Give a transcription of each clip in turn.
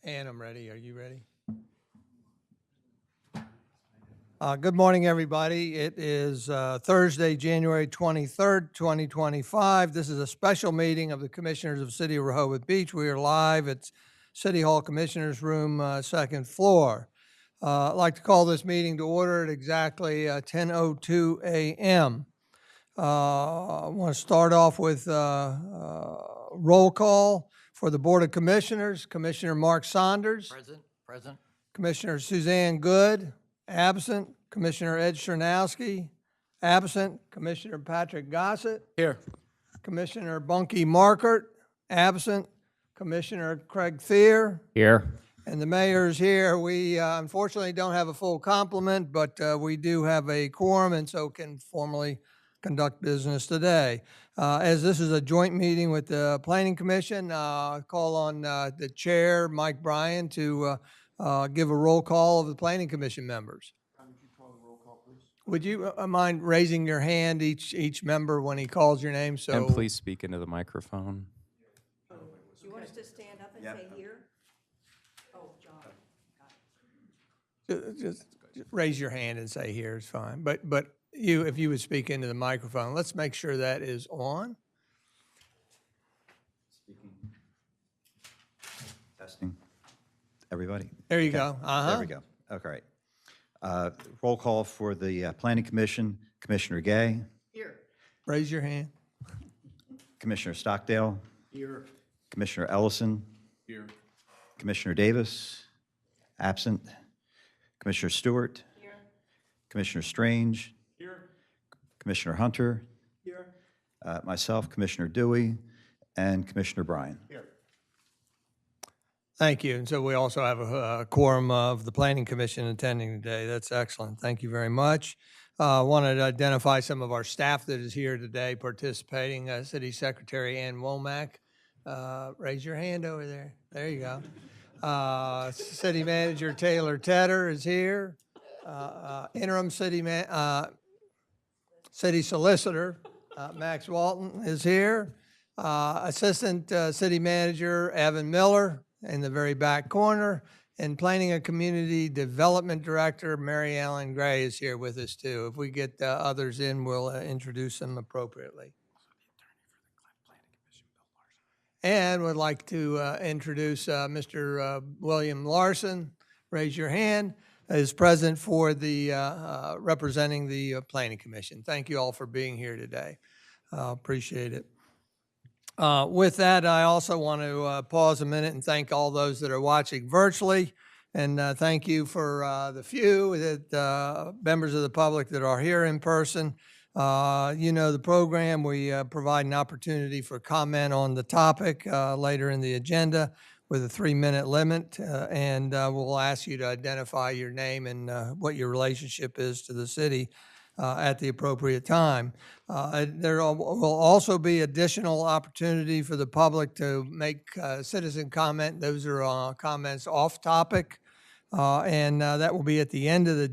And I'm ready. Are you ready? Good morning, everybody. It is Thursday, January 23rd, 2025. This is a special meeting of the Commissioners of City of Rehoboth Beach. We are live at City Hall Commissioners Room, second floor. I'd like to call this meeting to order at exactly 10:02 a.m. I want to start off with roll call for the Board of Commissioners. Commissioner Mark Saunders. Present. Commissioner Suzanne Good, absent. Commissioner Ed Chernowski, absent. Commissioner Patrick Gossett. Here. Commissioner Bunky Markert, absent. Commissioner Craig Thier. Here. And the mayor is here. We unfortunately don't have a full complement, but we do have a quorum and so can formally conduct business today. As this is a joint meeting with the Planning Commission, call on the chair, Mike Bryan, to give a roll call of the Planning Commission members. Would you call the roll call, please? Would you mind raising your hand, each member, when he calls your name? So And please speak into the microphone. Do you want us to stand up and say here? Oh, John. just raise your hand and say here is fine. But if you would speak into the microphone, let's make sure that is on. Testing. Everybody? There you Okay. go. There we go. Okay. Roll call for the Planning Commission. Commissioner Gay, Raise your hand. Commissioner Stockdale, Here. Commissioner Ellison, Here. Commissioner Davis, absent. Commissioner Stewart, Commissioner Strange, Here. Commissioner Hunter, Here. myself, Commissioner Dewey, and Commissioner Bryan. Here. Thank you. And so we also have a quorum of the Planning Commission attending today. That's excellent. Thank you very much. I wanted to identify some of our staff that is here today participating. City Secretary Ann Womack. Raise your hand over there. There you go. City Manager Taylor Tedder is here. Interim City Solicitor Max Walton is here. Assistant City Manager Evan Miller in the very back corner, and Planning and Community Development Director Mary Ellen Gray is here with us too. If we get others in, we'll introduce them appropriately. And would like to introduce Mr. William Larson. Raise your hand. Is present for the representing the Planning Commission. Thank you all for being here today. Appreciate it. With that, I also want to pause a minute and thank all those that are watching virtually, and thank you for the few that members of the public that are here in person. You know the program. We provide an opportunity for comment on the topic later in the agenda with a 3-minute limit, and we'll ask you to identify your name and what your relationship is to the city at the appropriate time. There will also be additional opportunity for the public to make citizen comment. Those are comments off topic, and that will be at the end of the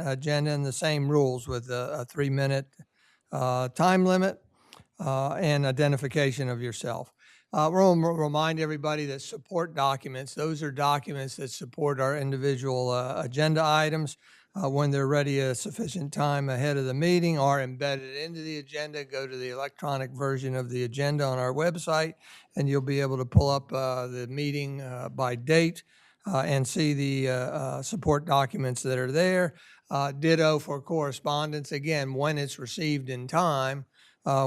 agenda, and the same rules with a 3-minute time limit and identification of yourself. We'll remind everybody that support documents, those are documents that support our individual agenda items. When they're ready a sufficient time ahead of the meeting, are embedded into the agenda. Go to the electronic version of the agenda on our website, and you'll be able to pull up the meeting by date and see the support documents that are there. Ditto for correspondence. Again, when it's received in time,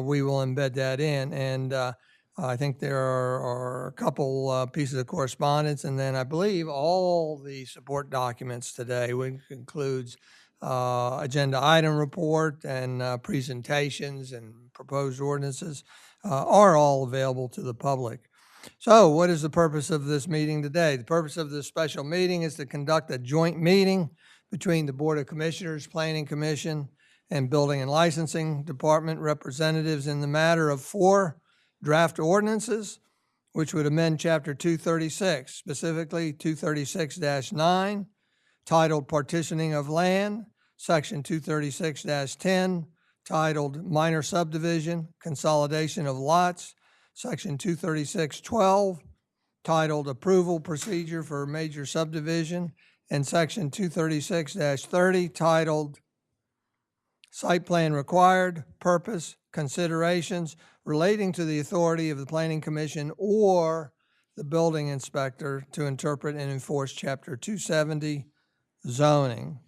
we will embed that in. And I think there are a couple pieces of correspondence, and then I believe all the support documents today, which includes agenda item report and presentations and proposed ordinances, are all available to the public. So what is the purpose of this meeting today? The purpose of this special meeting is to conduct a joint meeting between the Board of Commissioners, Planning Commission, and Building and Licensing Department representatives in the matter of 4 draft ordinances, which would amend Chapter 236, specifically 236-9, titled Partitioning of Land, Section 236-10, titled Minor Subdivision, Consolidation of Lots, Section 236-12, titled Approval Procedure for Major Subdivision, and section 236-30 titled Site Plan Required, Purpose, Considerations relating to the authority of the Planning Commission or the building inspector to interpret and enforce Chapter 270 zoning.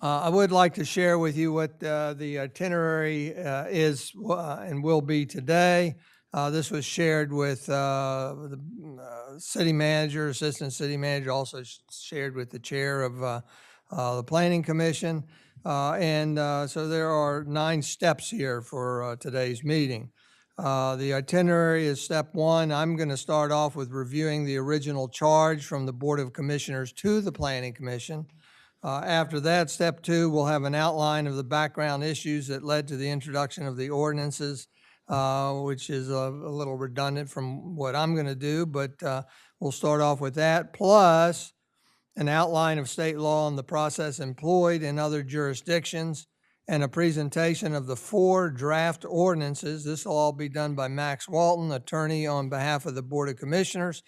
I would like to share with you what the itinerary is and will be today. This was shared with the city manager, assistant city manager, also shared with the chair of the Planning Commission. So there are 9 steps here for today's meeting. The itinerary is step 1. I'm going to start off with reviewing the original charge from the Board of Commissioners to the Planning Commission. After that, step 2, we'll have an outline of the background issues that led to the introduction of the ordinances, which is a little redundant from what I'm going to do, but we'll start off with that, plus an outline of state law and the process employed in other jurisdictions, and a presentation of the 4 draft ordinances. This will all be done by Max Walton, attorney on behalf of the Board of Commissioners.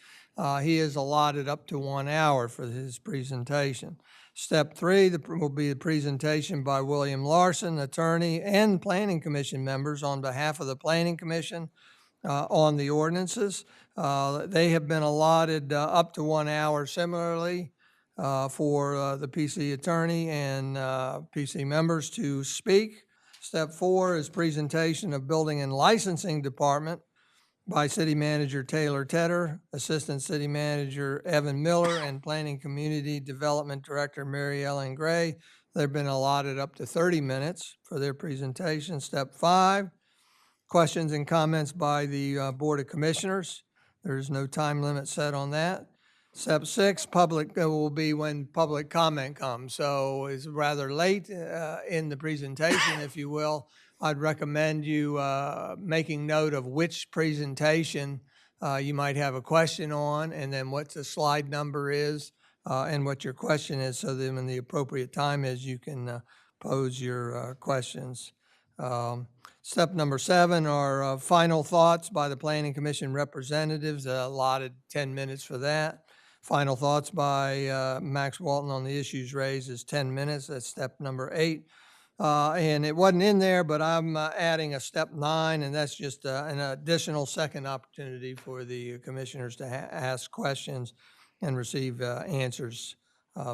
He is allotted up to 1 hour for his presentation. Step 3 will be the presentation by William Larson, attorney and Planning Commission members on behalf of the Planning Commission on the ordinances. They have been allotted up to 1 hour similarly for the PC attorney and PC members to speak. Step 4 is presentation of Building and Licensing Department by City Manager Taylor Tedder, Assistant City Manager Evan Miller, and Planning Community Development Director Mary Ellen Gray. They've been allotted up to 30 minutes for their presentation. Step 5, questions and comments by the Board of Commissioners. There's no time limit set on that. Step 6, public will be when public comment comes. So it's rather late in the presentation, if you will. I'd recommend you making note of which presentation you might have a question on, and then what the slide number is and what your question is, so that when the appropriate time is, you can pose your questions. Step number 7 are final thoughts by the Planning Commission representatives, allotted 10 minutes for that. Final thoughts by Max Walton on the issues raised is 10 minutes. That's step number 8. And it wasn't in there, but I'm adding a step 9, and that's just an additional second opportunity for the commissioners to ask questions and receive answers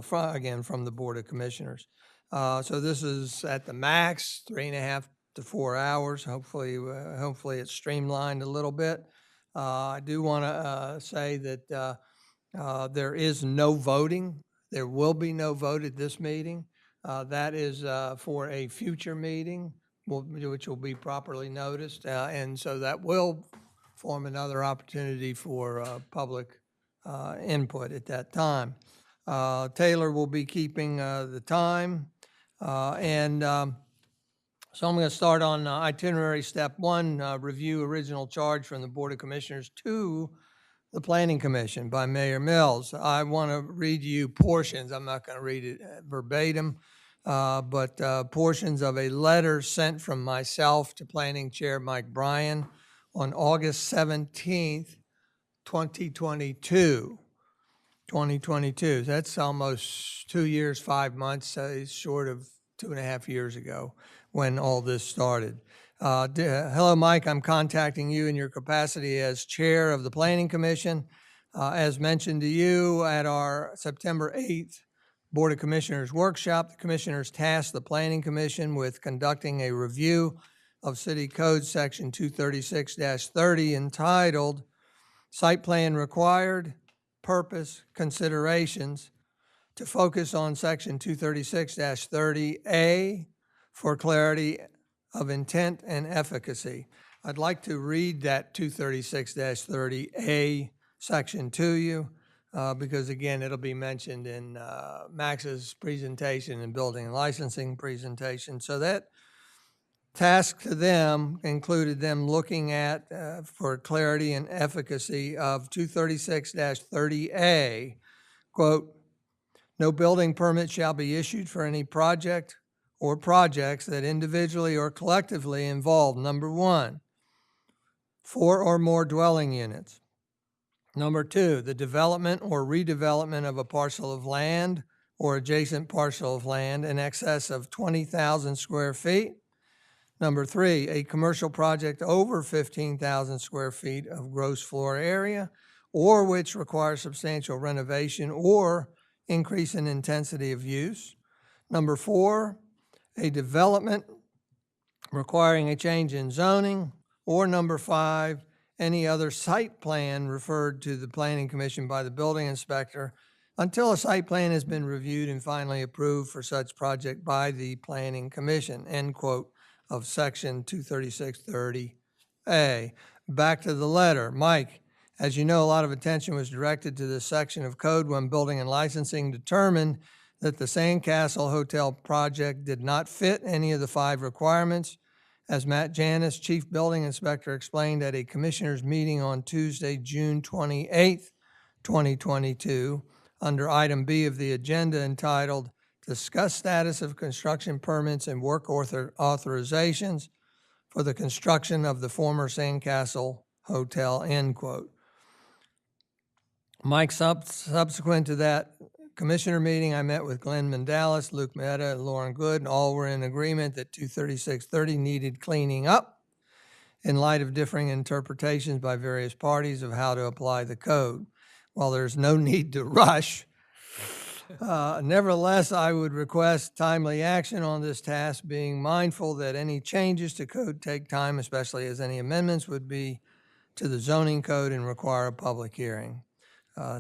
from the Board of Commissioners. So this is at the max, 3.5 to 4 hours. Hopefully it's streamlined a little bit. I do want to say that there is no voting. There will be no vote at this meeting. That is for a future meeting, which will be properly noticed. And so that will form another opportunity for public input at that time. Taylor will be keeping the time. So I'm going to start on itinerary step 1, review original charge from the Board of Commissioners to the Planning Commission by Mayor Mills. I want to read you portions. I'm not going to read it verbatim, but portions of a letter sent from myself to Planning Chair Mike Bryan on August 17th, 2022. 2022. That's almost 2 years, 5 months, short of 2.5 years ago when all this started. Hello, Mike. I'm contacting you in your capacity as chair of the Planning Commission. As mentioned to you at our September 8th Board of Commissioners workshop, the commissioners tasked the Planning Commission with conducting a review of City Code Section 236-30 entitled Site Plan Required, Purpose, Considerations, to focus on Section 236-30A for clarity of intent and efficacy. I'd like to read that 236-30A section to you because, again, it'll be mentioned in Max's presentation and building and licensing presentation. So that task to them included them looking at, for clarity and efficacy of 236-30A, quote, no building permit shall be issued for any project or projects that individually or collectively involve, number 1, 4 or more dwelling units, Number 2, the development or redevelopment of a parcel of land or adjacent parcel of land in excess of 20,000 square feet. Number 3, a commercial project over 15,000 square feet of gross floor area or which requires substantial renovation or increase in intensity of use. Number 4, a development requiring a change in zoning. Or number 5, any other site plan referred to the Planning Commission by the building inspector until a site plan has been reviewed and finally approved for such project by the Planning Commission, end quote, of section 23630A. Back to the letter. Mike, as you know, a lot of attention was directed to this section of code when building and licensing determined that the Sandcastle Hotel project did not fit any of the 5 requirements. As Matt Janis, Chief Building Inspector, explained at a commissioners' meeting on Tuesday, June 28th, 2022, under item B of the agenda entitled Discuss Status of Construction Permits and Work Authorizations for the Construction of the Former Sandcastle Hotel, end quote. Mike, subsequent to that commissioner meeting, I met with Glenn Mandalis, Luke Mehta, and Lauren Good, and all were in agreement that 23630 needed cleaning up in light of differing interpretations by various parties of how to apply the code. While there's no need to rush, nevertheless, I would request timely action on this task, being mindful that any changes to code take time, especially as any amendments would be to the zoning code and require a public hearing.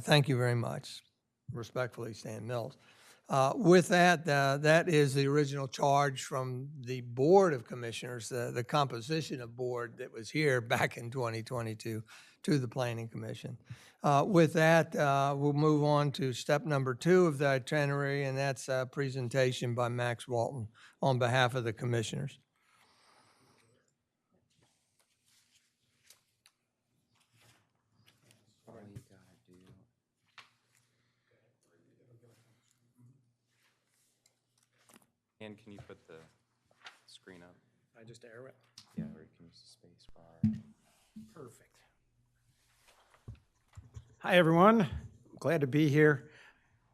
Thank you very much. Respectfully, Stan Mills. With that, that is the original charge from the Board of Commissioners, the composition of board that was here back in 2022 to the Planning Commission. With that, we'll move on to step number 2 of the itinerary, and that's a presentation by Max Walton on behalf of the commissioners. And can you put the screen up? I just arrow it. Yeah, or you can use the space bar. Perfect. Hi, everyone. Glad to be here.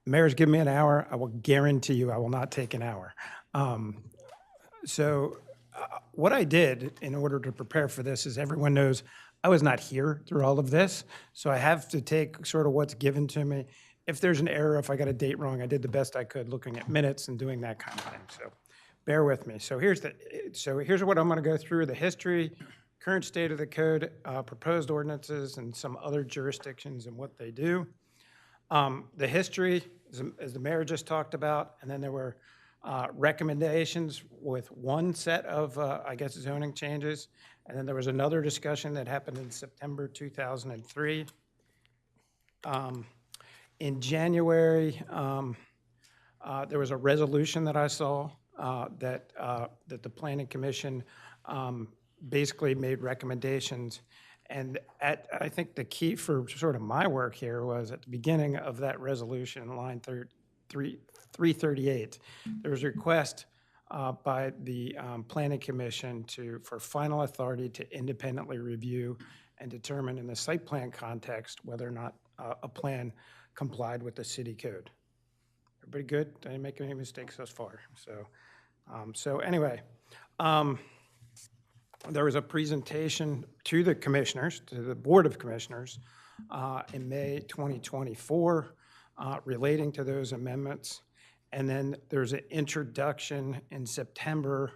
Mayor's given me an hour. I will guarantee you I will not take an hour. What I did in order to prepare for this is everyone knows I was not here through all of this, so I have to take sort of what's given to me. If there's an error, if I got a date wrong, I did the best I could looking at minutes and doing that kind of thing. So bear with me. So here's what I'm going to go through: the history, current state of the code, proposed ordinances, and some other jurisdictions and what they do. The history, as the mayor just talked about, and then there were recommendations with one set of, I guess, zoning changes, and then there was another discussion that happened in September 2003. In January, there was a resolution that I saw that the Planning Commission basically made recommendations. And I think the key for sort of my work here was at the beginning of that resolution, line 338, there was a request by the Planning Commission for final authority to independently review and determine in the site plan context whether or not a plan complied with the city code. Everybody good? Did I make any mistakes thus far? So anyway, there was a presentation to the commissioners, to the Board of Commissioners, in May 2024 relating to those amendments. And then there's an introduction in September.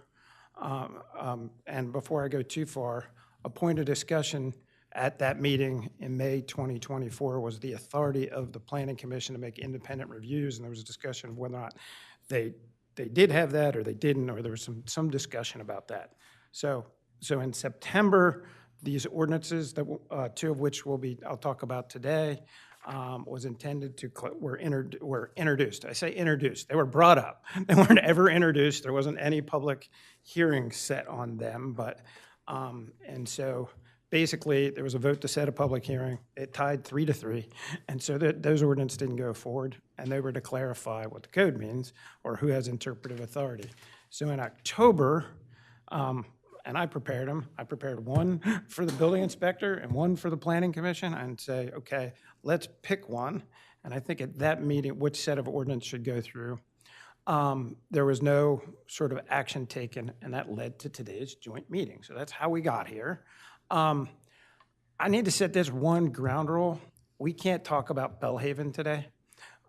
And before I go too far, a point of discussion at that meeting in May 2024 was the authority of the Planning Commission to make independent reviews, and there was a discussion of whether or not they did have that or they didn't, or there was some discussion about that. So in September, these ordinances, that 2 of which I'll talk about today, was intended to were introduced. I say introduced. They were brought up. They weren't ever introduced. There wasn't any public hearing set on them, but and so. Basically, there was a vote to set a public hearing. It tied 3-3, and so those ordinances didn't go forward, and they were to clarify what the code means or who has interpretive authority. So in October, And I prepared them. I prepared one for the building inspector and one for the planning commission and say, okay, let's pick one. And I think at that meeting, which set of ordinance should go through. There was no sort of action taken, and that led to today's joint meeting. So that's how we got here. I need to set this one ground rule. We can't talk about Bellhaven today.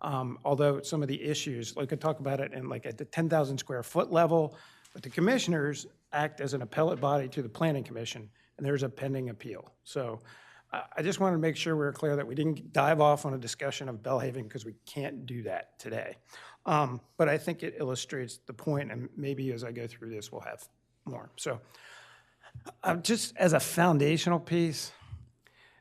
Although some of the issues, we could talk about it in like at the 10,000 square foot level, but the commissioners act as an appellate body to the planning commission, and there's a pending appeal. So I just wanted to make sure we were clear that we didn't dive off on a discussion of Bellhaven because we can't do that today. But I think it illustrates the point, and maybe as I go through this, we'll have more. So just as a foundational piece,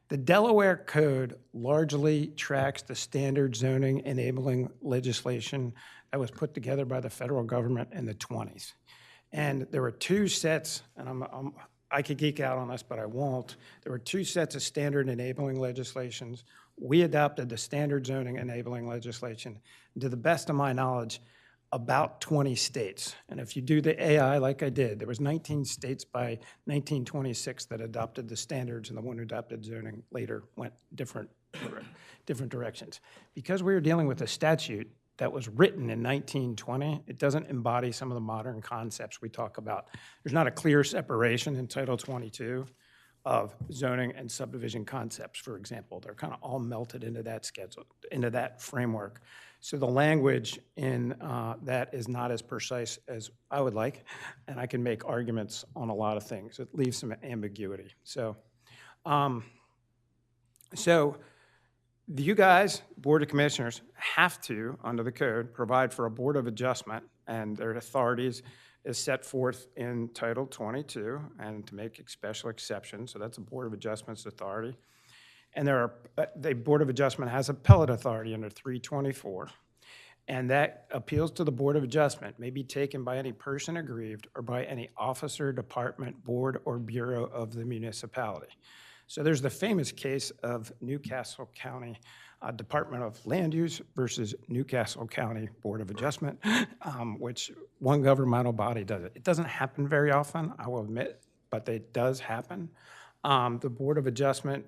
the Delaware Code largely tracks the standard zoning enabling legislation that was put together by the federal government in the 20s. And there were two sets, and I could geek out on this, but I won't. There were two sets of standard enabling legislations. We adopted the standard zoning enabling legislation. To the best of my knowledge, about 20 states. And if you do the AI like I did, there was 19 states by 1926 that adopted the standards, and the one who adopted zoning later went different directions. Because we were dealing with a statute that was written in 1920, it doesn't embody some of the modern concepts we talk about. There's not a clear separation in Title 22 of zoning and subdivision concepts, for example. They're kind of all melted into that schedule, into that framework. So the language in that is not as precise as I would like, and I can make arguments on a lot of things. It leaves some ambiguity. So, you guys, Board of Commissioners, have to, under the code, provide for a Board of Adjustment, and their authorities is set forth in Title 22, and to make special exceptions. So that's a Board of Adjustment's authority. And the Board of Adjustment has appellate authority under 324, and that appeals to the Board of Adjustment may be taken by any person aggrieved or by any officer, department, board, or bureau of the municipality. So there's the famous case of Newcastle County Department of Land Use versus Newcastle County Board of Adjustment, which one governmental body does it. It doesn't happen very often, I will admit, but it does happen. The Board of Adjustment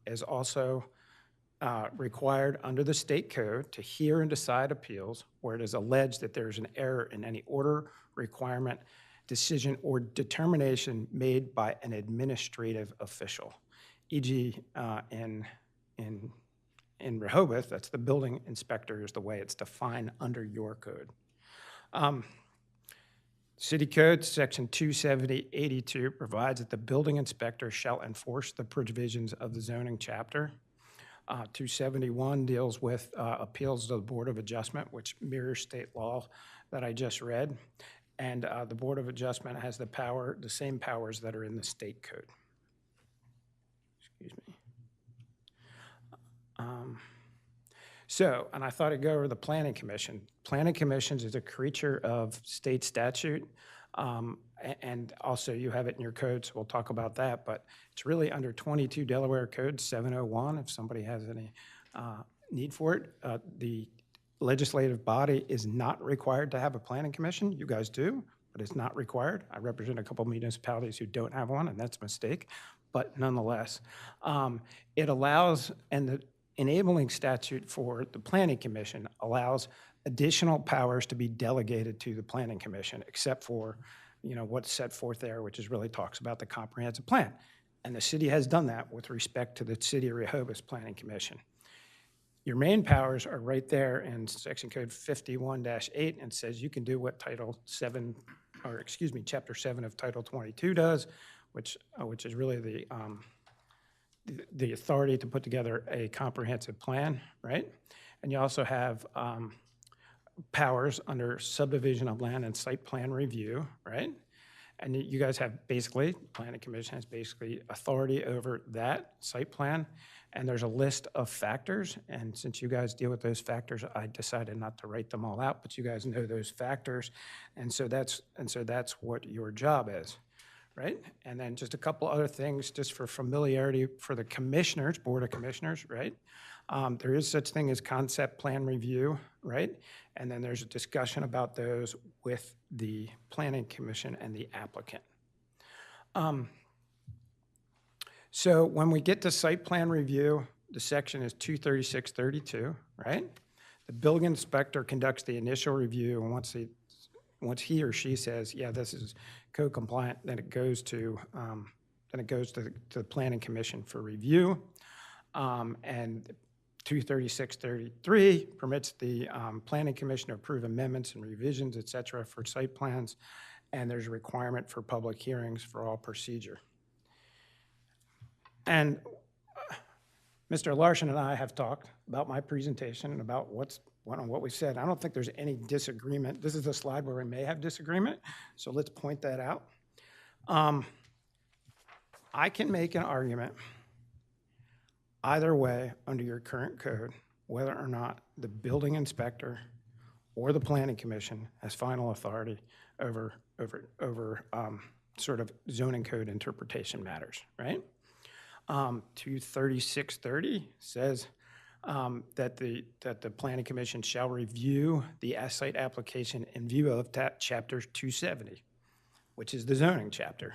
is also required under the state code to hear and decide appeals where it is alleged that there is an error in any order, requirement, decision, or determination made by an administrative official. E.g., in Rehoboth, that's the building inspector is the way it's defined under your code. City Code, Section 27082 provides that the building inspector shall enforce the provisions of the zoning chapter. 271 deals with appeals to the Board of Adjustment, which mirrors state law that I just read. And the Board of Adjustment has the same powers that are in the state code. Excuse me. And I thought I'd go over the Planning Commission. Planning Commissions is a creature of state statute, and also you have it in your code, so we'll talk about that, but it's really under 22 Delaware Code 701, if somebody has any need for it. The legislative body is not required to have a planning commission. You guys do, but it's not required. I represent a couple municipalities who don't have one, and that's a mistake, but nonetheless, it allows, and the enabling statute for the Planning Commission allows additional powers to be delegated to the Planning Commission, except for, what's set forth there, which is really talks about the comprehensive plan. And the city has done that with respect to the City of Rehoboth's Planning Commission. Your main powers are right there in Section Code 51-8, and says you can do what Chapter 7 of Title 22 does, which is really the authority to put together a comprehensive plan, right? And you also have powers under subdivision of land and site plan review, right? And you guys have basically, Planning Commission has basically authority over that site plan, and there's a list of factors, and since you guys deal with those factors, I decided not to write them all out, but you guys know those factors, and so that's what your job is. Right? And then just a couple other things just for familiarity for the commissioners, Board of Commissioners, right? There is such thing as concept plan review, right? And then there's a discussion about those with the Planning Commission and the applicant. So when we get to site plan review, the section is 23632, right? The building inspector conducts the initial review, and once he or she says, yeah, this is code compliant, then it goes to the planning commission for review. And 23633 permits the planning commission to approve amendments and revisions, et cetera, for site plans, and there's a requirement for public hearings for all procedure. And Mr. Larson and I have talked about my presentation and about what we said. I don't think there's any disagreement. This is a slide where we may have disagreement, so let's point that out. I can make an argument either way under your current code, whether or not the building inspector or the planning commission has final authority over sort of zoning code interpretation matters, right? 23630 says that the planning commission shall review the site application in view of chapter 270, which is the zoning chapter.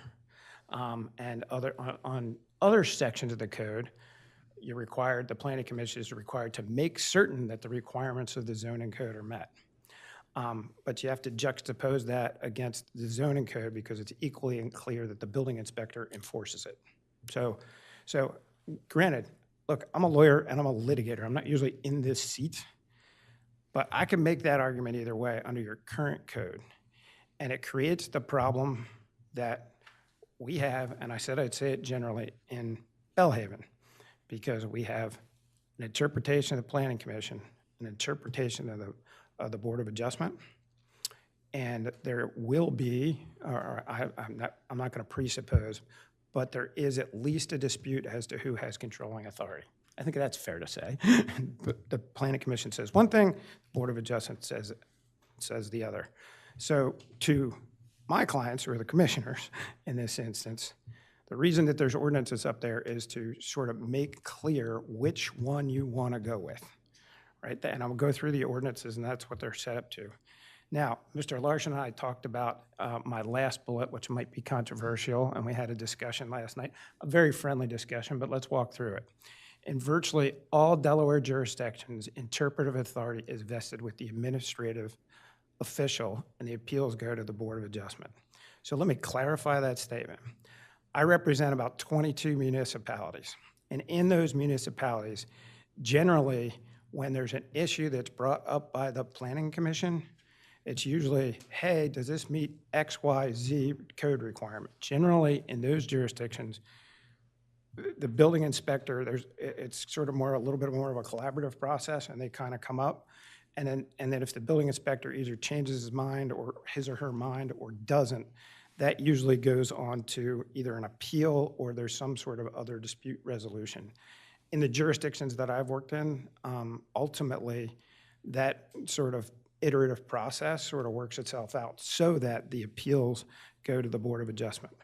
And on other sections of the code, the planning commission is required to make certain that the requirements of the zoning code are met. But you have to juxtapose that against the zoning code because it's equally unclear that the building inspector enforces it. So granted, look, I'm a lawyer and I'm a litigator. I'm not usually in this seat, but I can make that argument either way under your current code. And it creates the problem that we have, and I said I'd say it generally, in Bellhaven, because we have an interpretation of the Planning Commission, an interpretation of the Board of Adjustment, and there will be, I'm not going to presuppose, but there is at least a dispute as to who has controlling authority. I think that's fair to say. But the Planning Commission says one thing, the Board of Adjustment says the other. So to my clients, who are the commissioners in this instance, the reason that there's ordinances up there is to sort of make clear which one you want to go with, right? And I'll go through the ordinances, and that's what they're set up to. Now, Mr. Larson and I talked about my last bullet, which might be controversial, and we had a discussion last night, a very friendly discussion, but let's walk through it. In virtually all Delaware jurisdictions, interpretive authority is vested with the administrative official, and the appeals go to the Board of Adjustment. So let me clarify that statement. I represent about 22 municipalities, and in those municipalities, generally, when there's an issue that's brought up by the Planning Commission, it's usually, hey, does this meet X, Y, Z code requirement? Generally, in those jurisdictions, the building inspector, it's sort of a little bit more of a collaborative process, and they kind of come up. And then if the building inspector either changes his mind or his or her mind or doesn't, that usually goes on to either an appeal or there's some sort of other dispute resolution. In the jurisdictions that I've worked in, ultimately, that sort of iterative process sort of works itself out so that the appeals go to the Board of Adjustment.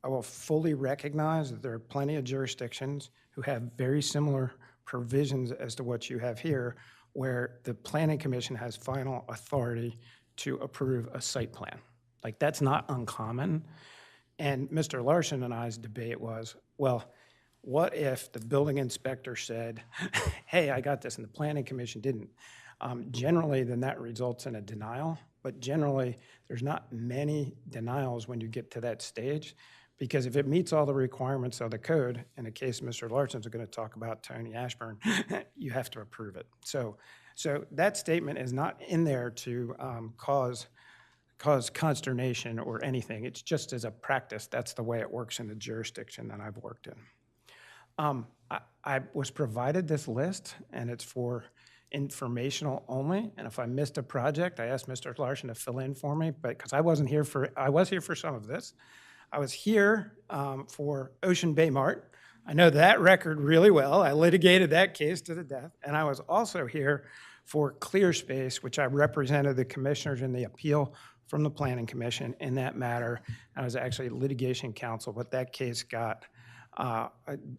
I will fully recognize that there are plenty of jurisdictions who have very similar provisions as to what you have here, where the Planning Commission has final authority to approve a site plan. Like, that's not uncommon. And Mr. Larson and I's debate was, well, what if the building inspector said, hey, I got this, and the Planning Commission didn't? Generally, then that results in a denial. But generally, there's not many denials when you get to that stage, because if it meets all the requirements of the code, in the case Mr. Larson's going to talk about Tony Ashburn, you have to approve it. So that statement is not in there to cause consternation or anything. It's just as a practice. That's the way it works in the jurisdiction that I've worked in. I was provided this list, and it's for informational only. And if I missed a project, I asked Mr. Larson to fill in for me, but because I was here for some of this. I was here for Ocean Bay Mart. I know that record really well. I litigated that case to the death. And I was also here for Clear Space, which I represented the commissioners in the appeal from the Planning Commission in that matter. I was actually litigation counsel, but that case got,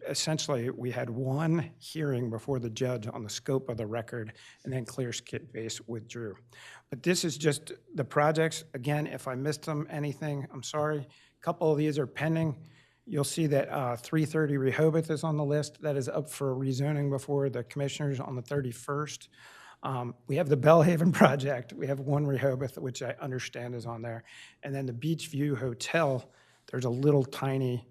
essentially, we had one hearing before the judge on the scope of the record, and then Clear Space withdrew. But this is just the projects. Again, if I missed anything, I'm sorry. couple of these are pending. You'll see that 330 Rehoboth is on the list. That is up for rezoning before the commissioners on the 31st. We have the Bellhaven project. We have 1 Rehoboth, which I understand is on there. And then the Beachview Hotel, there's a little tiny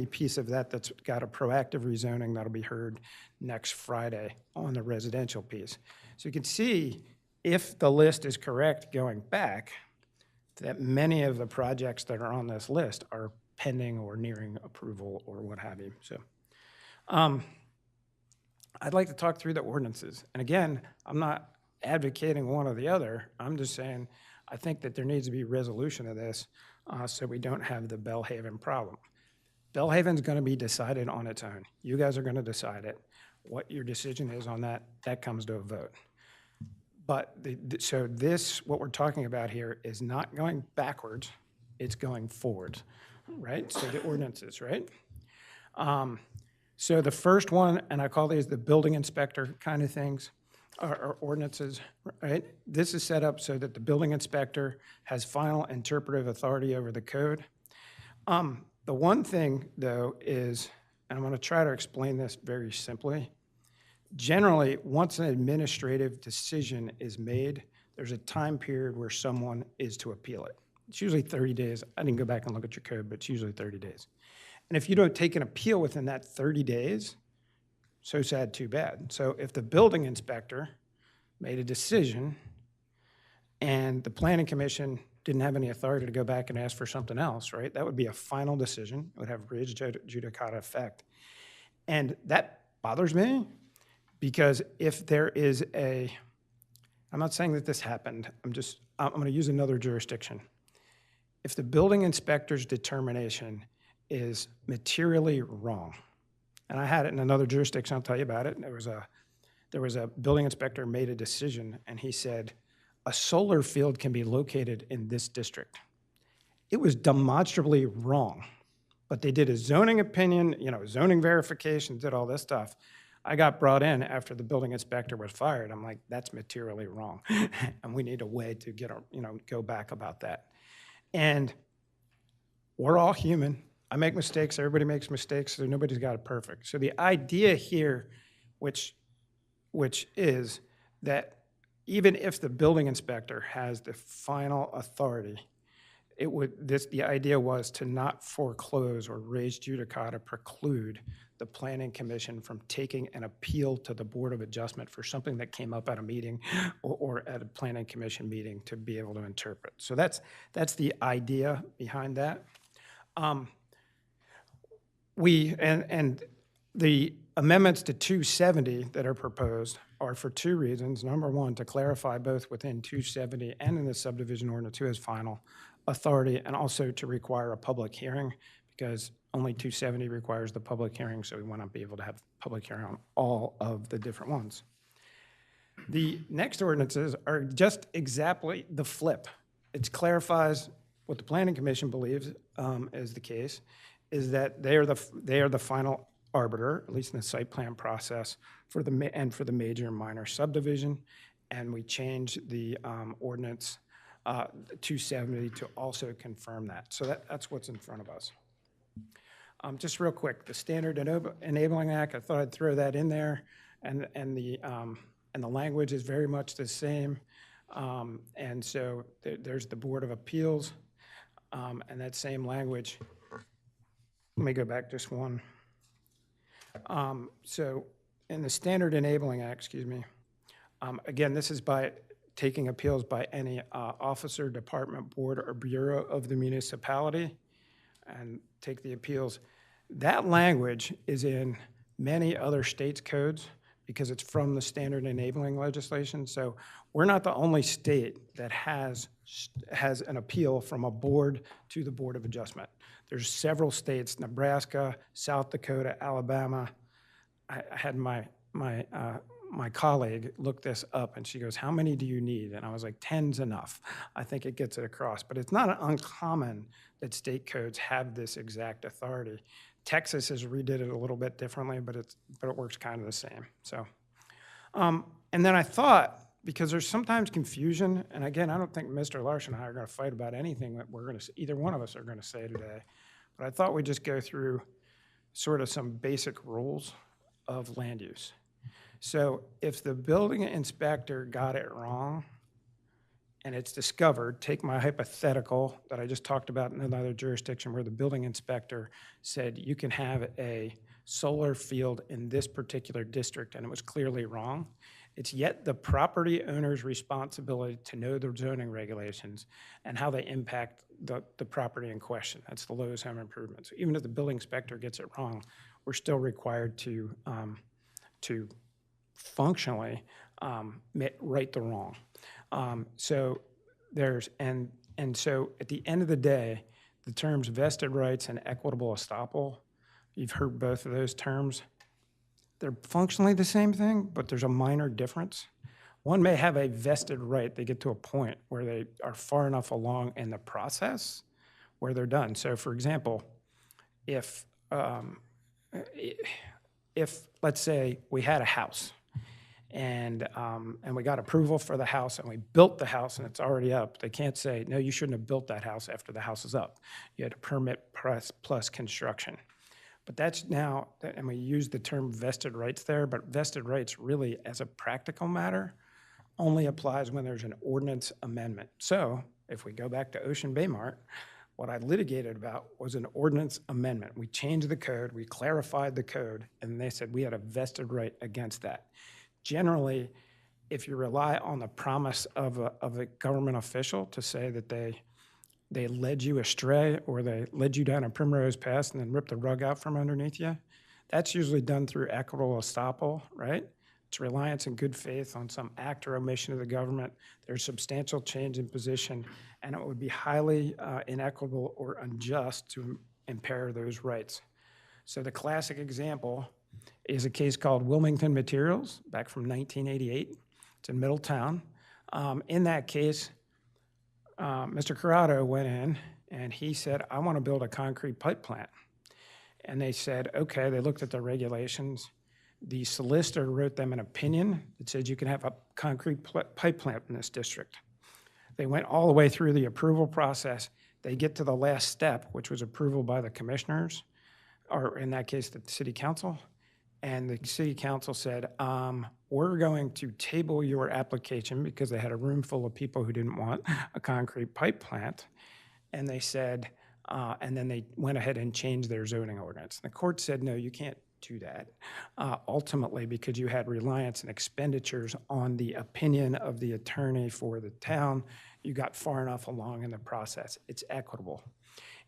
piece of that that's got a proactive rezoning that'll be heard next Friday on the residential piece. So you can see, if the list is correct going back, that many of the projects that are on this list are pending or nearing approval or what have you. So I'd like to talk through the ordinances. And again, I'm not advocating one or the other. I'm just saying I think that there needs to be resolution of this so we don't have the Bellhaven problem. Bellhaven's going to be decided on its own. You guys are going to decide it. What your decision is on that, that comes to a vote. But so this, what we're talking about here, is not going backwards, it's going forward, right? So the ordinances, right? So the first one, and I call these the building inspector kind of things, are ordinances, right? This is set up so that the building inspector has final interpretive authority over the code. The one thing, though, is, and I'm going to try to explain this very simply, generally, once an administrative decision is made, there's a time period where someone is to appeal it. It's usually 30 days. I didn't go back and look at your code, but it's usually 30 days. And if you don't take an appeal within that 30 days, so sad, too bad. So if the building inspector made a decision and the planning commission didn't have any authority to go back and ask for something else, right? That would be a final decision. It would have res judicata effect. And that bothers me because if there is I'm not saying that this happened, I'm going to use another jurisdiction. If the building inspector's determination is materially wrong, and I had it in another jurisdiction, I'll tell you about it. There was a building inspector made a decision, and he said, a solar field can be located in this district. It was demonstrably wrong, but they did a zoning opinion, zoning verification, did all this stuff. I got brought in after the building inspector was fired. I'm like, that's materially wrong, and we need a way to go back about that. And we're all human. I make mistakes. Everybody makes mistakes. So nobody's got it perfect. So the idea here, which is that even if the building inspector has the final authority, the idea was to not foreclose or res judicata preclude the planning commission from taking an appeal to the Board of Adjustment for something that came up at a meeting or at a planning commission meeting to be able to interpret. So that's the idea behind that. The amendments to 270 that are proposed are for 2 reasons. Number one, to clarify both within 270 and in the subdivision ordinance who has final authority, and also to require a public hearing, because only 270 requires the public hearing, so we want to be able to have public hearing on all of the different ones. The next ordinances are just exactly the flip. It clarifies what the Planning Commission believes is the case, is that they are the final arbiter, at least in the site plan process, for the major and minor subdivision, and we changed the ordinance 270 to also confirm that. So that's what's in front of us. Just real quick, the Standard Enabling Act, I thought I'd throw that in there, and the language is very much the same. And so there's the Board of Appeals, and that same language. Let me go back just one. So in the Standard Enabling Act, again, this is by taking appeals by any officer, department, board, or bureau of the municipality, and take the appeals. That language is in many other states' codes because it's from the standard enabling legislation. So we're not the only state that has an appeal from a board to the Board of Adjustment. There's several states, Nebraska, South Dakota, Alabama. I had my colleague look this up, and she goes, how many do you need? And I was like, 10's enough. I think it gets it across. But it's not uncommon that state codes have this exact authority. Texas has redid it a little bit differently, but it works kind of the same. So, and then I thought because there's sometimes confusion, and again, I don't think Mr. Larson and I are gonna fight about anything that either one of us are gonna say today. But I thought we'd just go through sort of some basic rules of land use. So if the building inspector got it wrong, and it's discovered, take my hypothetical that I just talked about in another jurisdiction where the building inspector said you can have a solar field in this particular district, and it was clearly wrong. It's yet the property owner's responsibility to know the zoning regulations and how they impact the property in question. That's the Lowe's Home Improvements. Even if the building inspector gets it wrong, we're still required to functionally right the wrong. So there's, and so at the end of the day, the terms vested rights and equitable estoppel, you've heard both of those terms. They're functionally the same thing, but there's a minor difference. One may have a vested right. They get to a point where they are far enough along in the process where they're done. So for example, if let's say we had a house and we got approval for the house and we built the house and it's already up, they can't say, no, you shouldn't have built that house after the house is up. You had a permit plus construction. But that's now, and we use the term vested rights there, but vested rights really, as a practical matter, only applies when there's an ordinance amendment. So if we go back to Ocean Bay Mart, what I litigated about was an ordinance amendment. We changed the code, we clarified the code, and they said we had a vested right against that. Generally, if you rely on the promise of a government official to say that they led you astray or they led you down a primrose path and then ripped the rug out from underneath you, that's usually done through equitable estoppel, right? It's reliance in good faith on some act or omission of the government. There's substantial change in position, and it would be highly inequitable or unjust to impair those rights. So the classic example is a case called Wilmington Materials, back from 1988. It's in Middletown. In that case, Mr. Corrado went in and he said, I want to build a concrete pipe plant. And they said, okay, they looked at the regulations. The solicitor wrote them an opinion that said you can have a concrete pipe plant in this district. They went all the way through the approval process. They get to the last step, which was approval by the commissioners, or in that case, the city council. And the city council said, we're going to table your application because they had a room full of people who didn't want a concrete pipe plant. And they said, and then they went ahead and changed their zoning ordinance. The court said, no, you can't do that. Ultimately, because you had reliance and expenditures on the opinion of the attorney for the town, you got far enough along in the process. It's equitable.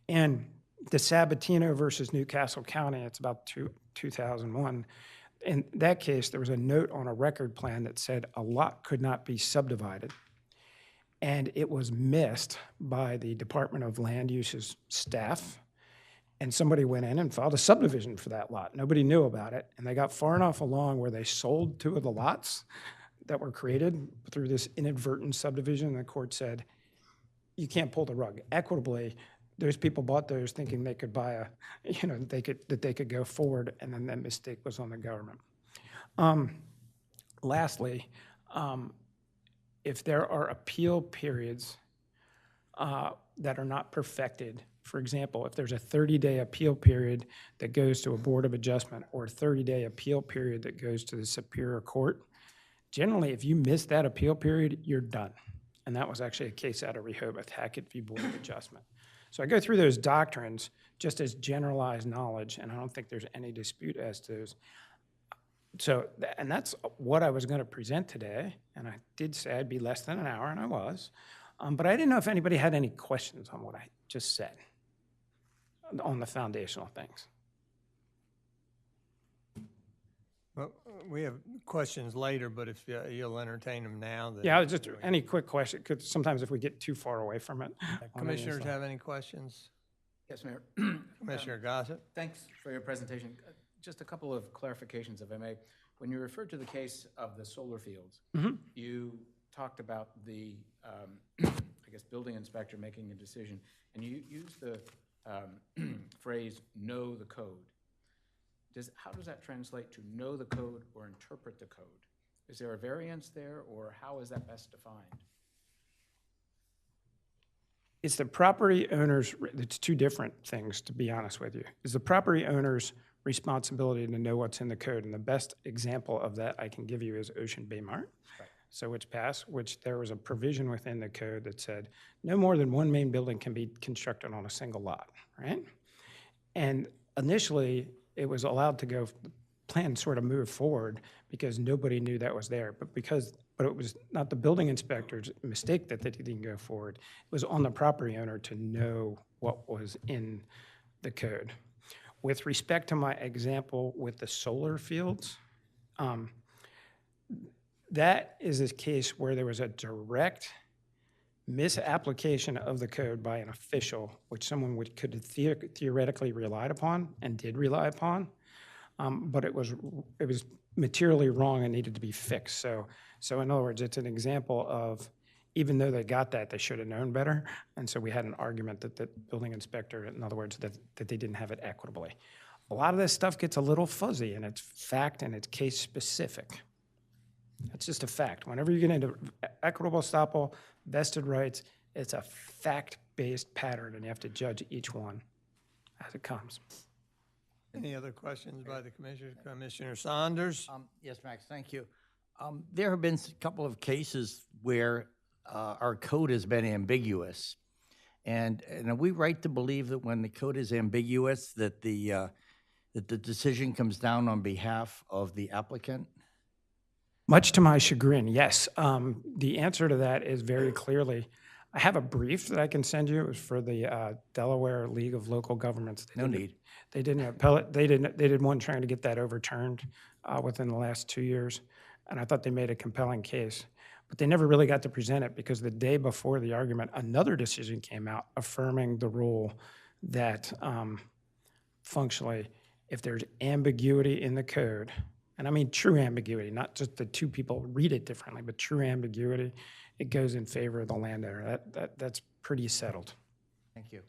And the Sabatino versus Newcastle County, it's about 2001. In that case, there was a note on a record plan that said a lot could not be subdivided. And it was missed by the Department of Land Use's staff. And somebody went in and filed a subdivision for that lot. Nobody knew about it. And they got far enough along where they sold 2 of the lots that were created through this inadvertent subdivision. And the court said, you can't pull the rug. Equitably, those people bought those thinking they could buy that they could go forward, and then that mistake was on the government. Lastly, if there are appeal periods that are not perfected, for example, if there's a 30-day appeal period that goes to a board of adjustment or a 30-day appeal period that goes to the Superior Court, generally, if you miss that appeal period, you're done. And that was actually a case out of Rehoboth, Hackett v. Board of Adjustment. So I go through those doctrines just as generalized knowledge, and I don't think there's any dispute as to those. So, and that's what I was going to present today, and I did say I'd be less than an hour, and I was. But I didn't know if anybody had any questions on what I just said on the foundational things. Well, we have questions later, but if you'll entertain them now. Then Yeah, just any quick question, because sometimes if we get too far away from it. Commissioners have any questions? Yes, Mayor. Commissioner Gossett? Thanks for your presentation. Just a couple of clarifications, if I may. When you referred to the case of the solar fields, you talked about the, I guess, building inspector making a decision, and you used the phrase, know the code. How does that translate to know the code or interpret the code? Is there a variance there, or how is that best defined? It's the property owner's, it's two different things, to be honest with you. It's the property owner's responsibility to know what's in the code, and the best example of that I can give you is Ocean Bay Mart. So which passed, which there was a provision within the code that said no more than one main building can be constructed on a single lot, right? And initially, it was allowed to go, the plan sort of moved forward because nobody knew that was there. But it was not the building inspector's mistake that they didn't go forward. It was on the property owner to know what was in the code. With respect to my example with the solar fields, that is a case where there was a direct misapplication of the code by an official, which someone could have theoretically relied upon and did rely upon, but it was materially wrong and needed to be fixed. So in other words, it's an example of, even though they got that, they should have known better. And so we had an argument that the building inspector, in other words, that they didn't have it equitably. A lot of this stuff gets a little fuzzy, and it's fact and it's case specific. That's just a fact. Whenever you get into equitable estoppel, vested rights, it's a fact-based pattern, and you have to judge each one as it comes. Any other questions by the commissioners? Commissioner Saunders? Yes, Max, thank you. There have been a couple of cases where our code has been ambiguous. And are we right to believe that when the code is ambiguous, that the decision comes down on behalf of the applicant? Much to my chagrin, yes. The answer to that is very clearly, I have a brief that I can send you. It was for the Delaware League of Local Governments. No need. They didn't appellate. They did one trying to get that overturned within the last 2 years, and I thought they made a compelling case. But they never really got to present it because the day before the argument, another decision came out affirming the rule that functionally, if there's ambiguity in the code, and I mean true ambiguity, not just the two people read it differently, but true ambiguity, it goes in favor of the landowner. That's pretty settled. Thank you.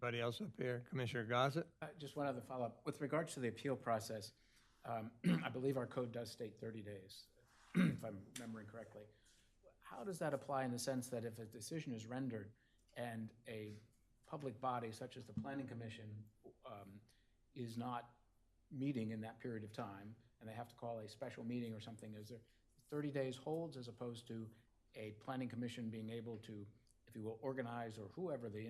Anybody else up here? Commissioner Gossett? Just one other follow-up. With regards to the appeal process, I believe our code does state 30 days, if I'm remembering correctly. How does that apply in the sense that if a decision is rendered and a public body such as the Planning Commission is not meeting in that period of time, and they have to call a special meeting or something, is there 30 days holds as opposed to a planning commission being able to, if you will, organize, or whoever the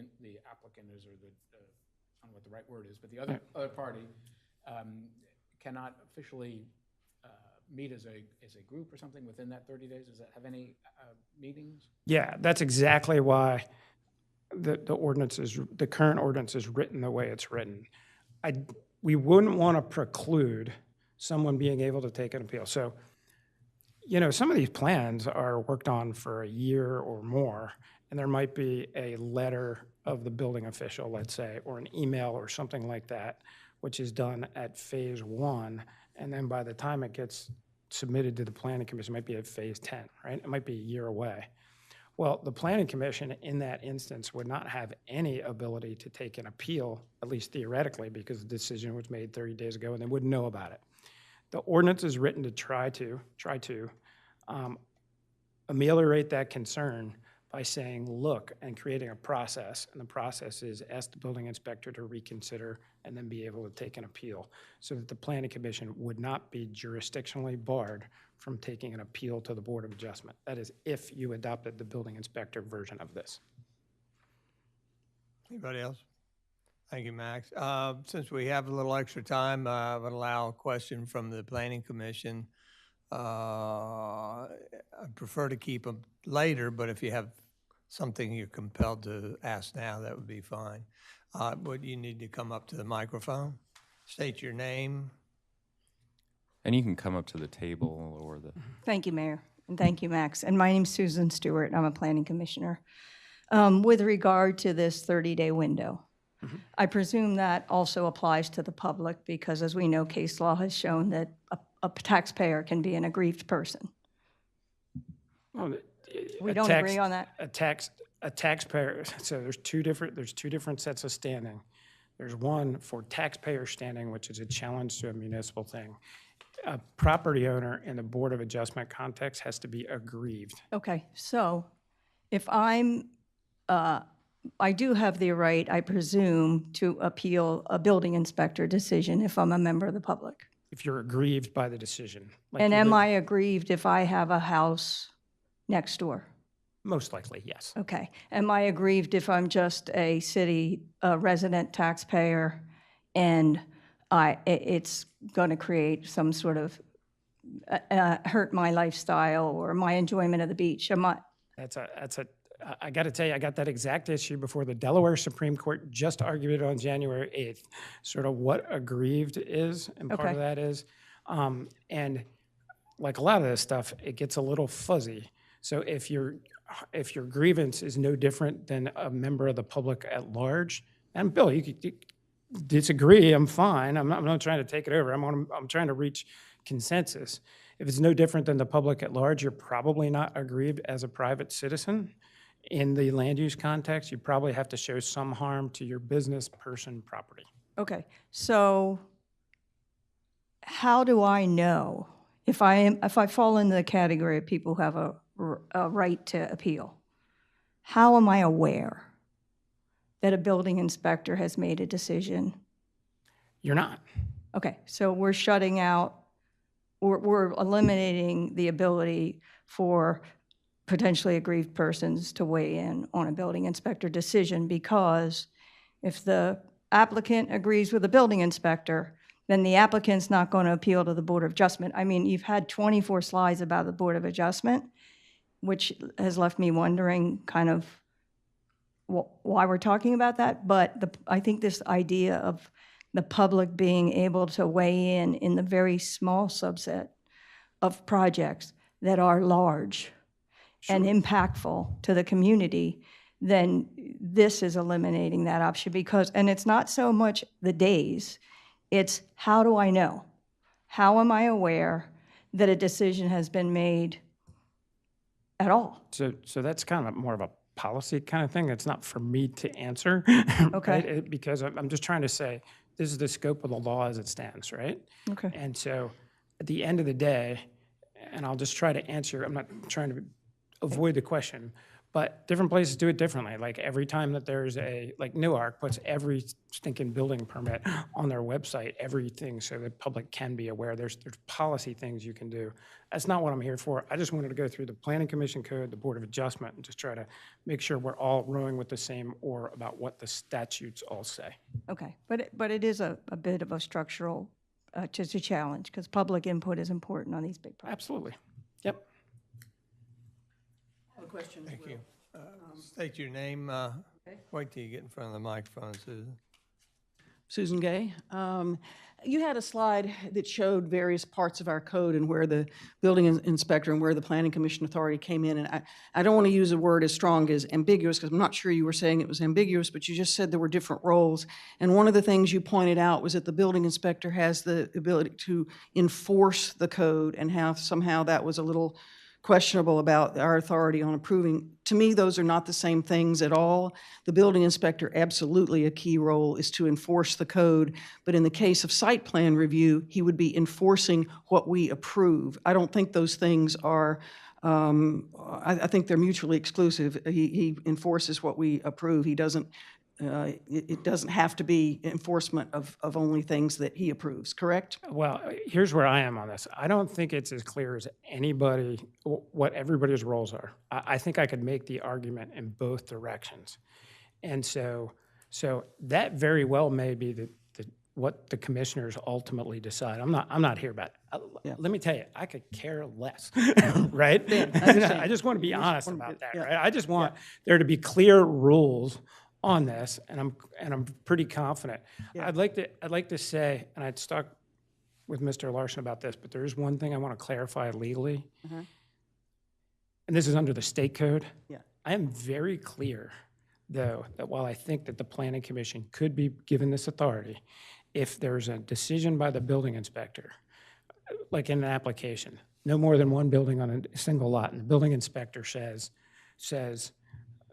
applicant is, or I don't know what the right word is, but the other party cannot officially meet as a group or something within that 30 days? Does that have any meetings? Yeah, that's exactly why the current ordinance is written the way it's written. We wouldn't want to preclude someone being able to take an appeal. So, you know, some of these plans are worked on for a year or more, and there might be a letter of the building official, let's say, or an email or something like that, which is done at phase 1, and then by the time it gets submitted to the Planning Commission, it might be at phase 10, right? It might be a year away. Well, the Planning Commission in that instance would not have any ability to take an appeal, at least theoretically, because the decision was made 30 days ago and they wouldn't know about it. The ordinance is written to try to ameliorate that concern by saying, look, and creating a process, and the process is ask the building inspector to reconsider and then be able to take an appeal, so that the Planning Commission would not be jurisdictionally barred from taking an appeal to the Board of Adjustment. That is, if you adopted the building inspector version of this. Anybody else? Thank you, Max. Since we have a little extra time, I would allow a question from the Planning Commission. I prefer to keep them later, but if you have something you're compelled to ask now, that would be fine. Would you need to come up to the microphone? State your name. And you can come up to the table or the. Thank you, Mayor, and thank you, Max. And my name's Susan Stewart. I'm a planning commissioner. With regard to this 30-day window, I presume that also applies to the public because, as we know, case law has shown that a taxpayer can be an aggrieved person. Well, We don't agree on that? A taxpayer, so there's two different sets of standing. There's one for taxpayer standing, which is a challenge to a municipal thing. a property owner in the Board of Adjustment context has to be aggrieved. Okay, so if I do have the right, I presume, to appeal a building inspector decision if I'm a member of the public. If you're aggrieved by the decision. like And you am live- I aggrieved if I have a house next door? Most likely, yes. Okay. Am I aggrieved if I'm just a city resident taxpayer and it's going to create some sort of hurt my lifestyle or my enjoyment of the beach? I got to tell you, I got that exact issue before the Delaware Supreme Court just argued it on January 8th, sort of what aggrieved is, and part of Okay. that is. And like a lot of this stuff, it gets a little fuzzy. So if your grievance is no different than a member of the public at large, and Bill, you could disagree, I'm fine. I'm not trying to take it over. I'm trying to reach consensus. If it's no different than the public at large, you're probably not aggrieved as a private citizen. In the land use context, you probably have to show some harm to your business person property. Okay. So how do I know if I fall into the category of people who have a right to appeal? How am I aware that a building inspector has made a decision? You're not. Okay, so we're shutting out, we're eliminating the ability for potentially aggrieved persons to weigh in on a building inspector decision, because if the applicant agrees with the building inspector, then the applicant's not going to appeal to the Board of Adjustment. I mean, you've had 24 slides about the Board of Adjustment, which has left me wondering kind of why we're talking about that. But I think this idea of the public being able to weigh in the very small subset of projects that are large and impactful to the community, then this is eliminating that option because, and it's not so much the days, it's how do I know? How am I aware that a decision has been made at all? So that's kind of more of a policy kind of thing. It's not for me to answer. Okay. Right? Because I'm just trying to say, this is the scope of the law as it stands, right? Okay. And so at the end of the day, and I'll just try to answer, I'm not trying to avoid the question, but different places do it differently. Like every time that there's like Newark puts every stinking building permit on their website, everything, so the public can be aware. There's policy things you can do. That's not what I'm here for. I just wanted to go through the Planning Commission code, the Board of Adjustment, and just try to make sure we're all rowing with the same oar about what the statutes all say. Okay, but it is a bit of a structural, just a challenge, because public input is important on these big projects. Absolutely. Yep. Thank you. State your name. Wait till you get in front of the microphone, Susan. Susan Gay. You had a slide that showed various parts of our code and where the building inspector and where the planning commission authority came in. And I don't want to use a word as strong as ambiguous, because I'm not sure you were saying it was ambiguous, but you just said there were different roles. And one of the things you pointed out was that the building inspector has the ability to enforce the code, and how somehow that was a little questionable about our authority on approving. To me, those are not the same things at all. The building inspector, absolutely a key role is to enforce the code, but in the case of site plan review, he would be enforcing what we approve. I don't think those things are, I think they're mutually exclusive. He enforces what we approve. He doesn't, it doesn't have to be enforcement of only things that he approves, correct? Well, here's where I am on this. I don't think it's as clear as anybody, what everybody's roles are. I think I could make the argument in both directions. And so that very well may be what the commissioners ultimately decide. I'm not here about it. Let me tell you, I could care less, right? I just want to be honest about that, right? I just want there to be clear rules on this, and I'm pretty confident. I'd like to say, and I'd stuck with Mr. Larson about this, but there is one thing I want to clarify legally, and this is under the state code. Yeah. I am very clear, though, that while I think that the Planning Commission could be given this authority, if there's a decision by the building inspector, like in an application, no more than one building on a single lot, and the building inspector says,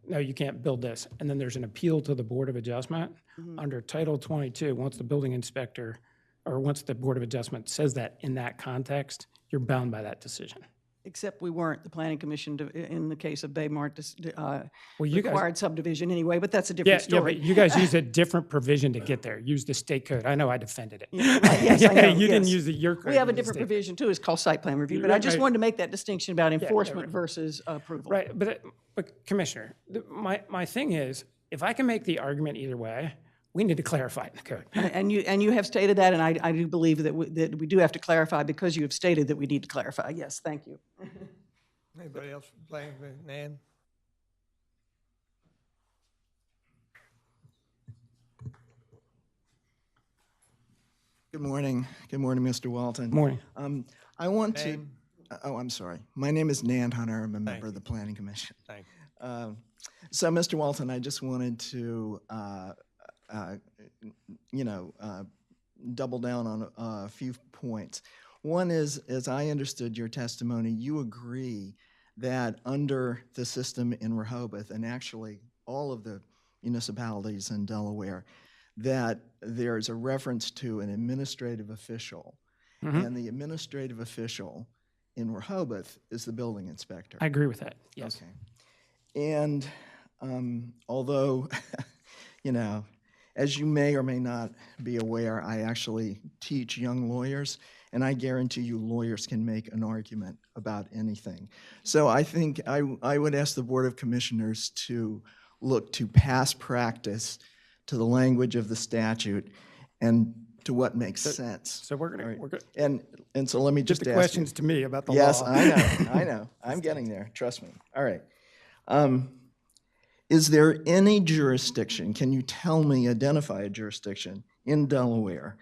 no, you can't build this, and then there's an appeal to the Board of Adjustment, under Title 22, once the building inspector or once the Board of Adjustment says that in that context, you're bound by that decision. Except we weren't. The planning commission, in the case of Baymart, you guys- required subdivision anyway, but that's a Yeah, different yeah, story. but you guys used a different provision to get there. Use the state code. I know I defended it. Yes, I know, You didn't yes. use your code. We have a you used the different state code. provision too, it's called site plan review, but I just Right. wanted to make that distinction about yeah, enforcement right. versus approval. Right, but Commissioner, my thing is, if I can make the argument either way, we need to clarify it in the code. And you have stated that, and I do believe that we do have to clarify because you have stated that we need to clarify. Yes, thank you. Anybody else from planning, Nan? Good morning. Good morning, Mr. Walton. Morning. I want to, Name? oh, I'm sorry. My name is Nan Hunter. I'm a member of the Planning Commission. Thank So, Mr. Walton, I just wanted to, double down on a few points. One is, as I understood your testimony, you agree that under the system in Rehoboth, and actually all of the municipalities in Delaware, that there's a reference to an administrative official, and the administrative official in Rehoboth is the building inspector. I agree with that, yes. Okay. And although, as you may or may not be aware, I actually teach young lawyers, and I guarantee you lawyers can make an argument about anything. So I think I would ask the Board of Commissioners to look to past practice, to the language of the statute, and to what makes sense. So we're gonna, All right. we're gonna, And so let me just just the ask questions you. to me about the law. Yes, I know. I'm getting there. Trust me. All right. Is there any jurisdiction, can you tell me, identify a jurisdiction in Delaware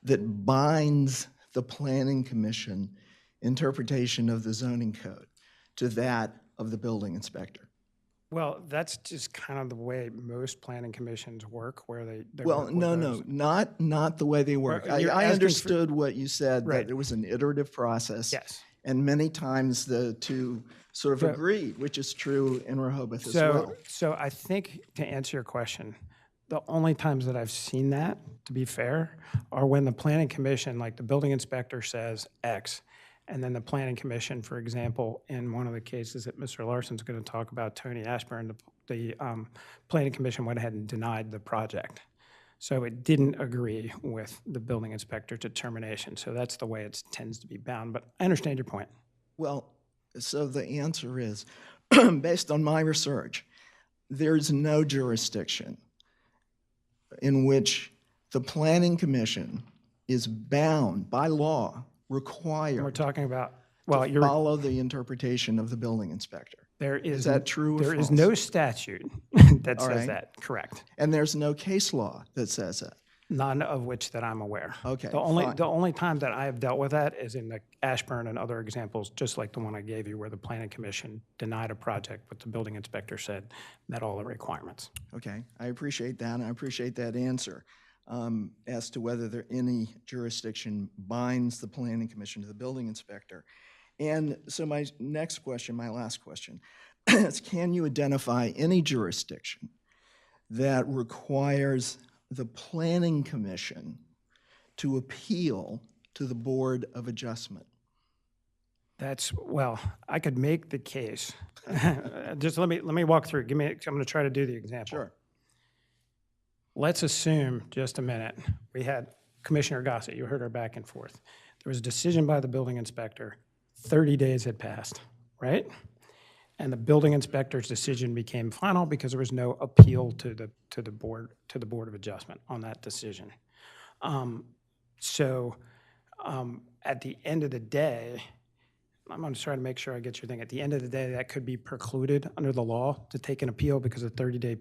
that binds the Planning Commission interpretation of the zoning code to that of the building inspector? Well, that's just kind of the way most planning commissions work, where they Well, work with no, those. not the way they work. Well, you're I asking for- understood what you said, Right. that there was an iterative process. Yes. And many times the two sort of So- agreed, which is true in Rehoboth as well. So I think, to answer your question, the only times that I've seen that, to be fair, are when the planning commission, like the building inspector says X, and then the planning commission, for example, in one of the cases that Mr. Larson's going to talk about, Tony Ashburn, the planning commission went ahead and denied the project. So it didn't agree with the building inspector determination. So that's the way it tends to be bound. But I understand your point. Well, so the answer is, based on my research, there's no jurisdiction in which the Planning Commission is bound by law, We're required talking about, well, to follow the interpretation of the building inspector. there is. that true or There is false? no statute that All says right. that, correct. And there's no case law that says that. None of which that I'm aware. Okay, The only, fine. the only time that I have dealt with that is in the Ashburn and other examples, just like the one I gave you, where the planning commission denied a project, but the building inspector said met all the requirements. Okay, I appreciate that, and I appreciate that answer. As to whether there any jurisdiction binds the Planning Commission to the building inspector. And so my next question, my last question, is can you identify any jurisdiction that requires the Planning Commission to appeal to the Board of Adjustment? That's, well, I could make the case. Just let me walk through. I'm going to try to do the example. Sure. Let's assume, just a minute, we had Commissioner Gossett, you heard her back and forth. There was a decision by the building inspector, 30 days had passed, right? And the building inspector's decision became final because there was no appeal to the Board of Adjustment on that decision. At the end of the day, I'm going to try to make sure I get your thing. At the end of the day, that could be precluded under the law to take an appeal because a 30-day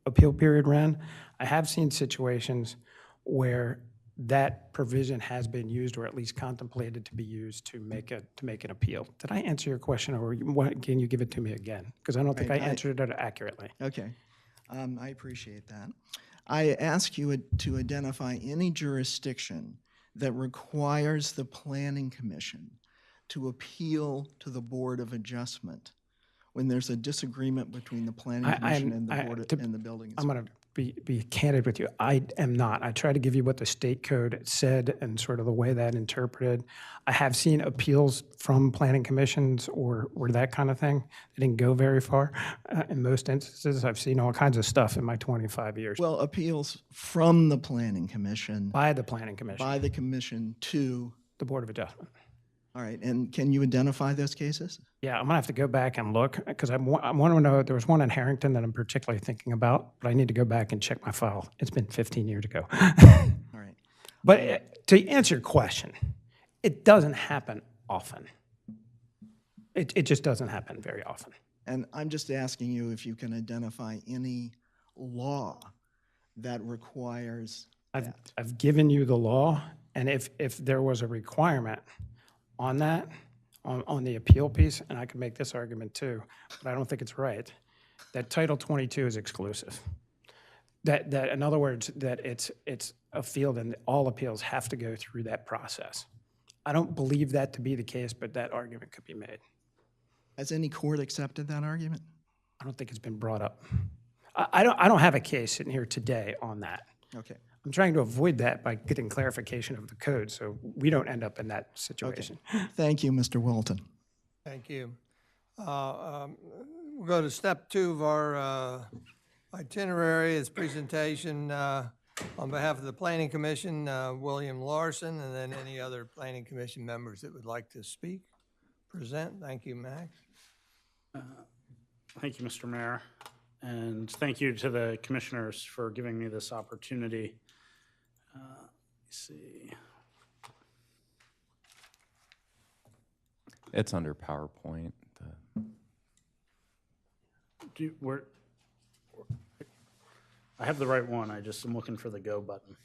appeal period ran. I have seen situations where that provision has been used or at least contemplated to be used to make an appeal. Did I answer your question, or can you give it to me again? Because I don't think I Right, answered it accurately. Okay, I appreciate that. I ask you to identify any jurisdiction that requires the Planning Commission to appeal to the Board of Adjustment when there's a disagreement between the Planning Commission and the Board and the Building I'm Inspector. be candid with you. I am not. I try to give you what the state code said and sort of the way that interpreted. I have seen appeals from planning commissions or that kind of thing. They didn't go very far. In most instances, I've seen all kinds of stuff in my 25 years. Well, appeals from the planning commission, By the planning commission, by the commission to, the Board of Adjustment. all right, and can you identify those cases? Yeah, I'm gonna have to go back and look, because I want to know, there was one in Harrington that I'm particularly thinking about, but I need to go back and check my file. It's been 15 years ago. All right. But to answer your question, it doesn't happen often. It just doesn't happen very often. And I'm just asking you if you can identify any law that requires that. I've given you the law, and if there was a requirement on that, on the appeal piece, and I could make this argument too, but I don't think it's right, that Title 22 is exclusive. That in other words, that it's a field and all appeals have to go through that process. I don't believe that to be the case, but that argument could be made. Has any court accepted that argument? I don't think it's been brought up. I don't have a case sitting here today on that. Okay. I'm trying to avoid that by getting clarification of the code, so we don't end up in that Okay. situation. Thank you, Mr. Walton. Thank you. We'll go to step 2 of our itinerary, is presentation on behalf of the Planning Commission, William Larson, and then any other Planning Commission members that would like to speak, present. Thank you, Max. Thank you, Mr. Mayor, and thank you to the commissioners for giving me this opportunity. Let's see. It's under PowerPoint. I have the right one. I just am looking for the go button.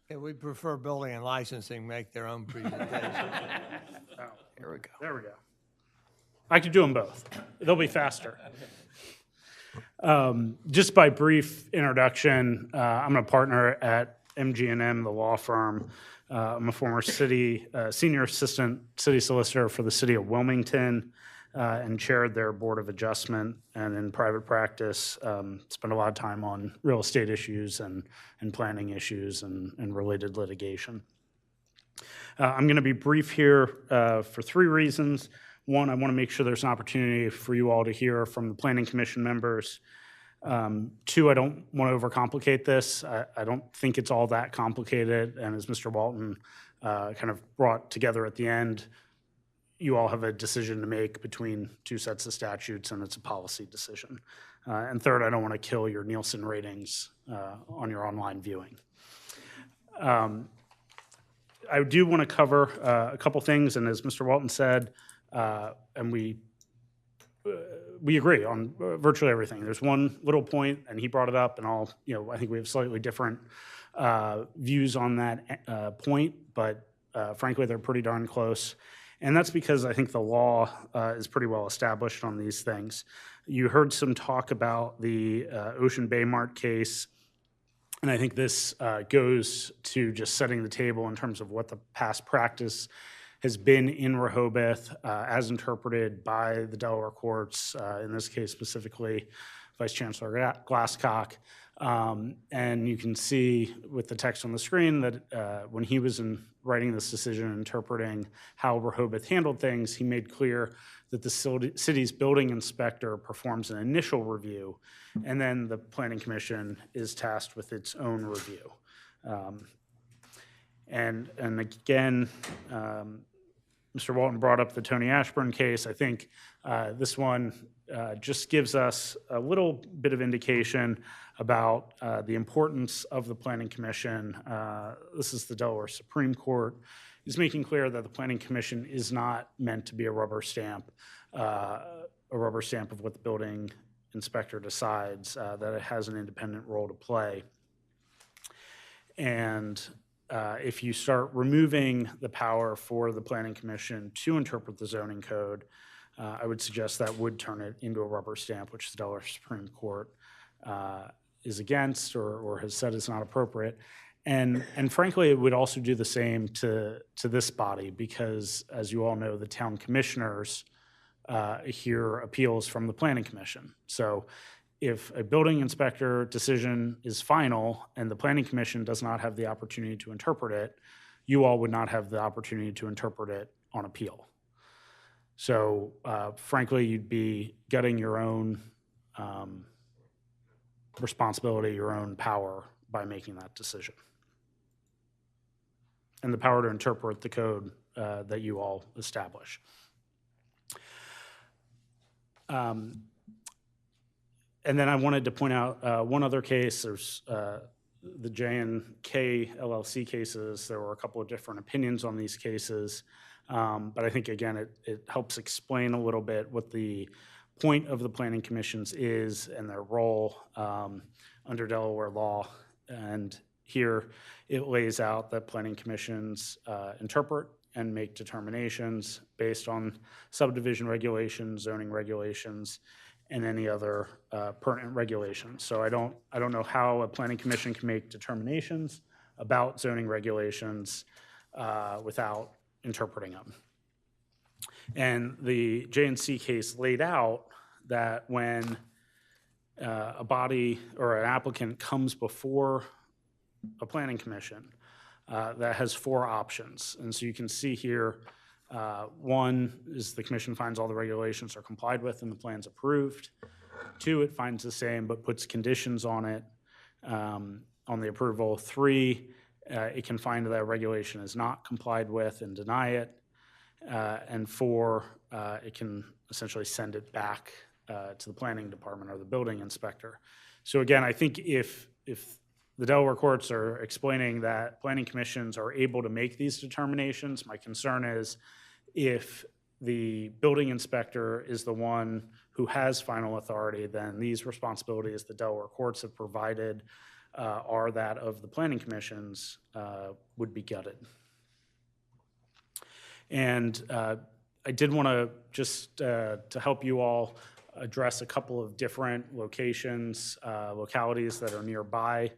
Yeah, we prefer building and licensing make their own presentation. Here we go. There we go. I could do them both. They'll be faster. Just by brief introduction, I'm a partner at MG&M, the law firm. I'm a former senior assistant city solicitor for the city of Wilmington, and chaired their Board of Adjustment, and in private practice, spent a lot of time on real estate issues and planning issues and related litigation. I'm going to be brief here for 3 reasons. One, I want to make sure there's an opportunity for you all to hear from the Planning Commission members. 2, I don't want to overcomplicate this. I don't think it's all that complicated, and as Mr. Walton kind of brought together at the end, you all have a decision to make between 2 sets of statutes, and it's a policy decision. And 3rd, I don't want to kill your Nielsen ratings on your online viewing. I do want to cover a couple things, and as Mr. Walton said, and we agree on virtually everything. There's one little point, and he brought it up, and I think we have slightly different views on that point, but frankly, they're pretty darn close. And that's because I think the law is pretty well established on these things. You heard some talk about the Ocean Bay Mart case, and I think this goes to just setting the table in terms of what the past practice has been in Rehoboth as interpreted by the Delaware courts, in this case specifically Vice Chancellor Glasscock. And you can see with the text on the screen that when he was writing this decision and interpreting how Rehoboth handled things, he made clear that the city's building inspector performs an initial review, and then the Planning Commission is tasked with its own review. And again, Mr. Walton brought up the Tony Ashburn case. I think this one just gives us a little bit of indication about the importance of the Planning Commission. This is the Delaware Supreme Court. Is making clear that the Planning Commission is not meant to be a rubber stamp of what the building inspector decides, that it has an independent role to play. And if you start removing the power for the Planning Commission to interpret the zoning code, I would suggest that would turn it into a rubber stamp, which the Delaware Supreme Court is against or has said is not appropriate. And frankly, it would also do the same to this body because, as you all know, the town commissioners hear appeals from the Planning Commission. So if a building inspector decision is final and the Planning Commission does not have the opportunity to interpret it, you all would not have the opportunity to interpret it on appeal. So frankly, you'd be gutting your own responsibility, your own power by making that decision. And the power to interpret the code that you all establish. And then I wanted to point out one other case. There's the J&K LLC cases. There were a couple of different opinions on these cases. But I think, again, it helps explain a little bit what the point of the planning commissions is and their role under Delaware law. And here it lays out that planning commissions interpret and make determinations based on subdivision regulations, zoning regulations, and any other pertinent regulations. So I don't know how a planning commission can make determinations about zoning regulations without interpreting them. And the J&C case laid out that when a body or an applicant comes before a planning commission, that has 4 options. And so you can see here, one is the commission finds all the regulations are complied with and the plan's approved. 2, it finds the same but puts conditions on it, on the approval. 3, it can find that regulation is not complied with and deny it. And 4, it can essentially send it back to the planning department or the building inspector. So again, I think if the Delaware courts are explaining that planning commissions are able to make these determinations, my concern is if the building inspector is the one who has final authority, then these responsibilities the Delaware courts have provided are that of the planning commissions would be gutted. And I did want to just to help you all address a couple of different locations, localities that are nearby.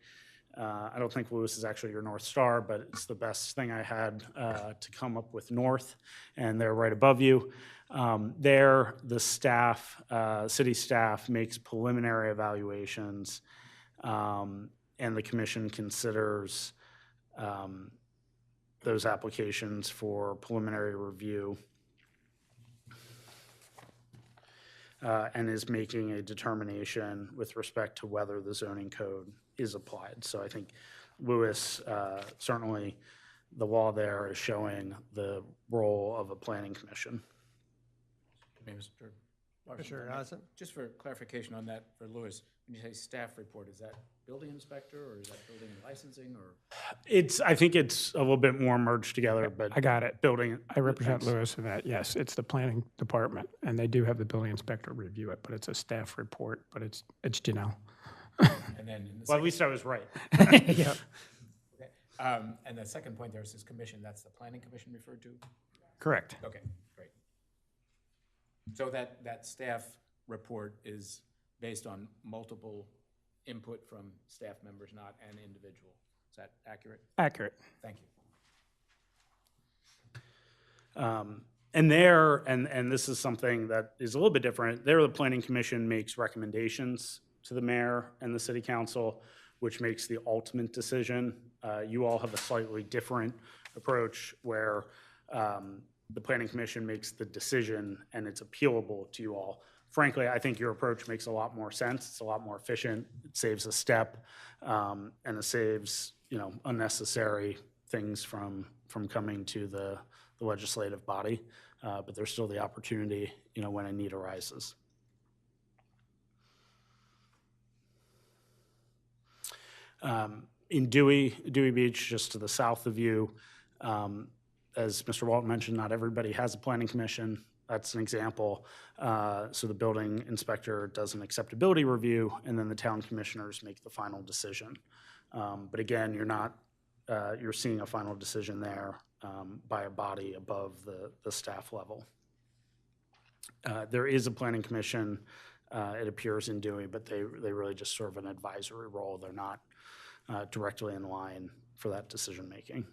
I don't think Lewis is actually your North Star, but it's the best thing I had to come up with north, and they're right above you. There, the staff, city staff makes preliminary evaluations, and the commission considers those applications for preliminary review and is making a determination with respect to whether the zoning code is applied. So I think Lewis, certainly the law there is showing the role of a planning commission. Mr. Larson, Mr. Johnson? just for clarification on that for Lewis, when you say staff report, is that building inspector or is that building and licensing or? I think it's a little bit more merged together, but I got it. building. I represent Lewis in that, yes, it's the planning department, and they do have the building inspector review it, but it's a staff report, but it's Janelle. And then in the Well, at least I was right. Yep. okay. And the second point there says commission, that's the planning commission referred to? Correct. Okay, great. So that staff report is based on multiple input from staff members, not an individual. Is that accurate? Accurate. Thank you. And this is something that is a little bit different. There, the planning commission makes recommendations to the mayor and the city council, which makes the ultimate decision. You all have a slightly different approach where the planning commission makes the decision and it's appealable to you all. Frankly, I think your approach makes a lot more sense. It's a lot more efficient. It saves a step, and it saves unnecessary things from coming to the legislative body. But there's still the opportunity, when a need arises. In Dewey Beach, just to the south of you, as Mr. Walton mentioned, not everybody has a planning commission. That's an example. So the building inspector does an acceptability review, and then the town commissioners make the final decision. But again, you're seeing a final decision there by a body above the staff level. There is a planning commission, it appears in Dewey, but they really just serve an advisory role. They're not directly in line for that decision making.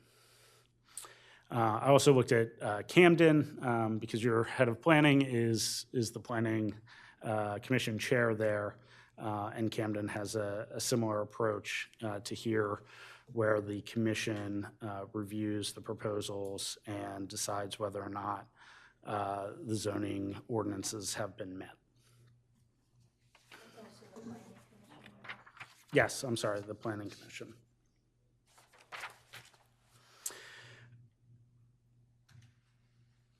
I also looked at Camden, because your head of planning is the planning commission chair there, and Camden has a similar approach to here, where the commission reviews the proposals and decides whether or not the zoning ordinances have been met. Yes, I'm sorry, the planning commission.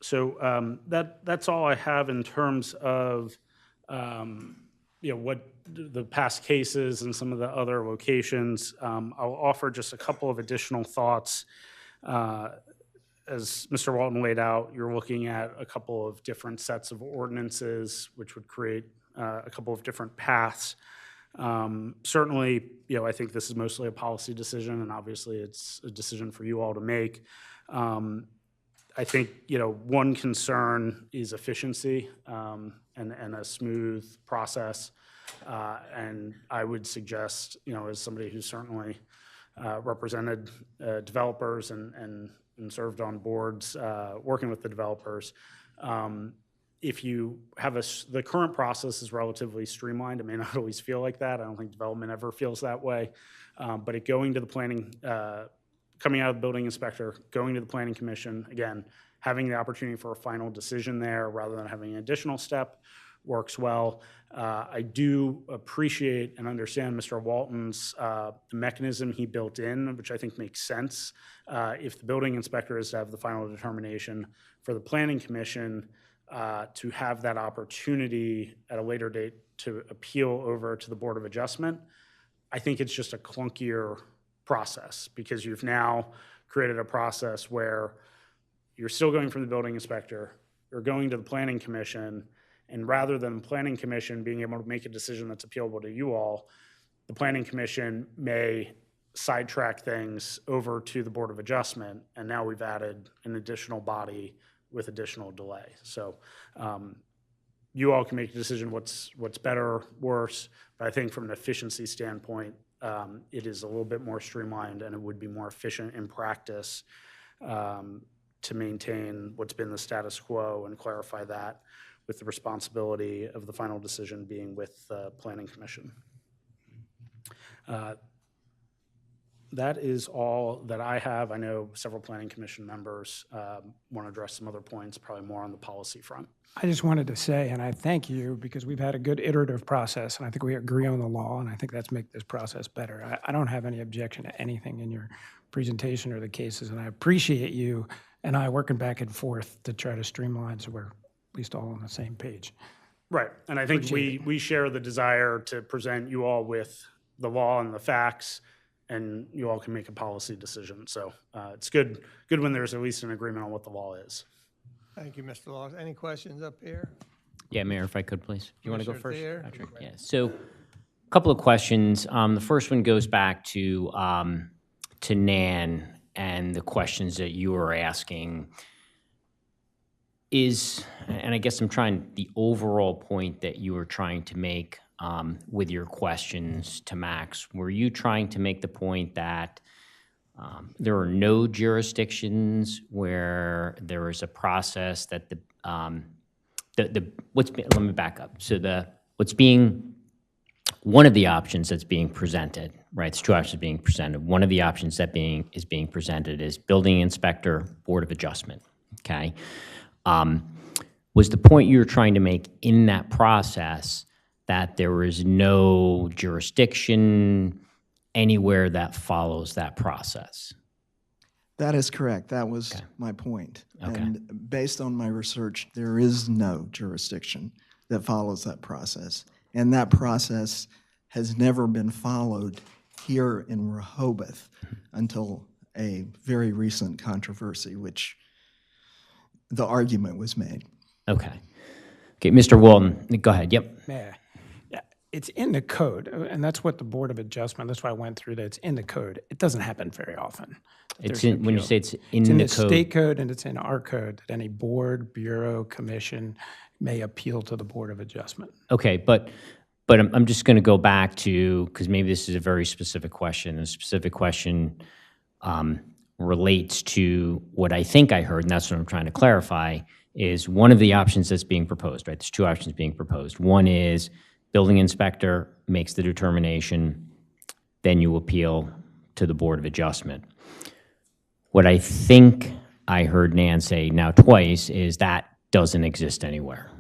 So that's all I have in terms of what the past cases and some of the other locations. I'll offer just a couple of additional thoughts. As Mr. Walton laid out, you're looking at a couple of different sets of ordinances, which would create a couple of different paths. Certainly, I think this is mostly a policy decision, and obviously it's a decision for you all to make. I think, one concern is efficiency and a smooth process. And I would suggest, as somebody who's certainly represented developers and served on boards working with the developers, if you have the current process is relatively streamlined. It may not always feel like that. I don't think development ever feels that way. But it going to the planning, coming out of the building inspector, going to the planning commission, again, having the opportunity for a final decision there rather than having an additional step works well. I do appreciate and understand Mr. Walton's the mechanism he built in, which I think makes sense. If the building inspector is to have the final determination, for the planning commission to have that opportunity at a later date to appeal over to the Board of Adjustment, I think it's just a clunkier process, because you've now created a process where you're still going from the building inspector, you're going to the planning commission, and rather than the planning commission being able to make a decision that's appealable to you all, the planning commission may sidetrack things over to the Board of Adjustment, and now we've added an additional body with additional delay. So you all can make a decision what's better, worse, but I think from an efficiency standpoint, it is a little bit more streamlined, and it would be more efficient in practice to maintain what's been the status quo and clarify that, with the responsibility of the final decision being with the Planning Commission. That is all that I have. I know several Planning Commission members want to address some other points, probably more on the policy front. I just wanted to say, and I thank you, because we've had a good iterative process, and I think we agree on the law, and I think that's make this process better. I don't have any objection to anything in your presentation or the cases, and I appreciate you and I working back and forth to try to streamline so we're at least all on the same page. Right, and I think we share the desire to present you all with the law and the facts, and you all can make a policy decision. So it's good when there's at least an agreement on what the law is. Thank you, Mr. Laws. Any questions up here? Yeah, Mayor, if I could, please. You want to go Commissioner first, Thayer? Patrick? Yeah. So, a couple of questions. The first one goes back to Nan and the questions that you were asking. And I guess the overall point that you were trying to make with your questions to Max, were you trying to make the point that there are no jurisdictions where there is a process that let me back up. So one of the options that's being presented, right? It's two options being presented. One of the options that is being presented is building inspector, Board of Adjustment. Okay. Was the point you were trying to make in that process that there is no jurisdiction anywhere that follows that process? That is correct. That was Okay. my point. Okay. And based on my research, there is no jurisdiction that follows that process. And that process has never been followed here in Rehoboth until a very recent controversy, which the argument was made. Okay. Okay, Mr. Walton, go ahead. Yep. Yeah, it's in the code, and that's what the Board of Adjustment, that's why I went through that. It's in the code. It doesn't happen very often. It's There's an when you appeal. say it's It's in in the the code. state code and it's in our code that any board, bureau, commission may appeal to the Board of Adjustment. Okay, but I'm just going to go back to, because maybe this is a very specific question. A specific question relates to what I think I heard, and that's what I'm trying to clarify, is one of the options that's being proposed, right? There's two options being proposed. One is building inspector makes the determination, then you appeal to the Board of Adjustment. What I think I heard Nan say now twice is that doesn't exist anywhere.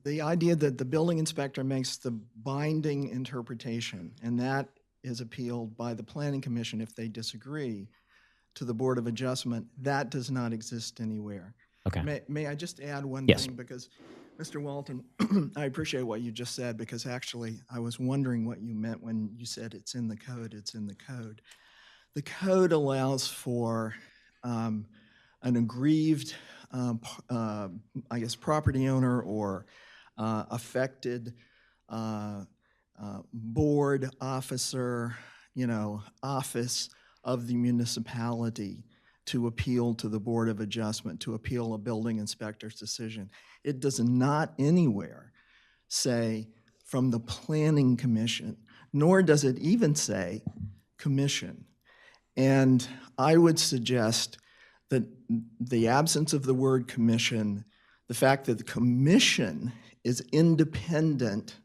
The idea that the building inspector makes the binding interpretation, and that is appealed by the Planning Commission if they disagree to the Board of Adjustment, that does not exist anywhere. Okay. May I just add one Yes. thing? Because, Mr. Walton, I appreciate what you just said, because actually I was wondering what you meant when you said it's in the code, it's in the code. The code allows for an aggrieved, I guess, property owner or affected board officer, office of the municipality to appeal to the Board of Adjustment, to appeal a building inspector's decision. It does not anywhere say from the Planning Commission, nor does it even say commission. And I would suggest that the absence of the word commission, the fact that the commission is independent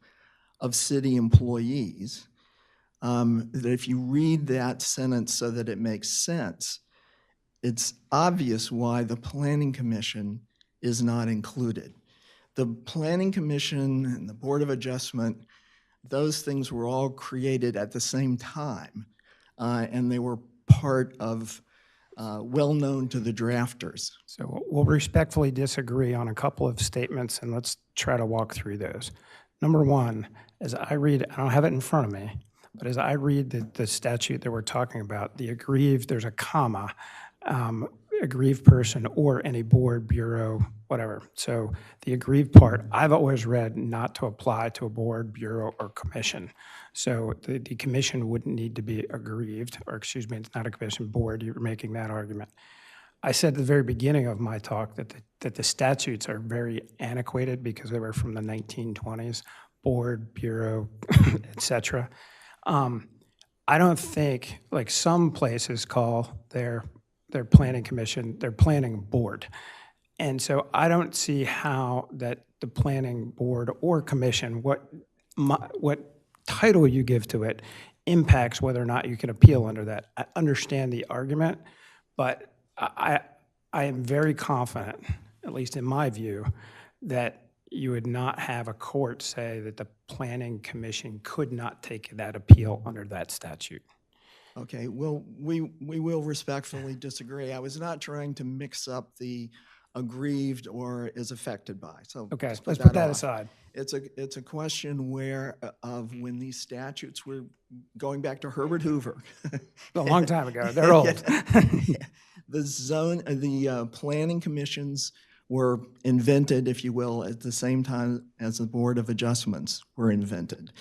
of city employees, that if you read that sentence so that it makes sense, it's obvious why the Planning Commission is not included. The Planning Commission and the Board of Adjustment, those things were all created at the same time, and they were part of, well-known to the drafters. So we'll respectfully disagree on a couple of statements, and let's try to walk through those. Number one, as I read, I don't have it in front of me, but as I read the statute that we're talking about, the aggrieved, there's a comma, aggrieved person or any board, bureau, whatever. So the aggrieved part, I've always read not to apply to a board, bureau, or commission. So the commission wouldn't need to be aggrieved, or excuse me, it's not a commission, board, you're making that argument. I said at the very beginning of my talk that the statutes are very antiquated because they were from the 1920s, board, bureau, et cetera. I don't think, like some places call their planning commission, their planning board. And so I don't see how that the planning board or commission, what title you give to it, impacts whether or not you can appeal under that. I understand the argument, but I am very confident, at least in my view, that you would not have a court say that the planning commission could not take that appeal under that statute. Okay, well, we will respectfully disagree. I was not trying to mix up the aggrieved or is affected by. So Okay, let's let's put that off. aside. It's a question where of when these statutes were going back to Herbert Hoover. A long time ago, they're old. The planning commissions were invented, if you will, at the same time as the Board of Adjustments were invented.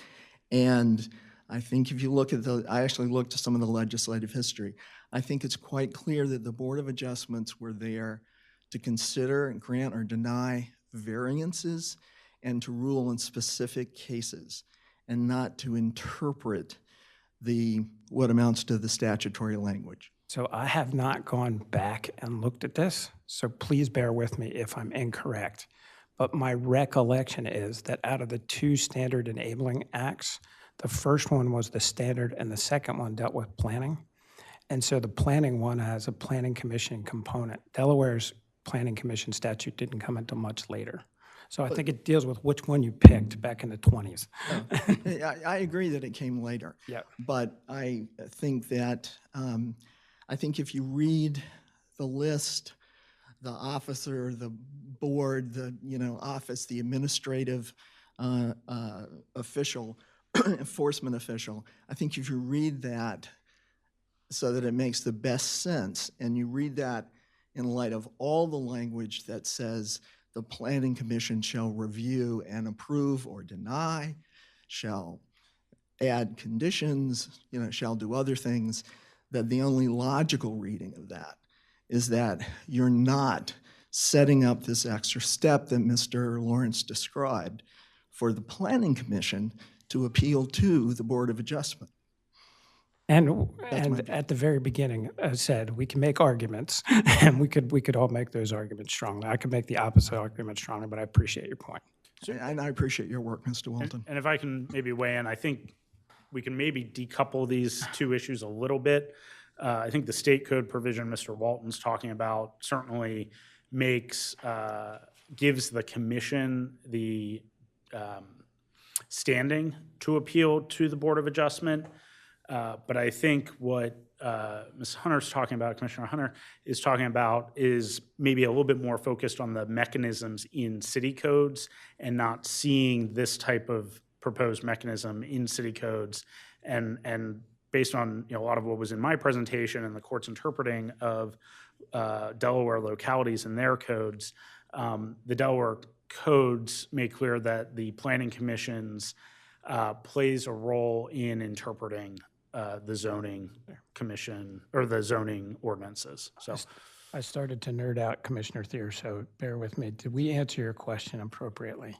And I think if you look at I actually looked at some of the legislative history. I think it's quite clear that the Board of Adjustments were there to consider and grant or deny variances and to rule in specific cases and not to interpret what amounts to the statutory language. So I have not gone back and looked at this, so please bear with me if I'm incorrect. But my recollection is that out of the two standard enabling acts, the first one was the standard and the second one dealt with planning. And so the planning one has a planning commission component. Delaware's planning commission statute didn't come until much later. So I think it deals with which one you picked back in the 20s. I agree that it came later. Yeah. But I think that, I think if you read the list, the officer, the board, the office, the administrative official, enforcement official, I think if you read that so that it makes the best sense, and you read that in light of all the language that says the Planning Commission shall review and approve or deny, shall add conditions, shall do other things, that the only logical reading of that is that you're not setting up this extra step that Mr. Lawrence described for the Planning Commission to appeal to the Board of Adjustment. And, That's my and view. at the very beginning, I said, we can make arguments, and we could all make those arguments strongly. I could make the opposite argument strongly, but I appreciate your point. And I appreciate your work, Mr. Walton. And if I can maybe weigh in, I think we can maybe decouple these two issues a little bit. I think the state code provision Mr. Walton's talking about certainly makes, gives the commission the standing to appeal to the Board of Adjustment. But I think what Ms. Hunter's talking about, Commissioner Hunter is talking about, is maybe a little bit more focused on the mechanisms in city codes and not seeing this type of proposed mechanism in city codes. And based on a lot of what was in my presentation and the court's interpreting of Delaware localities and their codes, the Delaware codes make clear that the planning commissions plays a role in interpreting the zoning commission or the zoning ordinances. So I started to nerd out, Commissioner Thier, so bear with me. Did we answer your question appropriately?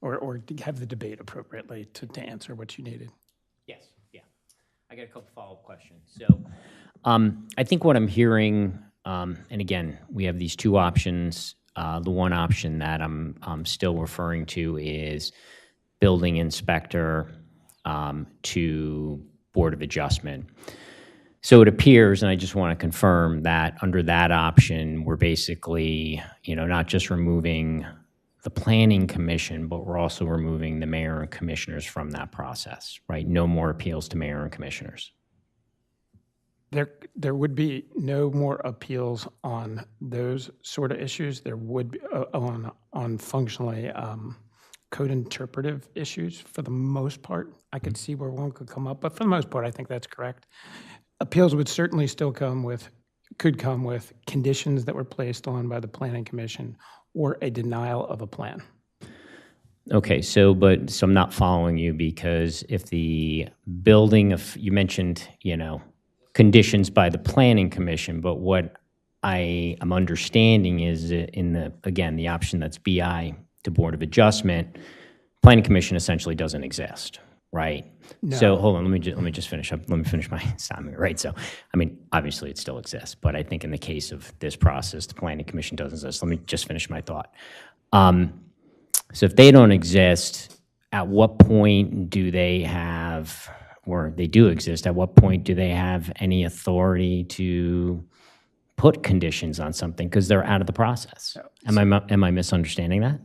Or have the debate appropriately to answer what you needed? Yes, yeah. I got a couple follow-up questions. So I think what I'm hearing, and again, we have these two options. The one option that I'm still referring to is building inspector to Board of Adjustment. So it appears, and I just want to confirm that under that option, we're basically, not just removing the planning commission, but we're also removing the mayor and commissioners from that process, right? No more appeals to mayor and commissioners. There would be no more appeals on those sort of issues. There would be on functionally code interpretive issues for the most part. I could see where one could come up, but for the most part, I think that's correct. Appeals would certainly still could come with conditions that were placed on by the planning commission or a denial of a plan. Okay, so I'm not following you, because if the building of, you mentioned, conditions by the planning commission, but what I am understanding is in the option that's BI to Board of Adjustment, planning commission essentially doesn't exist, right? No. So hold on, let me just finish up. Let me finish my statement, right? So, obviously it still exists, but I think in the case of this process, the planning commission doesn't exist. Let me just finish my thought. So if they don't exist, at what point do they have, or they do exist, at what point do they have any authority to put conditions on something because they're out of the process? Am I misunderstanding that?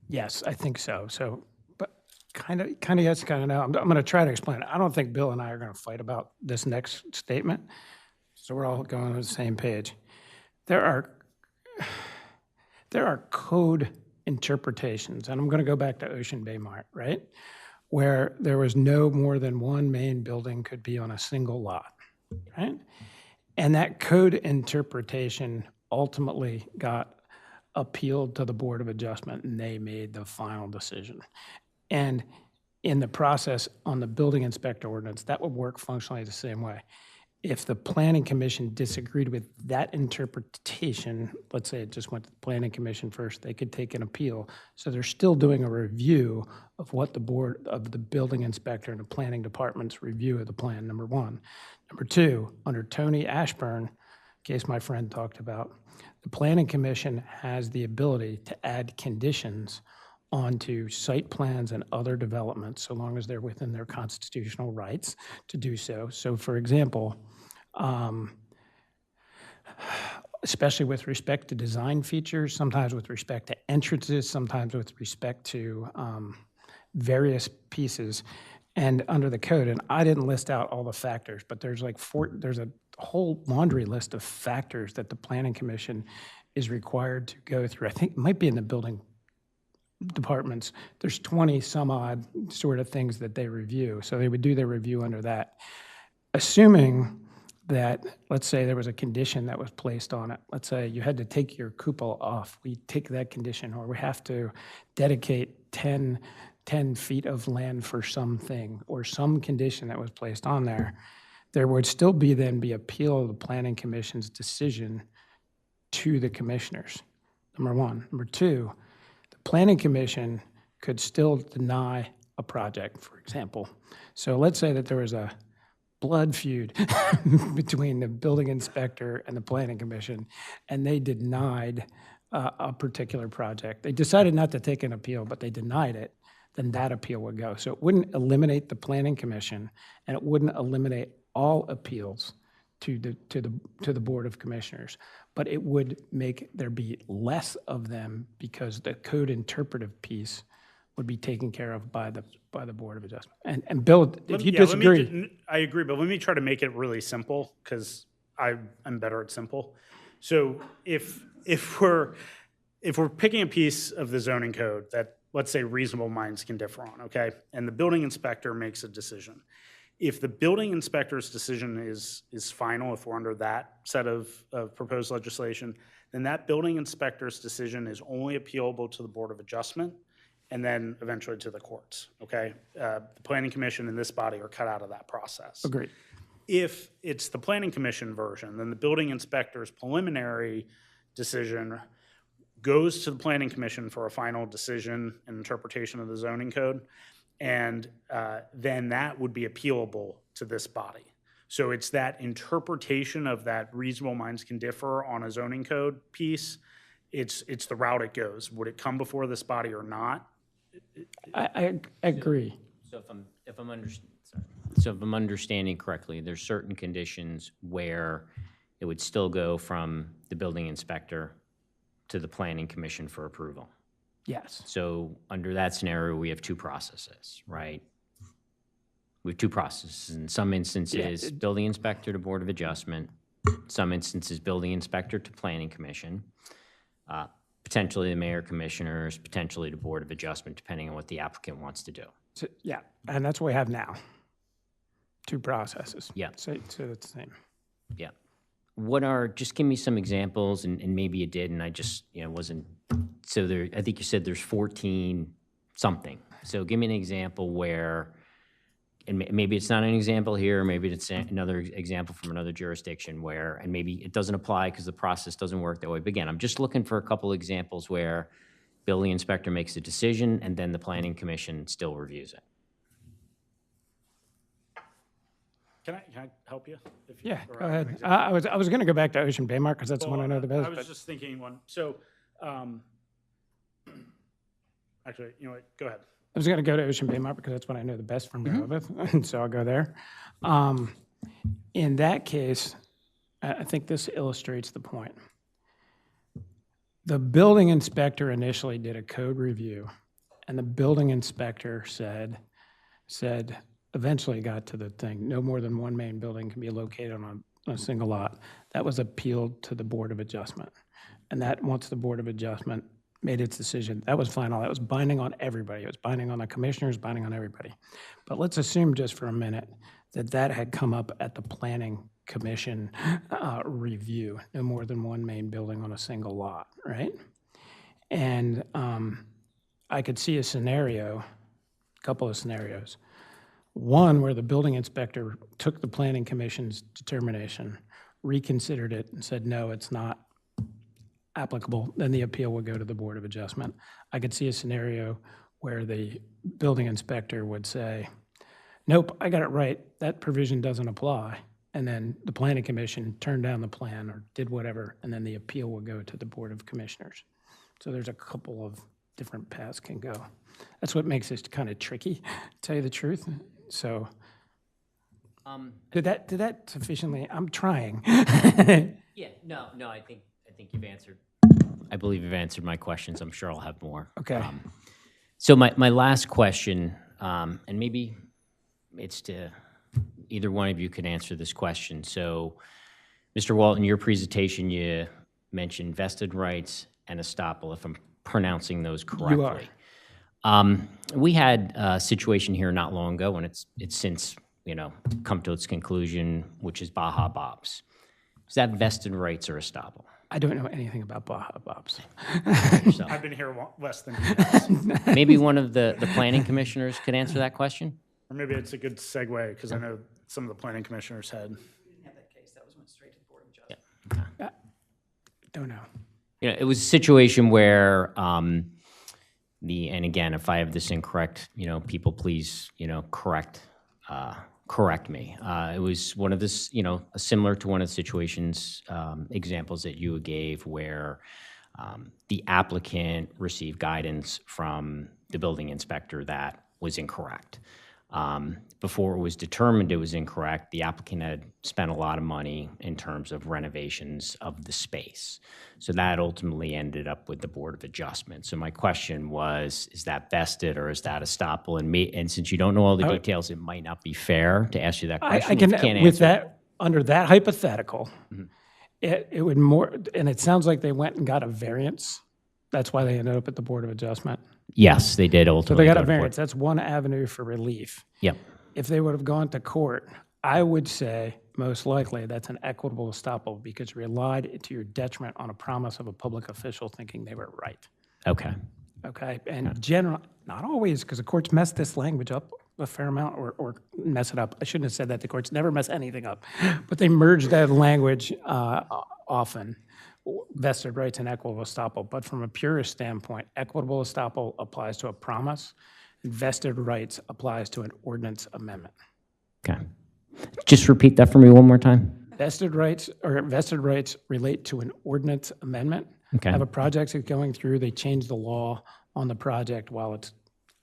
Yes, I think so. So, but kind of yes, kind of no. I'm going to try to explain it. I don't think Bill and I are going to fight about this next statement. So we're all going on the same page. There are code interpretations, and I'm going to go back to Ocean Bay Mart, right? Where there was no more than one main building could be on a single lot, right? And that code interpretation ultimately got appealed to the Board of Adjustment, and they made the final decision. And in the process on the building inspector ordinance, that would work functionally the same way. If the planning commission disagreed with that interpretation, let's say it just went to the planning commission first, they could take an appeal. So they're still doing a review of what the board of the building inspector and the planning department's review of the plan, number one. Number two, under Tony Ashburn, case my friend talked about, the planning commission has the ability to add conditions onto site plans and other developments, so long as they're within their constitutional rights to do so. So for example, especially with respect to design features, sometimes with respect to entrances, sometimes with respect to various pieces, and under the code, and I didn't list out all the factors, but there's there's a whole laundry list of factors that the planning commission is required to go through. I think it might be in the building departments. There's 20 some odd sort of things that they review. So they would do their review under that. Assuming that, let's say there was a condition that was placed on it. Let's say you had to take your cupola off. We take that condition, or we have to dedicate 10 feet of land for something, or some condition that was placed on there. There would still be appeal of the planning commission's decision to the commissioners, number one. Number two, planning commission could still deny a project, for example. So let's say that there was a blood feud between the building inspector and the planning commission, and they denied a particular project. They decided not to take an appeal, but they denied it, then that appeal would go. So it wouldn't eliminate the planning commission, and it wouldn't eliminate all appeals to the Board of Commissioners, but it would make there be less of them because the code interpretive piece would be taken care of by the Board of Adjustment. And Bill, if you disagree. I agree, but let me try to make it really simple because I'm better at simple. So if we're picking a piece of the zoning code that, let's say, reasonable minds can differ on, okay, and the building inspector makes a decision. If the building inspector's decision is final, if we're under that set of proposed legislation, then that building inspector's decision is only appealable to the Board of Adjustment and then eventually to the courts, okay? The Planning Commission and this body are cut out of that process. Agreed. If it's the Planning Commission version, then the building inspector's preliminary decision goes to the Planning Commission for a final decision and interpretation of the zoning code, and then that would be appealable to this body. So it's that interpretation of that reasonable minds can differ on a zoning code piece. It's the route it goes. Would it come before this body or not? I agree. So if I'm understanding correctly, there's certain conditions where it would still go from the building inspector to the planning commission for approval. Yes. So under that scenario, we have two processes, right? We have two processes. In some instances, building inspector to Board of Adjustment, some instances, building inspector to planning commission, potentially the mayor commissioners, potentially the Board of Adjustment, depending on what the applicant wants to do. So, yeah, and that's what we have now. Two processes. Yeah. So it's the same. Yeah. Just give me some examples, and maybe you did, and I just, wasn't, so there, I think you said there's 14 something. So give me an example where, and maybe it's not an example here, maybe it's another example from another jurisdiction where, and maybe it doesn't apply because the process doesn't work that way. But again, I'm just looking for a couple examples where building inspector makes a decision and then the planning commission still reviews it. Can I help you? If Yeah, or go I have an ahead. example? I was going to go back to Ocean Baymark because that's the one I know the best. I was but- just thinking one. So, actually, you know what? Go ahead. I was going to go to Ocean Baymark because that's what I know the best from Rehoboth, and so I'll go there. In that case, I think this illustrates the point. The building inspector initially did a code review, and the building inspector said, eventually got to the thing, no more than one main building can be located on a single lot. That was appealed to the Board of Adjustment. And that, once the Board of Adjustment made its decision, that was final. That was binding on everybody. It was binding on the commissioners, binding on everybody. But let's assume just for a minute that that had come up at the Planning Commission review, no more than one main building on a single lot, right? And I could see a scenario, a couple of scenarios. One where the building inspector took the Planning Commission's determination, reconsidered it, and said, no, it's not applicable, then the appeal would go to the Board of Adjustment. I could see a scenario where the building inspector would say, nope, I got it right, that provision doesn't apply. And then the Planning Commission turned down the plan or did whatever, and then the appeal would go to the Board of Commissioners. So there's a couple of different paths can go. That's what makes this kind of tricky, to tell you the truth. So did that sufficiently? I'm trying. Yeah, no, I think you've answered. I believe you've answered my questions. I'm sure I'll have more. Okay. So my last question, and maybe it's to either one of you could answer this question. So, Mr. Walton, your presentation, you mentioned vested rights and estoppel, if I'm pronouncing those correctly. You are. We had a situation here not long ago, and it's since come to its conclusion, which is Baja Bob's. Is that vested rights or estoppel? I don't know anything about Baja Bob's. I've been here less than you. Maybe one of the planning commissioners could answer that question? Or maybe it's a good segue, because I know some of the planning commissioners had. We didn't have that case. That was went straight to the Board of Adjustment. Don't know. It was a situation where and again, if I have this incorrect, people please, correct correct me. It was one of this, similar to one of the situations, examples that you gave where the applicant received guidance from the building inspector that was incorrect. Before it was determined it was incorrect, the applicant had spent a lot of money in terms of renovations of the space. So that ultimately ended up with the Board of Adjustment. So my question was, is that vested or is that estoppel? And since you don't know all the details, it might not be fair to ask you that question. I if you can, can't with answer. that, under that hypothetical, it would more, and it sounds like they went and got a variance. That's why they ended up at the Board of Adjustment. Yes, they did So ultimately. they got go a to court. variance. That's one avenue for relief. Yep. If they would have gone to court, I would say most likely that's an equitable estoppel because you relied to your detriment on a promise of a public official thinking they were right. Okay. Okay? And general, not always, because the courts mess this language up a fair amount or mess it up. I shouldn't have said that. The courts never mess anything up. But they merge that language often. Vested rights and equitable estoppel. But from a purist standpoint, equitable estoppel applies to a promise. Vested rights applies to an ordinance amendment. Okay. Just repeat that for me one more time. Vested rights relate to an ordinance amendment. Okay. Have a project that's going through, they change the law on the project while it's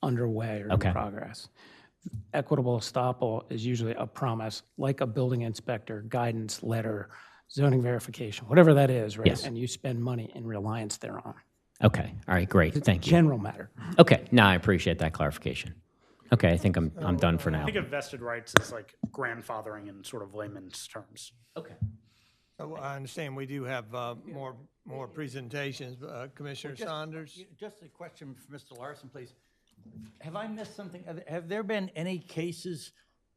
underway or in progress. Equitable estoppel is usually a promise, like a building inspector, guidance letter, zoning verification, whatever that is, right? Yes. And you spend money in reliance thereon. Okay. All right. Great. Thank you. General matter. Okay. No, I appreciate that clarification. Okay. I think I'm done for now. Think of vested rights as like grandfathering in sort of layman's terms. Okay. So I understand we do have more presentations. Commissioner Saunders? Just a question for Mr. Larson, please. Have I missed something? Have there been any cases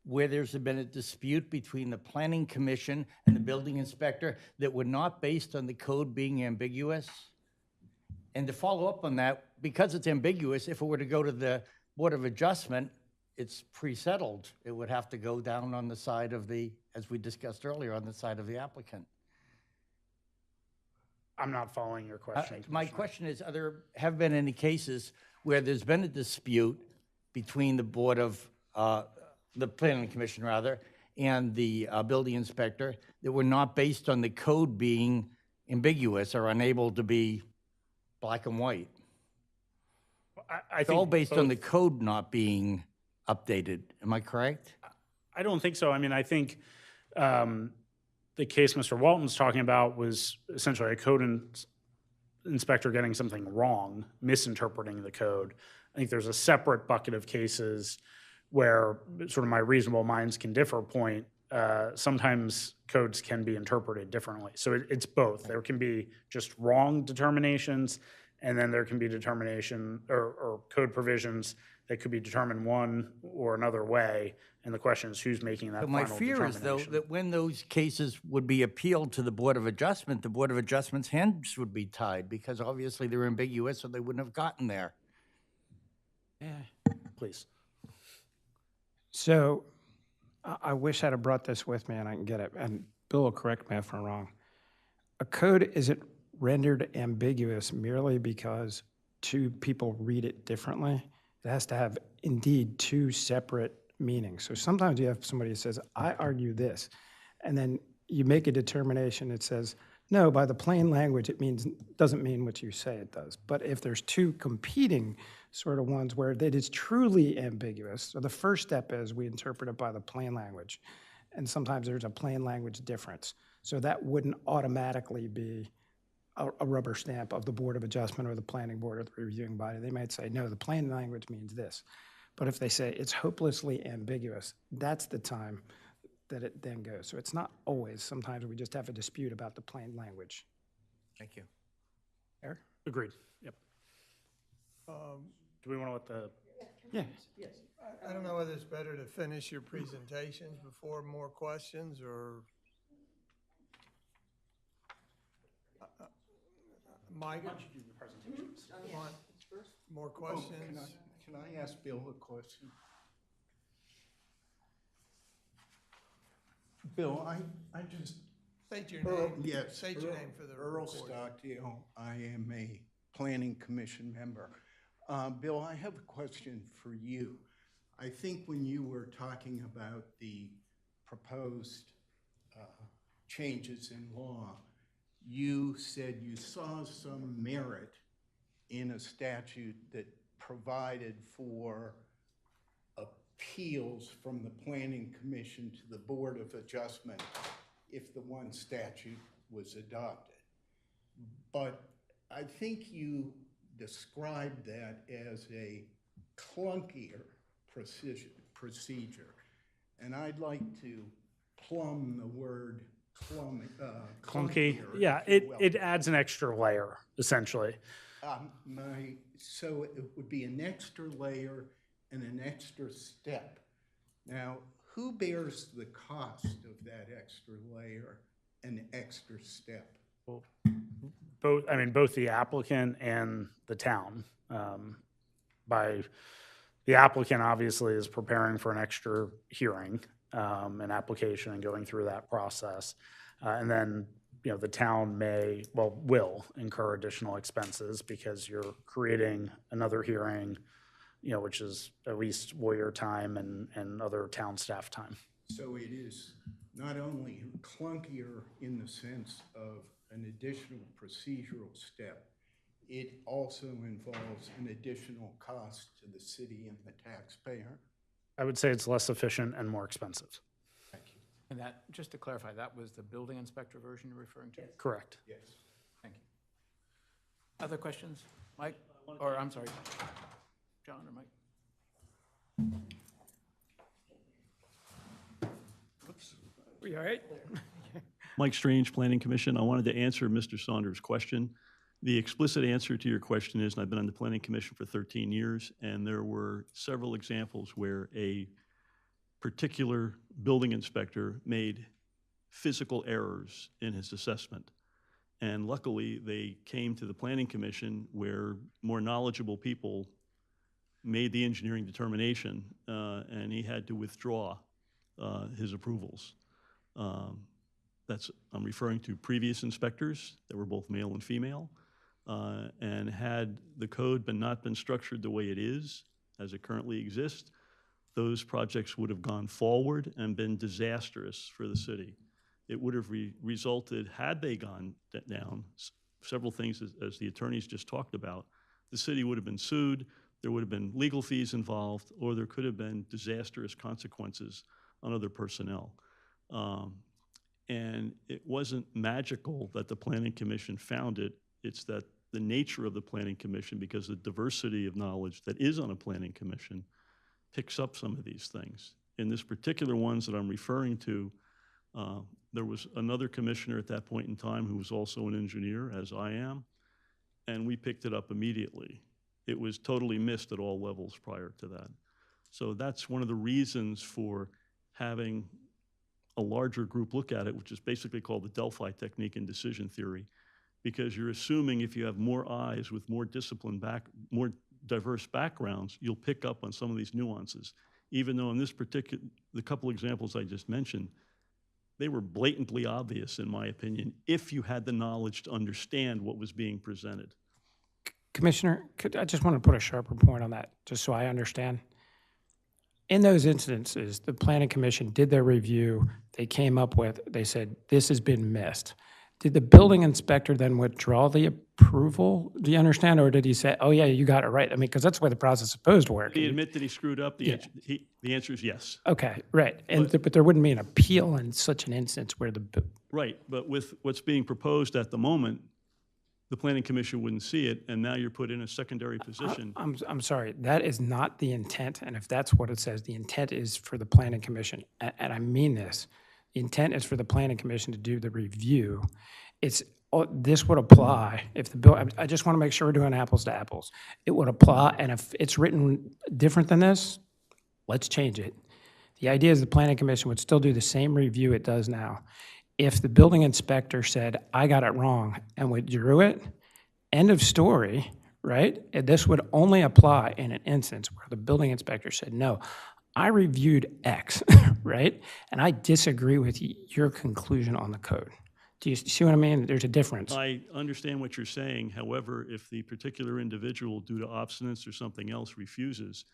where there's been a dispute between the planning commission and the building inspector that were not based on the code being ambiguous? And to follow up on that, because it's ambiguous, if it were to go to the Board of Adjustment, it's pre-settled. It would have to go down on the side of the, as we discussed earlier, on the side of the applicant. I'm not following your question. My question is, have been any cases where there's been a dispute between the Board of, the Planning Commission rather, and the building inspector that were not based on the code being ambiguous or unable to be black and white? I It's think all based on both. the code not being updated. Am I correct? I don't think so. I mean, I think the case Mr. Walton's talking about was essentially a code inspector getting something wrong, misinterpreting the code. I think there's a separate bucket of cases where sort of my reasonable minds can differ point. Sometimes codes can be interpreted differently. So it's both. There can be just wrong determinations, and then there can be determination or code provisions that could be determined one or another way. And the question is who's making that But final my fear is, though, determination. that when those cases would be appealed to the Board of Adjustment, the Board of Adjustment's hands would be tied because obviously they're ambiguous, so they wouldn't have gotten there. Please. So I wish I'd have brought this with me and I can get it. And Bill will correct me if I'm wrong. A code isn't rendered ambiguous merely because two people read it differently. It has to have indeed two separate meanings. So sometimes you have somebody who says, I argue this, and then you make a determination that says, no, by the plain language, it doesn't mean what you say it does. But if there's two competing sort of ones where it is truly ambiguous, so the first step is we interpret it by the plain language. And sometimes there's a plain language difference. So that wouldn't automatically be a rubber stamp of the Board of Adjustment or the Planning Board or the reviewing body. They might say, no, the plain language means this. But if they say it's hopelessly ambiguous, that's the time that it then goes. So it's not always. Sometimes we just have a dispute about the plain language. Thank you. Fair? Agreed. Yep. Do we want to let the... Yeah. I don't know whether it's better to finish your presentations before more questions or... Mike? Want more questions? Can I ask Bill a question? Bill, I just... State your name. Yes. State your name for the Earl recording. Stockdale. I am a planning commission member. Bill, I have a question for you. I think when you were talking about the proposed changes in law, you said you saw some merit in a statute that provided for appeals from the Planning Commission to the Board of Adjustment if the one statute was adopted. But I think you described that as a clunkier procedure. And I'd like to plumb the word Clunky. clunkier. Yeah, if you will. it adds an extra layer, essentially. So it would be an extra layer and an extra step. Now, who bears the cost of that extra layer and extra step? Both the applicant and the town. By the applicant obviously is preparing for an extra hearing, an application and going through that process. And then, the town will incur additional expenses because you're creating another hearing, which is at least lawyer time and other town staff time. So it is not only clunkier in the sense of an additional procedural step, it also involves an additional cost to the city and the taxpayer. I would say it's less efficient and more expensive. Thank you. And that, just to clarify, that was the building inspector version you're referring to? Correct. Yes. Thank you. Other questions? Mike? Or, I'm sorry, John or Mike? Are you all right? Mike Strange, Planning Commission. I wanted to answer Mr. Saunders' question. The explicit answer to your question is, and I've been on the Planning Commission for 13 years, and there were several examples where a particular building inspector made physical errors in his assessment. And luckily, they came to the Planning Commission where more knowledgeable people made the engineering determination, and he had to withdraw his approvals. I'm referring to previous inspectors that were both male and female. And had the code not been structured the way it is, as it currently exists, those projects would have gone forward and been disastrous for the city. It would have resulted, had they gone down, several things as the attorneys just talked about, the city would have been sued, there would have been legal fees involved, or there could have been disastrous consequences on other personnel. And it wasn't magical that the Planning Commission found it. It's that the nature of the Planning Commission, because the diversity of knowledge that is on a Planning Commission, picks up some of these things. In this particular ones that I'm referring to, there was another commissioner at that point in time who was also an engineer, as I am, and we picked it up immediately. It was totally missed at all levels prior to that. So that's one of the reasons for having a larger group look at it, which is basically called the Delphi technique in decision theory, because you're assuming if you have more eyes with more more diverse backgrounds, you'll pick up on some of these nuances. Even though in this particular, the couple examples I just mentioned, they were blatantly obvious, in my opinion, if you had the knowledge to understand what was being presented. Commissioner, I just want to put a sharper point on that, just so I understand. In those instances, the Planning Commission did their review. They came up with, they said, this has been missed. Did the building inspector then withdraw the approval? Do you understand? Or did he say, oh, yeah, you got it right? I mean, because that's the way the process is supposed to work. Did he admit that he screwed up? The answer is yes. Okay, right. But there wouldn't be an appeal in such an instance where the... Right, but with what's being proposed at the moment, the Planning Commission wouldn't see it, and now you're put in a secondary position. I'm sorry, that is not the intent, and if that's what it says, the intent is for the Planning Commission, and I mean this, the intent is for the Planning Commission to do the review. This would apply if the bill, I just want to make sure we're doing apples to apples. It would apply, and if it's written different than this, let's change it. The idea is the Planning Commission would still do the same review it does now. If the building inspector said, I got it wrong, and withdrew it, end of story, right? And this would only apply in an instance where the building inspector said, no, I reviewed X, right? And I disagree with your conclusion on the code. Do you see what I mean? There's a difference. I understand what you're saying. However, if the particular individual, due to obstinance or something else, refuses,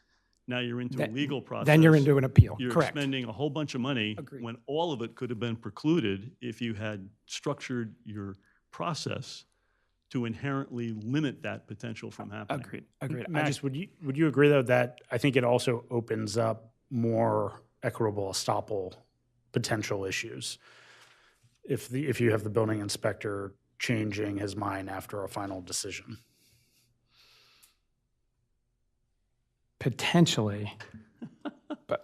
Now you're into a legal process. Then you're into an appeal, You're correct. expending a whole bunch of money when all of it could have been precluded if you had structured your process to inherently limit that potential from happening. Agreed. Max, would you agree, though, that I think it also opens up more equitable estoppel potential issues if you have the building inspector changing his mind after a final decision? Potentially,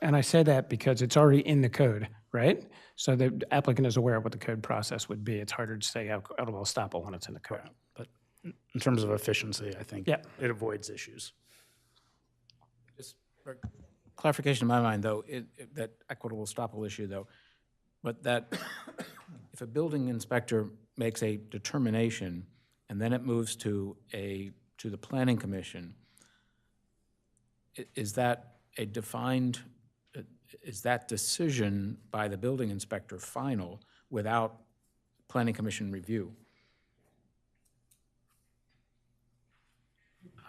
and I say that because it's already in the code, right? So the applicant is aware of what the code process would be. It's harder to say equitable estoppel when it's in the code. But in terms of efficiency, I think it avoids issues. Just for clarification in my mind, though, that equitable estoppel issue, though, but that if a building inspector makes a determination and then it moves to the planning commission, is that a defined, is that decision by the building inspector final without planning commission review?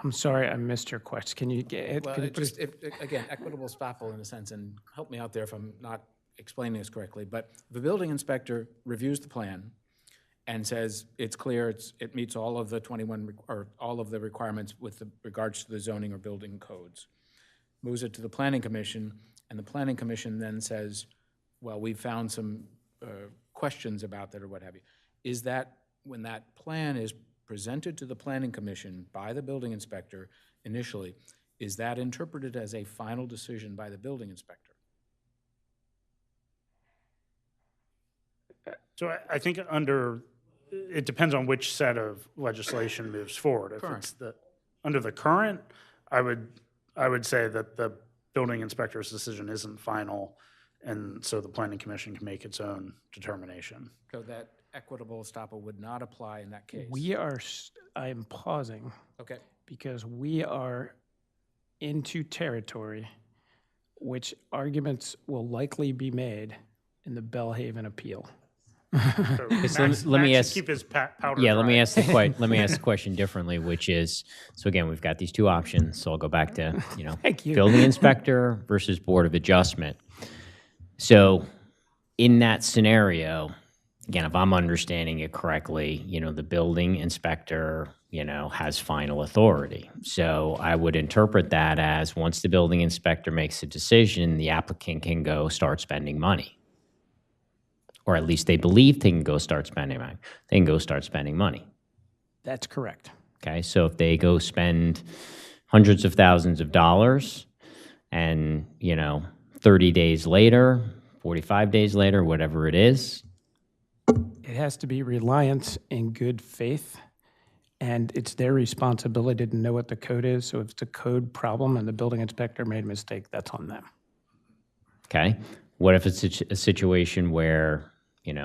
I'm sorry, I missed your question. Can you get? Well, can you it put just, again, equitable estoppel in a sense, and help me out there if I'm not explaining this correctly, but if a building inspector reviews the plan and says it's clear, it meets all of the 21, or all of the requirements with regards to the zoning or building codes, moves it to the planning commission, and the planning commission then says, well, we found some questions about that or what have you. Is that, when that plan is presented to the planning commission by the building inspector initially, is that interpreted as a final decision by the building inspector? So I think it depends on which set of legislation moves forward. If it's under the current, I would say that the building inspector's decision isn't final, and so the planning commission can make its own determination. So that equitable estoppel would not apply in that case? I'm pausing. Okay. Because we are into territory which arguments will likely be made in the Bellhaven appeal. So let me should ask. keep his powder Yeah, let me dry. ask the question differently, which is, so again, we've got these two options. So I'll go back to Thank you. building inspector versus board of adjustment. So in that scenario, again, if I'm understanding it correctly, the building inspector, has final authority. So I would interpret that as once the building inspector makes a decision, the applicant can go start spending money. Or at least they believe they can go start spending money. They can go start spending money. That's correct. Okay, so if they go spend hundreds of thousands of dollars and, 30 days later, 45 days later, whatever it is. It has to be reliance in good faith, and it's their responsibility to know what the code is. So if it's a code problem and the building inspector made a mistake, that's on them. Okay, what if it's a situation where,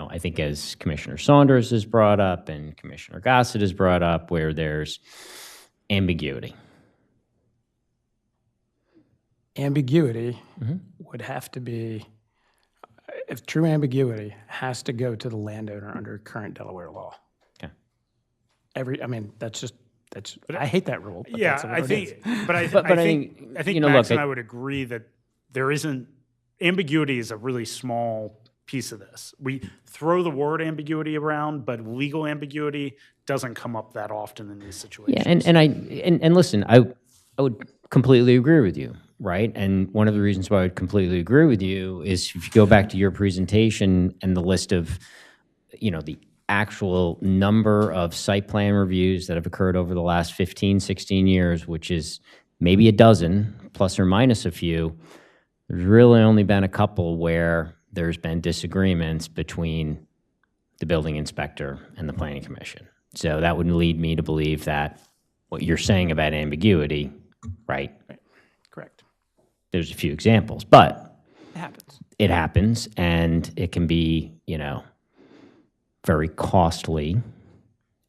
I think as Commissioner Saunders has brought up and Commissioner Gossett has brought up, where there's ambiguity? Ambiguity would have to be, if true ambiguity, has to go to the landowner under current Delaware law. Okay. I hate that rule. But Yeah, that's what I it think, is. but I think Max and I would agree that there isn't, ambiguity is a really small piece of this. We throw the word ambiguity around, but legal ambiguity doesn't come up that often in these situations. Yeah, and listen, I would completely agree with you, right? And one of the reasons why I would completely agree with you is if you go back to your presentation and the list of, the actual number of site plan reviews that have occurred over the last 15, 16 years, which is maybe a dozen, plus or minus a few, there's really only been a couple where there's been disagreements between the building inspector and the planning commission. So that would lead me to believe that what you're saying about ambiguity, right? Correct. There's a few examples, but It happens. it happens, and it can be, very costly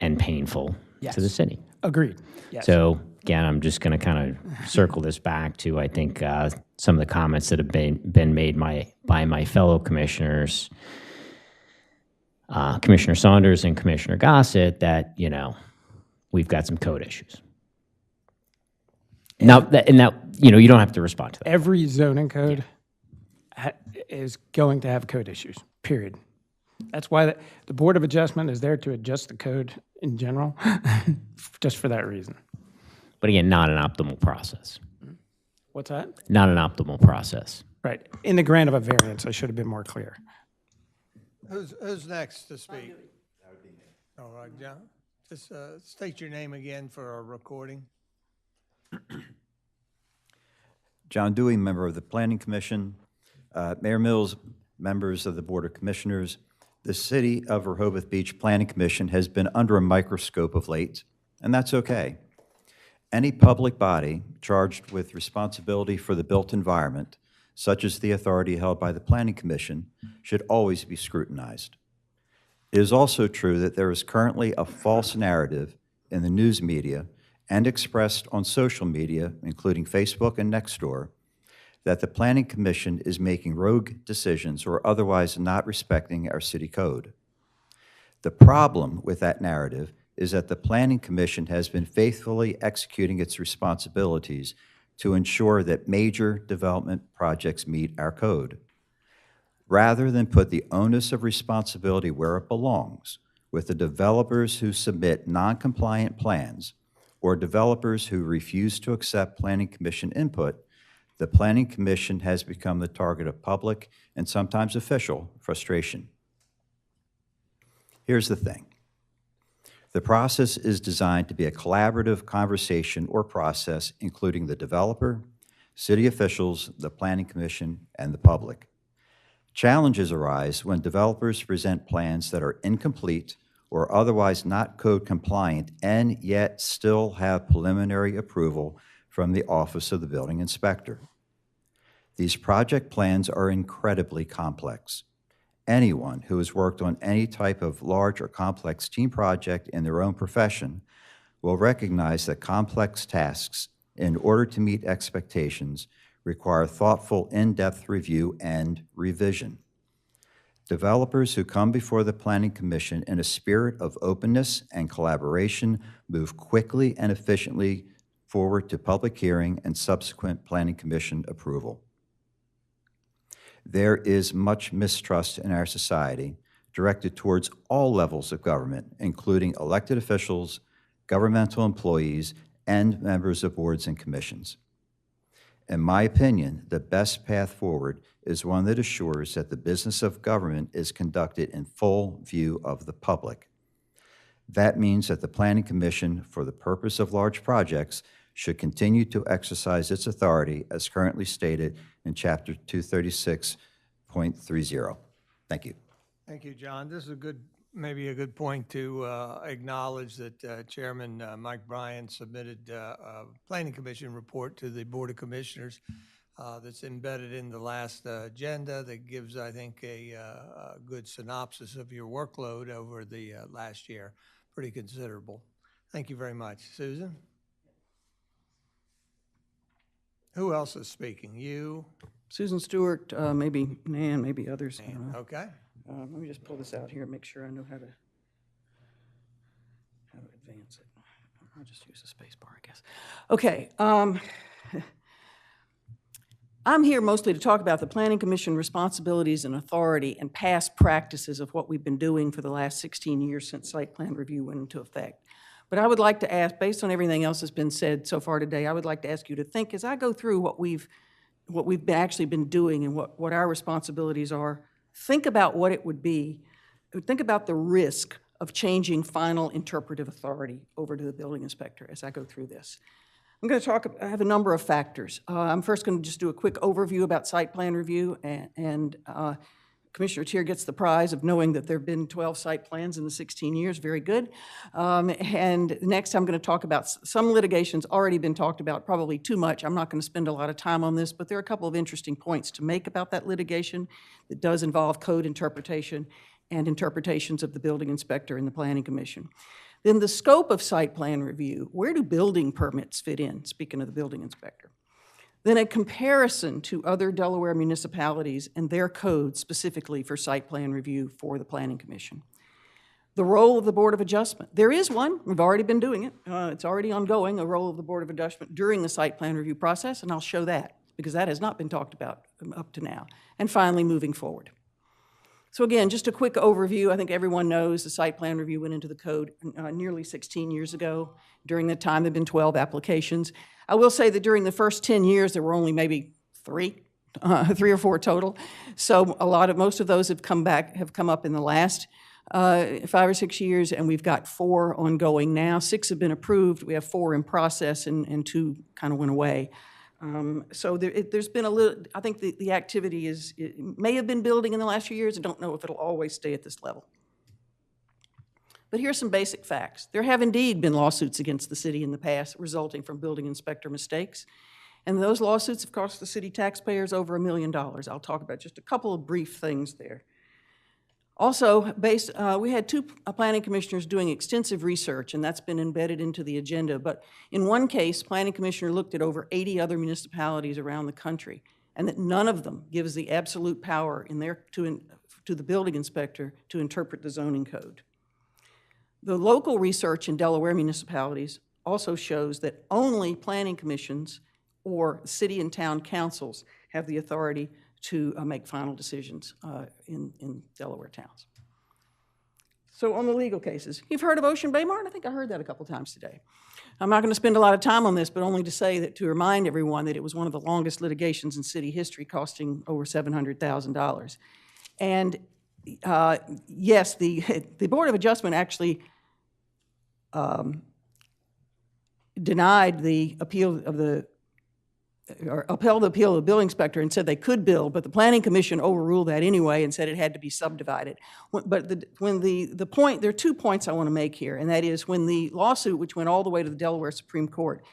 and painful to the city. Agreed. Yes. So again, I'm just going to kind of circle this back to, I think, some of the comments that have been made by my fellow commissioners, Commissioner Saunders and Commissioner Gossett, that, we've got some code issues. Now, you don't have to respond to that. Every zoning code is going to have code issues, period. That's why the Board of Adjustment is there to adjust the code in general, just for that reason. But again, not an optimal process. What's that? Not an optimal process. Right. In the grant of a variance, I should have been more clear. Who's next to speak? All right, John. Just state your name again for our recording. John Dewey, member of the Planning Commission. Mayor Mills, members of the Board of Commissioners. The City of Rehoboth Beach Planning Commission has been under a microscope of late, and that's okay. Any public body charged with responsibility for the built environment, such as the authority held by the Planning Commission, should always be scrutinized. It is also true that there is currently a false narrative in the news media and expressed on social media, including Facebook and Nextdoor, that the Planning Commission is making rogue decisions or otherwise not respecting our city code. The problem with that narrative is that the Planning Commission has been faithfully executing its responsibilities to ensure that major development projects meet our code. Rather than put the onus of responsibility where it belongs, with the developers who submit non-compliant plans or developers who refuse to accept Planning Commission input, the Planning Commission has become the target of public and sometimes official frustration. Here's the thing. The process is designed to be a collaborative conversation or process including the developer, city officials, the Planning Commission, and the public. Challenges arise when developers present plans that are incomplete or otherwise not code compliant and yet still have preliminary approval from the Office of the Building Inspector. These project plans are incredibly complex. Anyone who has worked on any type of large or complex team project in their own profession will recognize that complex tasks, in order to meet expectations, require thoughtful, in-depth review and revision. Developers who come before the Planning Commission in a spirit of openness and collaboration move quickly and efficiently forward to public hearing and subsequent Planning Commission approval. There is much mistrust in our society directed towards all levels of government, including elected officials, governmental employees, and members of boards and commissions. In my opinion, the best path forward is one that assures that the business of government is conducted in full view of the public. That means that the Planning Commission, for the purpose of large projects, should continue to exercise its authority as currently stated in Chapter 236.30. Thank you. Thank you, John. This is maybe a good point to acknowledge that Chairman Mike Bryan submitted a Planning Commission report to the Board of Commissioners that's embedded in the last agenda that gives, I think, a good synopsis of your workload over the last year. Pretty considerable. Thank you very much. Susan? Who else is speaking? You? Susan Stewart, maybe Nan, maybe others. Okay. Let me just pull this out here and make sure I know how to advance it. I'll just use the space bar, I guess. Okay. I'm here mostly to talk about the Planning Commission responsibilities and authority and past practices of what we've been doing for the last 16 years since site plan review went into effect. But I would like to ask, based on everything else that's been said so far today, I would like to ask you to think, as I go through what we've actually been doing and what our responsibilities are, think about what it would be. Think about the risk of changing final interpretive authority over to the building inspector as I go through this. I'm going to I have a number of factors. I'm first going to just do a quick overview about site plan review, and Commissioner Tier gets the prize of knowing that there have been 12 site plans in the 16 years. Very good. And next I'm going to talk about some litigation's already been talked about, probably too much. I'm not going to spend a lot of time on this, but there are a couple of interesting points to make about that litigation that does involve code interpretation and interpretations of the building inspector and the Planning Commission. Then the scope of site plan review. Where do building permits fit in, speaking of the building inspector? Then a comparison to other Delaware municipalities and their codes specifically for site plan review for the Planning Commission. The role of the Board of Adjustment. There is one. We've already been doing it. It's already ongoing, a role of the Board of Adjustment during the site plan review process, and I'll show that because that has not been talked about up to now. And finally, moving forward. So again, just a quick overview. I think everyone knows the site plan review went into the code nearly 16 years ago. During that time, there have been 12 applications. I will say that during the first 10 years, there were only maybe three or four total. So most of those have come up in the last 5 or 6 years, and we've got 4 ongoing now. 6 have been approved. We have 4 in process, and 2 kind of went away. So there's been a little, I think the activity may have been building in the last few years. I don't know if it'll always stay at this level. But here's some basic facts. There have indeed been lawsuits against the city in the past resulting from building inspector mistakes. And those lawsuits have cost the city taxpayers over $1 million. I'll talk about just a couple of brief things there. Also, we had 2 planning commissioners doing extensive research, and that's been embedded into the agenda. But in one case, planning commissioner looked at over 80 other municipalities around the country, and that none of them gives the absolute power to the building inspector to interpret the zoning code. The local research in Delaware municipalities also shows that only planning commissions or city and town councils have the authority to make final decisions in Delaware towns. So on the legal cases, you've heard of Ocean Bay Mart? I think I heard that a couple times today. I'm not going to spend a lot of time on this, but only to say that to remind everyone that it was one of the longest litigations in city history, costing over $700,000. And yes, the Board of Adjustment actually denied the appeal of or upheld the appeal of the building inspector and said they could build, but the Planning Commission overruled that anyway and said it had to be subdivided. But there are 2 points I want to make here, and that is when the lawsuit, which went all the way to the Delaware Supreme Court,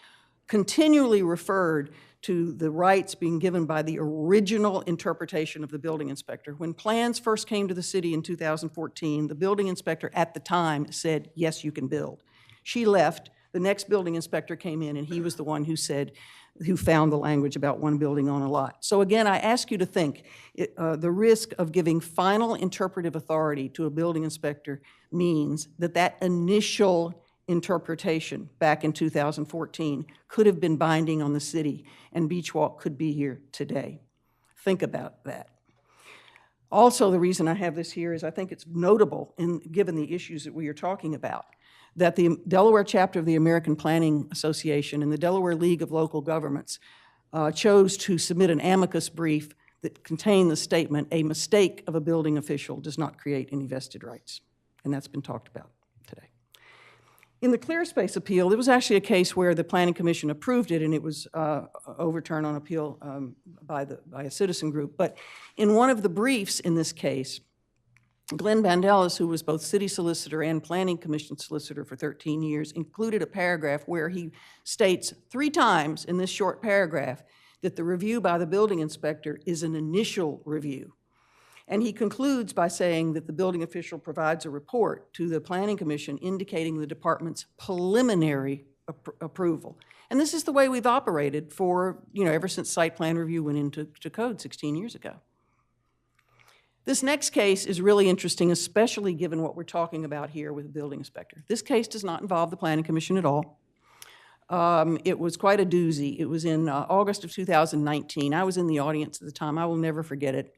continually referred to the rights being given by the original interpretation of the building inspector. When plans first came to the city in 2014, the building inspector at the time said, yes, you can build. She left. The next building inspector came in, and he was the one who found the language about one building on a lot. So again, I ask you to think, the risk of giving final interpretive authority to a building inspector means that initial interpretation back in 2014 could have been binding on the city, and Beach Walk could be here today. Think about that. Also, the reason I have this here is I think it's notable, given the issues that we are talking about, that the Delaware chapter of the American Planning Association and the Delaware League of Local Governments chose to submit an amicus brief that contained the statement, a mistake of a building official does not create any vested rights. And that's been talked about today. In the Clear Space appeal, there was actually a case where the Planning Commission approved it and it was overturned on appeal by a citizen group. But in one of the briefs in this case, Glenn Bandelas, who was both city solicitor and planning commission solicitor for 13 years, included a paragraph where he states 3 times in this short paragraph that the review by the building inspector is an initial review. And he concludes by saying that the building official provides a report to the planning commission indicating the department's preliminary approval. And this is the way we've operated for, ever since site plan review went into code 16 years ago. This next case is really interesting, especially given what we're talking about here with the building inspector. This case does not involve the Planning Commission at all. It was quite a doozy. It was in August of 2019. I was in the audience at the time. I will never forget it.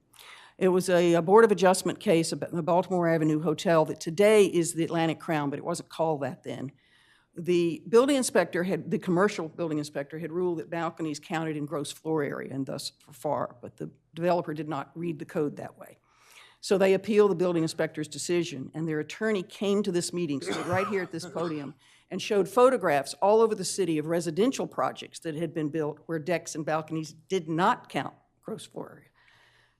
It was a Board of Adjustment case about the Baltimore Avenue Hotel that today is the Atlantic Crown, but it wasn't called that then. The building inspector the commercial building inspector had ruled that balconies counted in gross floor area and thus for FAR, but the developer did not read the code that way. So they appealed the building inspector's decision, and their attorney came to this meeting, stood right here at this podium, and showed photographs all over the city of residential projects that had been built where decks and balconies did not count gross floor area.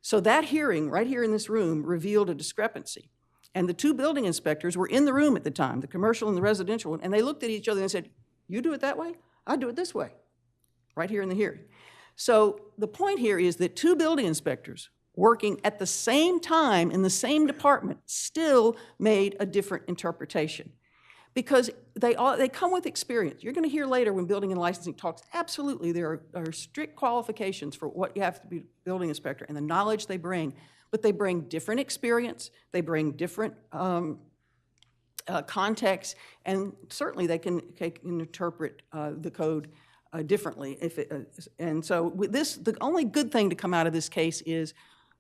So that hearing, right here in this room, revealed a discrepancy. And the 2 building inspectors were in the room at the time, the commercial and the residential one, and they looked at each other and said, you do it that way, I do it this way, right here in the hearing. So the point here is that 2 building inspectors working at the same time in the same department still made a different interpretation because they come with experience. You're going to hear later when building and licensing talks, absolutely there are strict qualifications for what you have to be building inspector and the knowledge they bring, but they bring different experience, they bring different context, and certainly they can interpret the code differently. And so with this, the only good thing to come out of this case is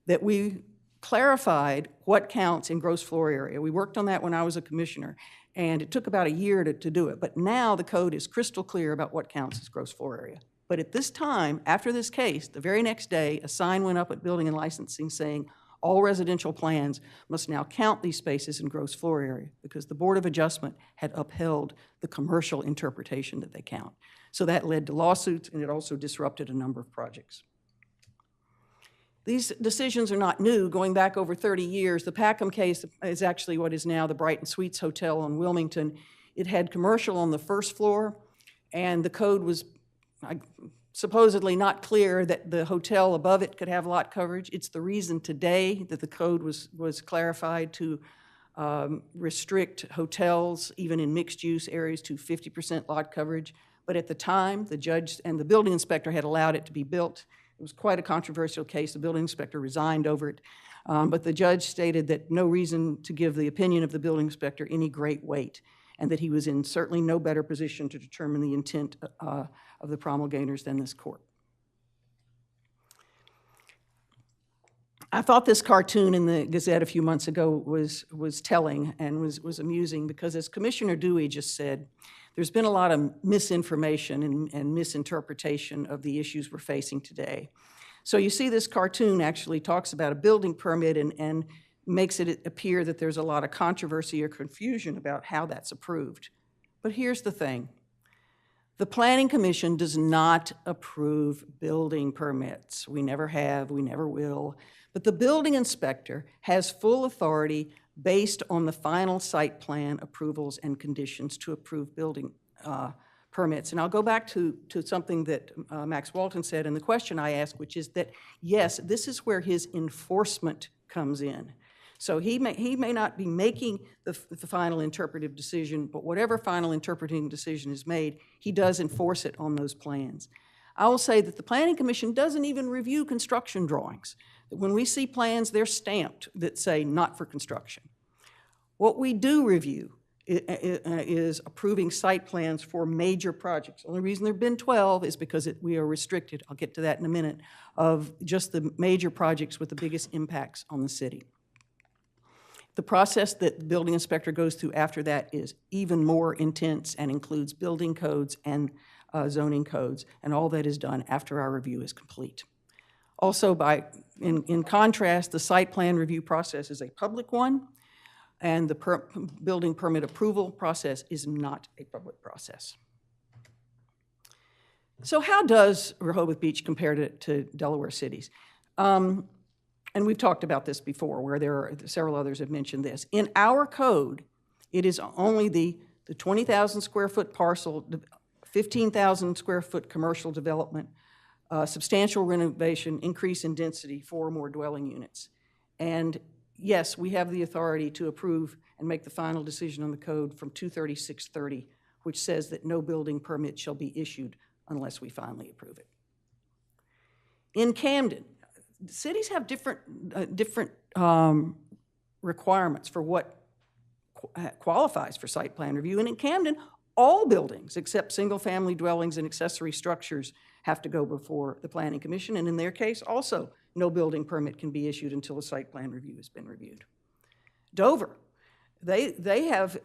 that we clarified what counts in gross floor area. We worked on that when I was a commissioner, and it took about a year to do it. But now the code is crystal clear about what counts as gross floor area. But at this time, after this case, the very next day, a sign went up at Building and Licensing saying, all residential plans must now count these spaces in gross floor area because the Board of Adjustment had upheld the commercial interpretation that they count. So that led to lawsuits, and it also disrupted a number of projects. These decisions are not new. Going back over 30 years, the Packham case is actually what is now the Brighton Suites Hotel in Wilmington. It had commercial on the first floor, and the code was supposedly not clear that the hotel above it could have lot coverage. It's the reason today that the code was clarified to restrict hotels, even in mixed-use areas, to 50% lot coverage. But at the time, the judge and the building inspector had allowed it to be built. It was quite a controversial case. The building inspector resigned over it. But the judge stated that no reason to give the opinion of the building inspector any great weight, and that he was in certainly no better position to determine the intent of the promulgators than this court. I thought this cartoon in the Gazette a few months ago was telling and was amusing because, as Commissioner Dewey just said, there's been a lot of misinformation and misinterpretation of the issues we're facing today. So you see this cartoon actually talks about a building permit and makes it appear that there's a lot of controversy or confusion about how that's approved. But here's the thing. The Planning Commission does not approve building permits. We never have, we never will. But the building inspector has full authority based on the final site plan approvals and conditions to approve building permits. And I'll go back to something that Max Walton said in the question I asked, which is that, yes, this is where his enforcement comes in. So he may not be making the final interpretive decision, but whatever final interpreting decision is made, he does enforce it on those plans. I will say that the Planning Commission doesn't even review construction drawings. When we see plans, they're stamped that say not for construction. What we do review is approving site plans for major projects. The only reason there have been 12 is because we are restricted, I'll get to that in a minute, of just the major projects with the biggest impacts on the city. The process that the building inspector goes through after that is even more intense and includes building codes and zoning codes, and all that is done after our review is complete. Also, in contrast, the site plan review process is a public one, and the building permit approval process is not a public process. So how does Rehoboth Beach compare to Delaware cities? And we've talked about this before, where there are several others have mentioned this. In our code, it is only the 20,000 square foot parcel, 15,000 square foot commercial development, substantial renovation, increase in density, 4 or more dwelling units. And yes, we have the authority to approve and make the final decision on the code from 23630, which says that no building permit shall be issued unless we finally approve it. In Camden, cities have different requirements for what qualifies for site plan review. And in Camden, all buildings except single-family dwellings and accessory structures have to go before the Planning Commission. And in their case, also, no building permit can be issued until a site plan review has been reviewed. Dover, they have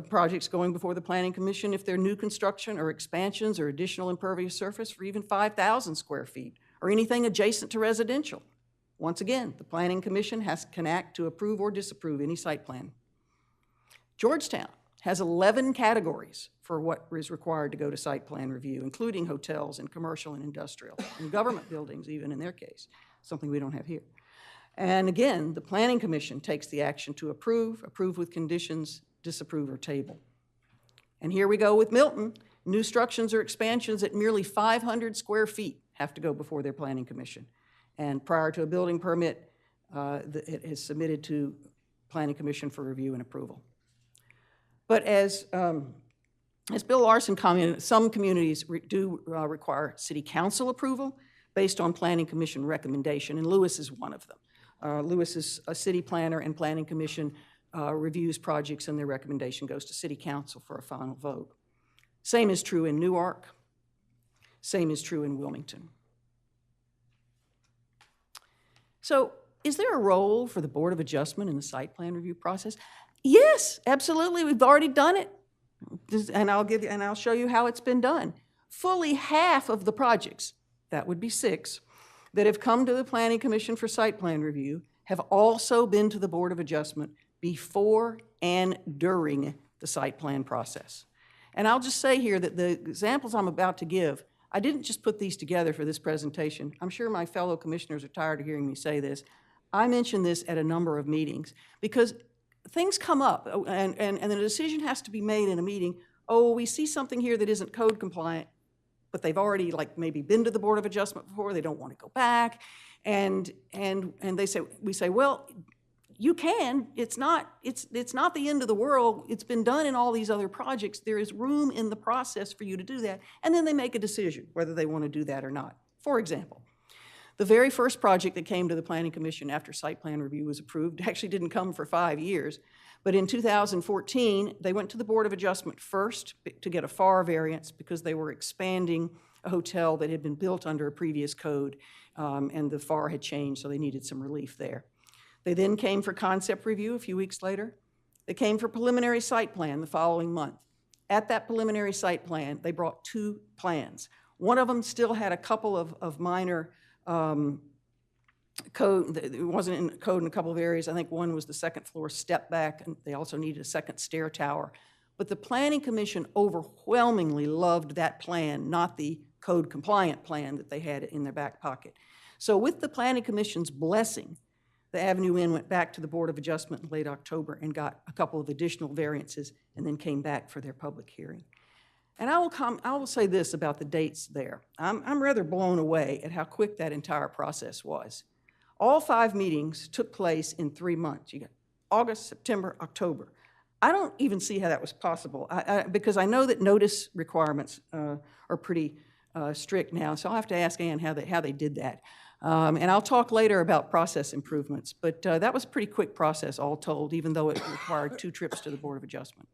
projects going before the Planning Commission if they're new construction or expansions or additional impervious surface for even 5,000 square feet or anything adjacent to residential. Once again, the Planning Commission can act to approve or disapprove any site plan. Georgetown has 11 categories for what is required to go to site plan review, including hotels and commercial and industrial, and government buildings even in their case, something we don't have here. And again, the Planning Commission takes the action to approve with conditions, disapprove, or table. And here we go with Milton. New structures or expansions at merely 500 square feet have to go before their Planning Commission. And prior to a building permit, it is submitted to Planning Commission for review and approval. But as Bill Larson commented, some communities do require City Council approval based on Planning Commission recommendation, and Lewis is one of them. Lewis is a city planner, and Planning Commission reviews projects and their recommendation goes to City Council for a final vote. Same is true in Newark. Same is true in Wilmington. So is there a role for the Board of Adjustment in the site plan review process? Yes, absolutely. We've already done it. And I'll show you how it's been done. Fully half of the projects, that would be 6, that have come to the Planning Commission for site plan review have also been to the Board of Adjustment before and during the site plan process. And I'll just say here that the examples I'm about to give, I didn't just put these together for this presentation. I'm sure my fellow commissioners are tired of hearing me say this. I mentioned this at a number of meetings because things come up and the decision has to be made in a meeting. Oh, we see something here that isn't code compliant, but they've already maybe been to the Board of Adjustment before, they don't want to go back. And we say, well, you can, it's not the end of the world, it's been done in all these other projects, there is room in the process for you to do that, and then they make a decision whether they want to do that or not. For example, the very first project that came to the Planning Commission after site plan review was approved actually didn't come for 5 years, but in 2014, they went to the Board of Adjustment first to get a FAR variance because they were expanding a hotel that had been built under a previous code, and the FAR had changed, so they needed some relief there. They then came for concept review a few weeks later. They came for preliminary site plan the following month. At that preliminary site plan, they brought 2 plans. One of them still had a couple of minor code, it wasn't in code in a couple of areas. I think one was the second floor step back, and they also needed a second stair tower. But the Planning Commission overwhelmingly loved that plan, not the code compliant plan that they had in their back pocket. So with the Planning Commission's blessing, the Avenue Inn went back to the Board of Adjustment in late October and got a couple of additional variances and then came back for their public hearing. And I will say this about the dates there. I'm rather blown away at how quick that entire process was. All 5 meetings took place in 3 months. You got August, September, October. I don't even see how that was possible because I know that notice requirements are pretty strict now, so I'll have to ask Ann how they did that. And I'll talk later about process improvements, but that was a pretty quick process all told, even though it required 2 trips to the Board of Adjustment.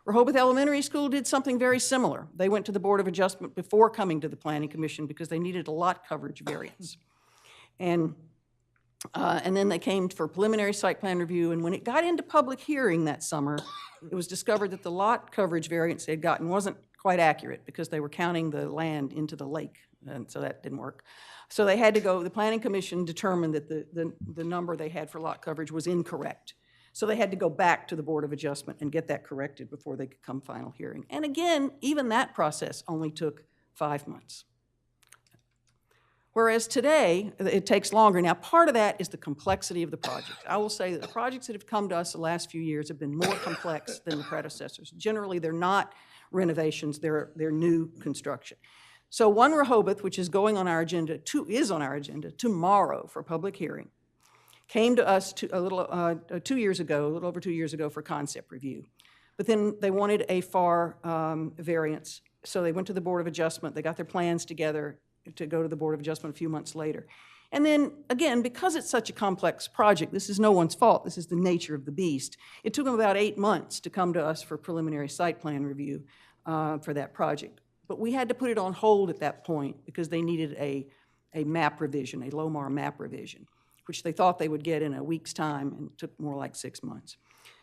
Rehoboth Elementary School did something very similar. They went to the Board of Adjustment before coming to the Planning Commission because they needed a lot coverage variance. And then they came for preliminary site plan review, and when it got into public hearing that summer, it was discovered that the lot coverage variance they had gotten wasn't quite accurate because they were counting the land into the lake, and so that didn't work. So they had to go, the Planning Commission determined that the number they had for lot coverage was incorrect. So they had to go back to the Board of Adjustment and get that corrected before they could come final hearing. And again, even that process only took 5 months. Whereas today, it takes longer. Now, part of that is the complexity of the project. I will say that the projects that have come to us the last few years have been more complex than the predecessors. Generally, they're not renovations, they're new construction. So One Rehoboth, which is on our agenda tomorrow for public hearing, came to us a little over 2 years ago for concept review. But then they wanted a FAR variance, so they went to the Board of Adjustment. They got their plans together to go to the Board of Adjustment a few months later. And then, again, because it's such a complex project, this is no one's fault, this is the nature of the beast. It took them about 8 months to come to us for preliminary site plan review for that project. But we had to put it on hold at that point because they needed a map revision, a LOMAR map revision, which they thought they would get in a week's time, and it took more like 6 months.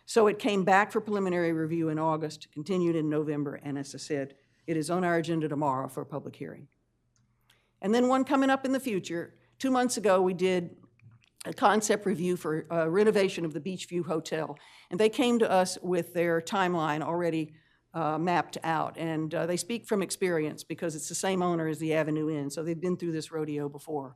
So it came back for preliminary review in August, continued in November, and as I said, it is on our agenda tomorrow for a public hearing. And then one coming up in the future. 2 months ago, we did a concept review for renovation of the Beachview Hotel, and they came to us with their timeline already mapped out, and they speak from experience because it's the same owner as the Avenue Inn, so they've been through this rodeo before.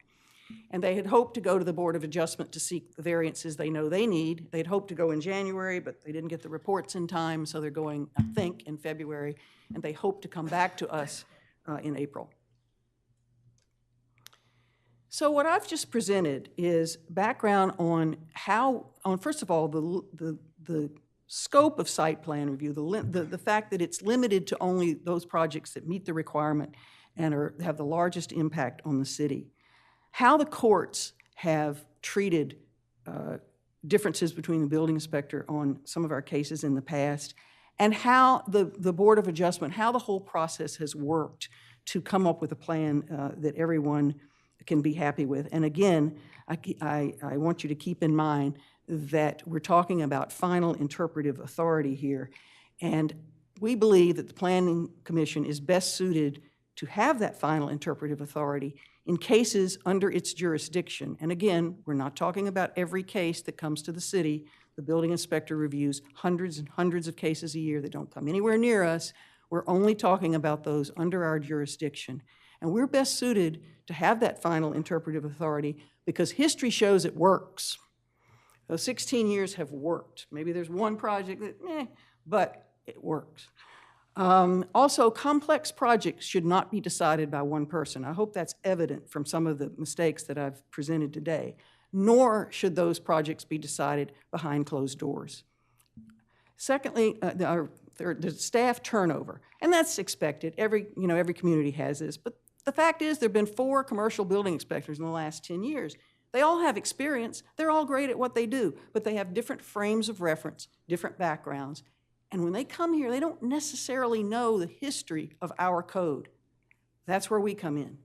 And they had hoped to go to the Board of Adjustment to seek the variances they know they need. They'd hoped to go in January, but they didn't get the reports in time, so they're going, I think, in February, and they hope to come back to us in April. So what I've just presented is background on first of all, the scope of site plan review, the fact that it's limited to only those projects that meet the requirement and have the largest impact on the city. How the courts have treated differences between the building inspector on some of our cases in the past, and how the Board of Adjustment, how the whole process has worked to come up with a plan that everyone can be happy with. And again, I want you to keep in mind that we're talking about final interpretive authority here. And we believe that the Planning Commission is best suited to have that final interpretive authority in cases under its jurisdiction. And again, we're not talking about every case that comes to the city. The building inspector reviews hundreds and hundreds of cases a year that don't come anywhere near us. We're only talking about those under our jurisdiction. And we're best suited to have that final interpretive authority because history shows it works. Those 16 years have worked. Maybe there's one project that, but it works. Also, complex projects should not be decided by one person. I hope that's evident from some of the mistakes that I've presented today. Nor should those projects be decided behind closed doors. Secondly, the staff turnover, and that's expected. Every community has this, but the fact is there have been 4 commercial building inspectors in the last 10 years. They all have experience. They're all great at what they do, but they have different frames of reference, different backgrounds. And when they come here, they don't necessarily know the history of our code. That's where we come in.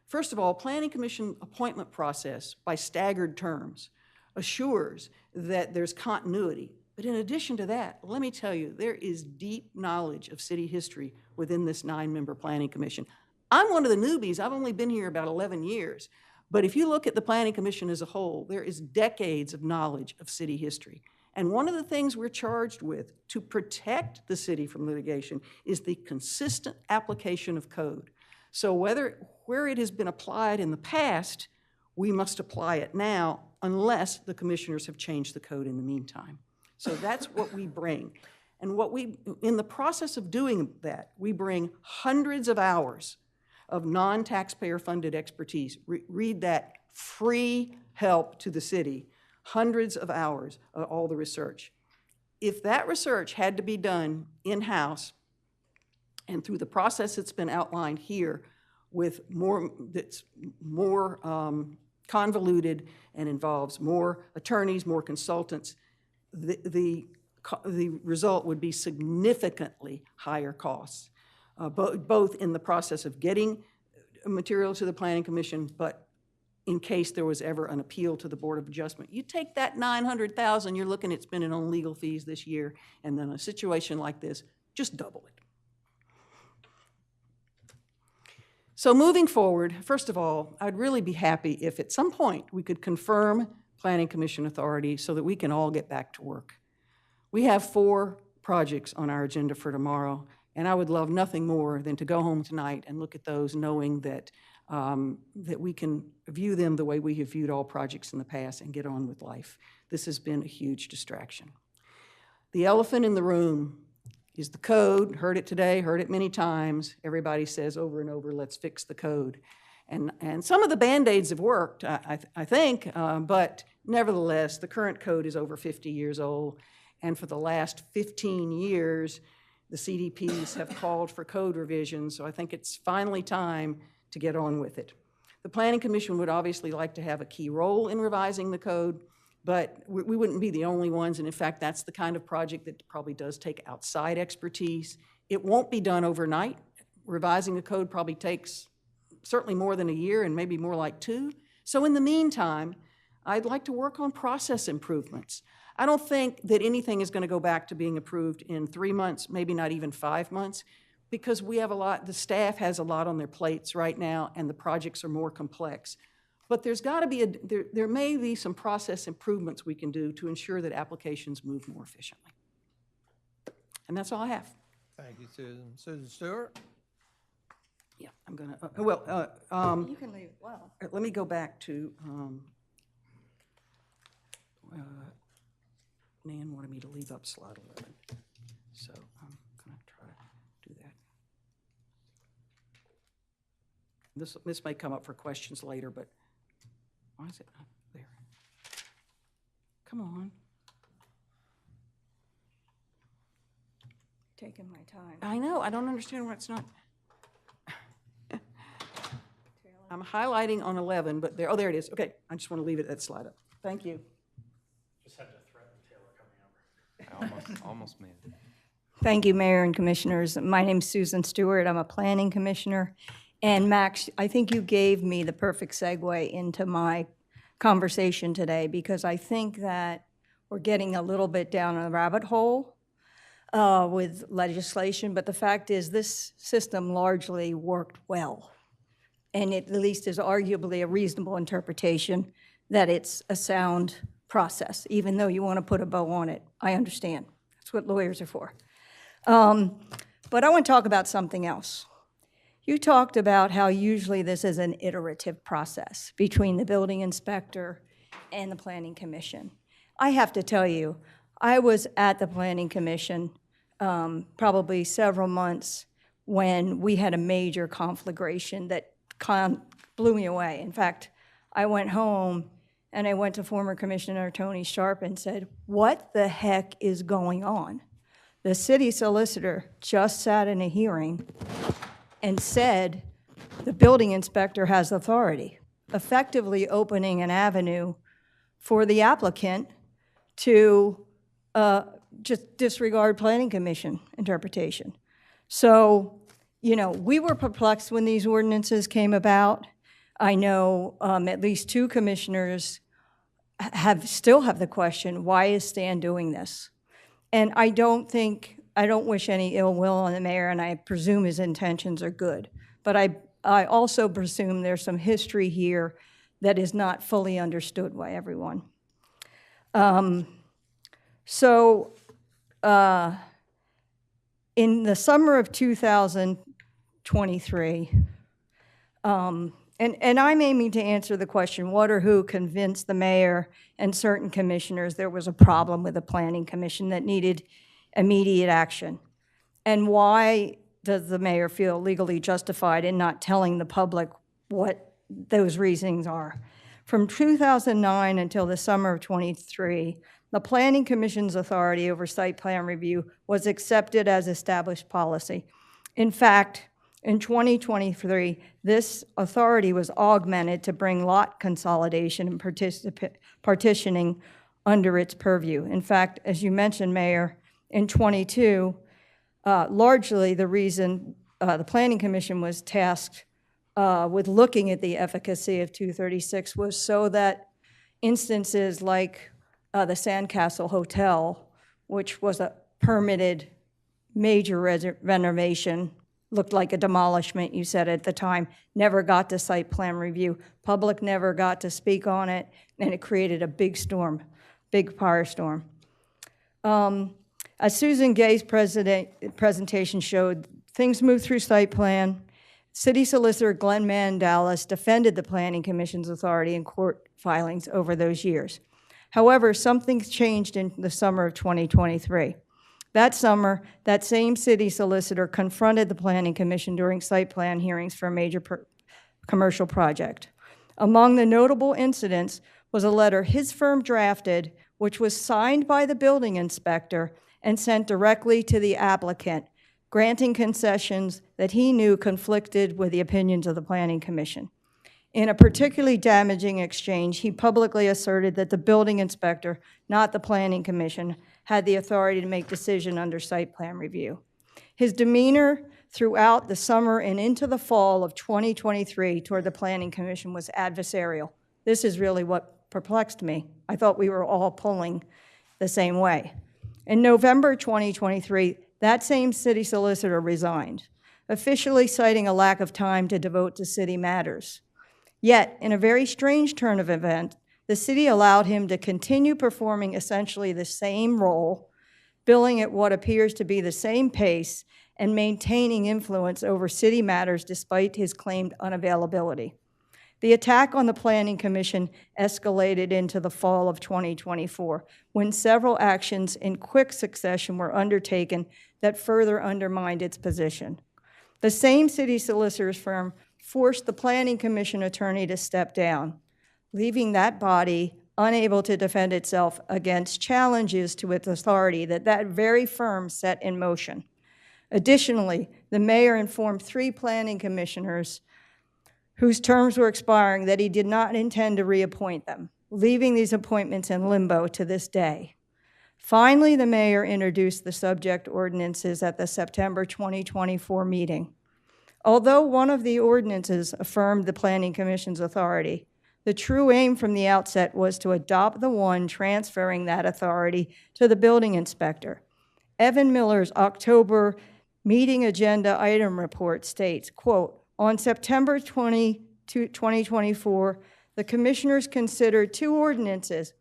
First of all, Planning Commission appointment process by staggered terms assures that there's continuity. But in addition to that, let me tell you, there is deep knowledge of city history within this 9-member Planning Commission. I'm one of the newbies. I've only been here about 11 years. But if you look at the Planning Commission as a whole, there is decades of knowledge of city history. And one of the things we're charged with to protect the city from litigation is the consistent application of code. So where it has been applied in the past, we must apply it now unless the commissioners have changed the code in the meantime. So that's what we bring. And in the process of doing that, we bring hundreds of hours of non-taxpayer funded expertise. Read that, free help to the city, hundreds of hours of all the research. If that research had to be done in-house and through the process that's been outlined here that's more convoluted and involves more attorneys, more consultants, the result would be significantly higher costs, both in the process of getting material to the Planning Commission, but in case there was ever an appeal to the Board of Adjustment. You take that $900,000 you're looking at spending on legal fees this year, and then a situation like this, just double it. So moving forward, first of all, I'd really be happy if at some point we could confirm Planning Commission authority so that we can all get back to work. We have 4 projects on our agenda for tomorrow, and I would love nothing more than to go home tonight and look at those knowing that that we can view them the way we have viewed all projects in the past and get on with life. This has been a huge distraction. The elephant in the room is the code. Heard it today, heard it many times. Everybody says over and over, let's fix the code. And some of the Band-Aids have worked, I think, but nevertheless, the current code is over 50 years old. And for the last 15 years, the CDPs have called for code revisions, so I think it's finally time to get on with it. The Planning Commission would obviously like to have a key role in revising the code, but we wouldn't be the only ones, and in fact, that's the kind of project that probably does take outside expertise. It won't be done overnight. Revising a code probably takes certainly more than a year and maybe more like 2. So in the meantime, I'd like to work on process improvements. I don't think that anything is going to go back to being approved in 3 months, maybe not even 5 months, because we have the staff has a lot on their plates right now and the projects are more complex. But there's got to be there may be some process improvements we can do to ensure that applications move more efficiently. And that's all I have. Thank you, Susan. Susan Stewart? Yeah, I'm gonna, You can leave, wow. let me go back to, Nan wanted me to leave up slide 11. So I'm gonna try to do that. This may come up for questions later, but why is it up there? Come on. Taking my time. I know, I don't understand why it's not. I'm highlighting on 11, but there it is. Okay, I just want to leave it at that slide up. Thank you. Almost made it. Thank you, Mayor and Commissioners. My name's Susan Stewart. I'm a planning commissioner. And Max, I think you gave me the perfect segue into my conversation today, because I think that we're getting a little bit down a rabbit hole with legislation, but the fact is this system largely worked well. And it at least is arguably a reasonable interpretation that it's a sound process, even though you want to put a bow on it. I understand. That's what lawyers are for. But I want to talk about something else. You talked about how usually this is an iterative process between the building inspector and the planning commission. I have to tell you, I was at the planning commission probably several months when we had a major conflagration that blew me away. In fact, I went home and I went to former Commissioner Tony Sharp and said, what the heck is going on? The city solicitor just sat in a hearing and said the building inspector has authority, effectively opening an avenue for the applicant to just disregard planning commission interpretation. So, you know, we were perplexed when these ordinances came about. I know at least 2 commissioners still have the question, why is Stan doing this? And I don't wish any ill will on the mayor, and I presume his intentions are good. But I also presume there's some history here that is not fully understood by everyone. In the summer of 2023, and I'm aiming to answer the question, what or who convinced the mayor and certain commissioners there was a problem with the planning commission that needed immediate action? And why does the mayor feel legally justified in not telling the public what those reasons are? From 2009 until the summer of 23, the Planning Commission's authority over site plan review was accepted as established policy. In fact, in 2023, this authority was augmented to bring lot consolidation and partitioning under its purview. In fact, as you mentioned, Mayor, in 22, largely the reason the Planning Commission was tasked with looking at the efficacy of 236 was so that instances like the Sandcastle Hotel, which was a permitted major renovation, looked like a demolishment, you said at the time, never got to site plan review. Public never got to speak on it, and it created a big storm, big firestorm. As Susan Gay's presentation showed, things moved through site plan. City Solicitor Glenn Mandalis defended the Planning Commission's authority in court filings over those years. However, something changed in the summer of 2023. That summer, that same city solicitor confronted the Planning Commission during site plan hearings for a major commercial project. Among the notable incidents was a letter his firm drafted, which was signed by the building inspector and sent directly to the applicant, granting concessions that he knew conflicted with the opinions of the Planning Commission. In a particularly damaging exchange, he publicly asserted that the building inspector, not the Planning Commission, had the authority to make decision under site plan review. His demeanor throughout the summer and into the fall of 2023 toward the Planning Commission was adversarial. This is really what perplexed me. I thought we were all pulling the same way. In November 2023, that same city solicitor resigned, officially citing a lack of time to devote to city matters. Yet, in a very strange turn of events, the city allowed him to continue performing essentially the same role, billing at what appears to be the same pace, and maintaining influence over city matters despite his claimed unavailability. The attack on the Planning Commission escalated into the fall of 2024, when several actions in quick succession were undertaken that further undermined its position. The same city solicitor's firm forced the Planning Commission attorney to step down, leaving that body unable to defend itself against challenges to its authority that that very firm set in motion. Additionally, the mayor informed 3 planning commissioners whose terms were expiring that he did not intend to reappoint them, leaving these appointments in limbo to this day. Finally, the mayor introduced the subject ordinances at the September 2024 meeting. Although one of the ordinances affirmed the Planning Commission's authority, the true aim from the outset was to adopt the one transferring that authority to the building inspector. Evan Miller's October meeting agenda item report states, quote, on September 2024, the commissioners considered two ordinances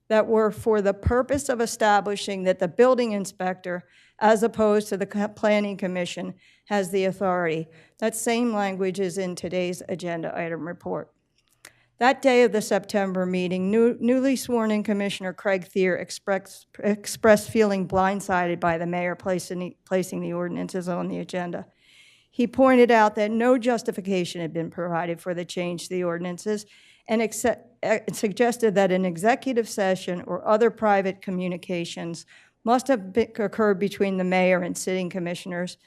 that were for the purpose of establishing that the building inspector, as opposed to the Planning Commission, has the authority. That same language is in today's agenda item report. That day of the September meeting, newly sworn-in Commissioner Craig Thier expressed feeling blindsided by the mayor placing the ordinances on the agenda. He pointed out that no justification had been provided for the change to the ordinances and suggested that an executive session or other private communications must have occurred between the mayor and sitting commissioners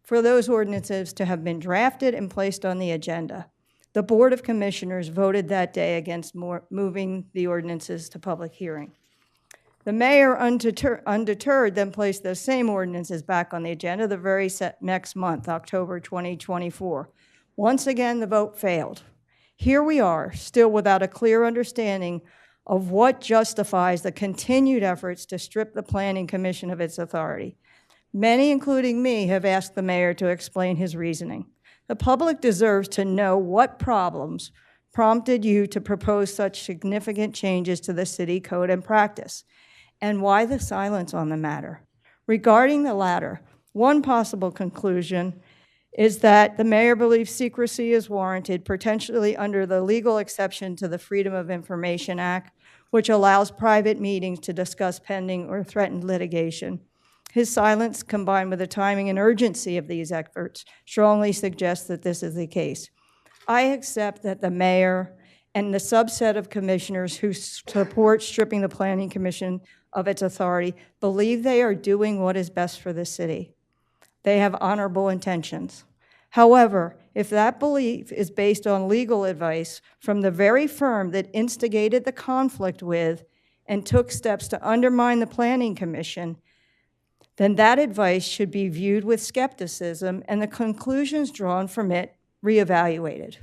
for those ordinances to have been drafted and placed on the agenda. The Board of Commissioners voted that day against moving the ordinances to public hearing. The mayor, undeterred, then placed those same ordinances back on the agenda the very next month, October 2024. Once again, the vote failed. Here we are, still without a clear understanding of what justifies the continued efforts to strip the Planning Commission of its authority. Many, including me, have asked the mayor to explain his reasoning. The public deserves to know what problems prompted you to propose such significant changes to the city code and practice, and why the silence on the matter. Regarding the latter, one possible conclusion is that the mayor believes secrecy is warranted, potentially under the legal exception to the Freedom of Information Act, which allows private meetings to discuss pending or threatened litigation. His silence, combined with the timing and urgency of these efforts, strongly suggests that this is the case. I accept that the mayor and the subset of commissioners who support stripping the Planning Commission of its authority believe they are doing what is best for the city. They have honorable intentions. However, if that belief is based on legal advice from the very firm that instigated the conflict with and took steps to undermine the Planning Commission, then that advice should be viewed with skepticism and the conclusions drawn from it reevaluated.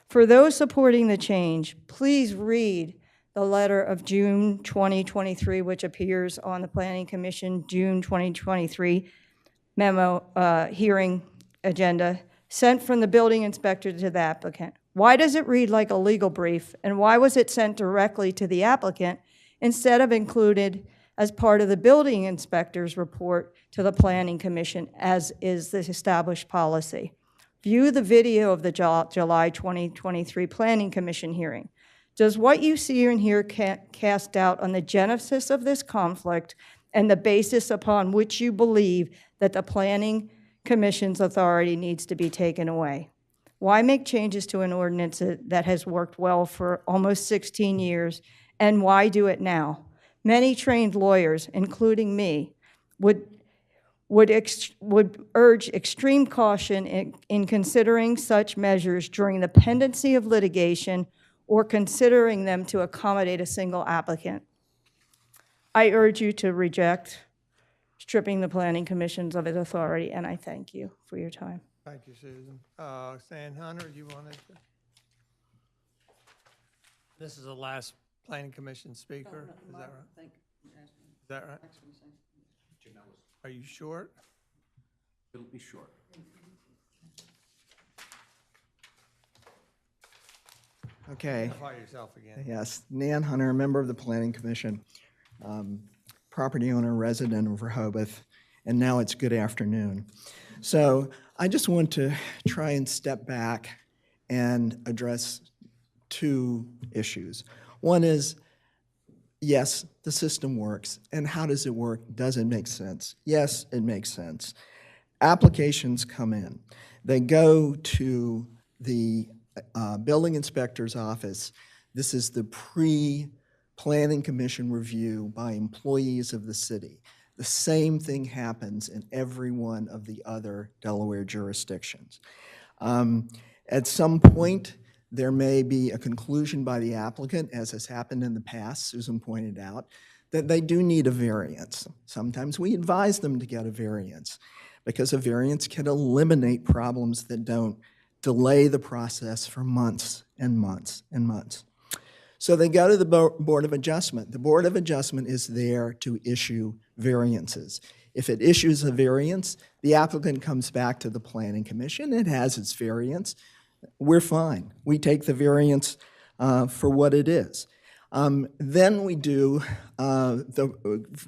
For those supporting the change, please read the letter of June 2023, which appears on the Planning Commission June 2023 memo hearing agenda, sent from the building inspector to the applicant. Why does it read like a legal brief, and why was it sent directly to the applicant instead of included as part of the building inspector's report to the Planning Commission, as is the established policy? View the video of the July 2023 Planning Commission hearing. Does what you see and hear cast doubt on the genesis of this conflict and the basis upon which you believe that the Planning Commission's authority needs to be taken away? Why make changes to an ordinance that has worked well for almost 16 years, and why do it now? Many trained lawyers, including me, would urge extreme caution in considering such measures during the pendency of litigation or considering them to accommodate a single applicant. I urge you to reject stripping the Planning Commissions of its authority, and I thank you for your time. Thank you, Susan. Stan Hunter, you wanted to? This is the last Planning Commission speaker, is that right? Is that right? Are you short? It'll be short. Okay. Identify yourself again. Yes, Nan Hunter, a member of the Planning Commission, property owner, resident of Rehoboth, and now it's good afternoon. So I just want to try and step back and address two issues. One is, yes, the system works, and how does it work? Does it make sense? Yes, it makes sense. Applications come in. They go to the building inspector's office. This is the pre-Planning Commission review by employees of the city. The same thing happens in every one of the other Delaware jurisdictions. At some point, there may be a conclusion by the applicant, as has happened in the past, Susan pointed out, that they do need a variance. Sometimes we advise them to get a variance because a variance can eliminate problems that don't delay the process for months and months and months. So they go to the Board of Adjustment. The Board of Adjustment is there to issue variances. If it issues a variance, the applicant comes back to the Planning Commission. It has its variance. We're fine. We take the variance for what it is. Then we do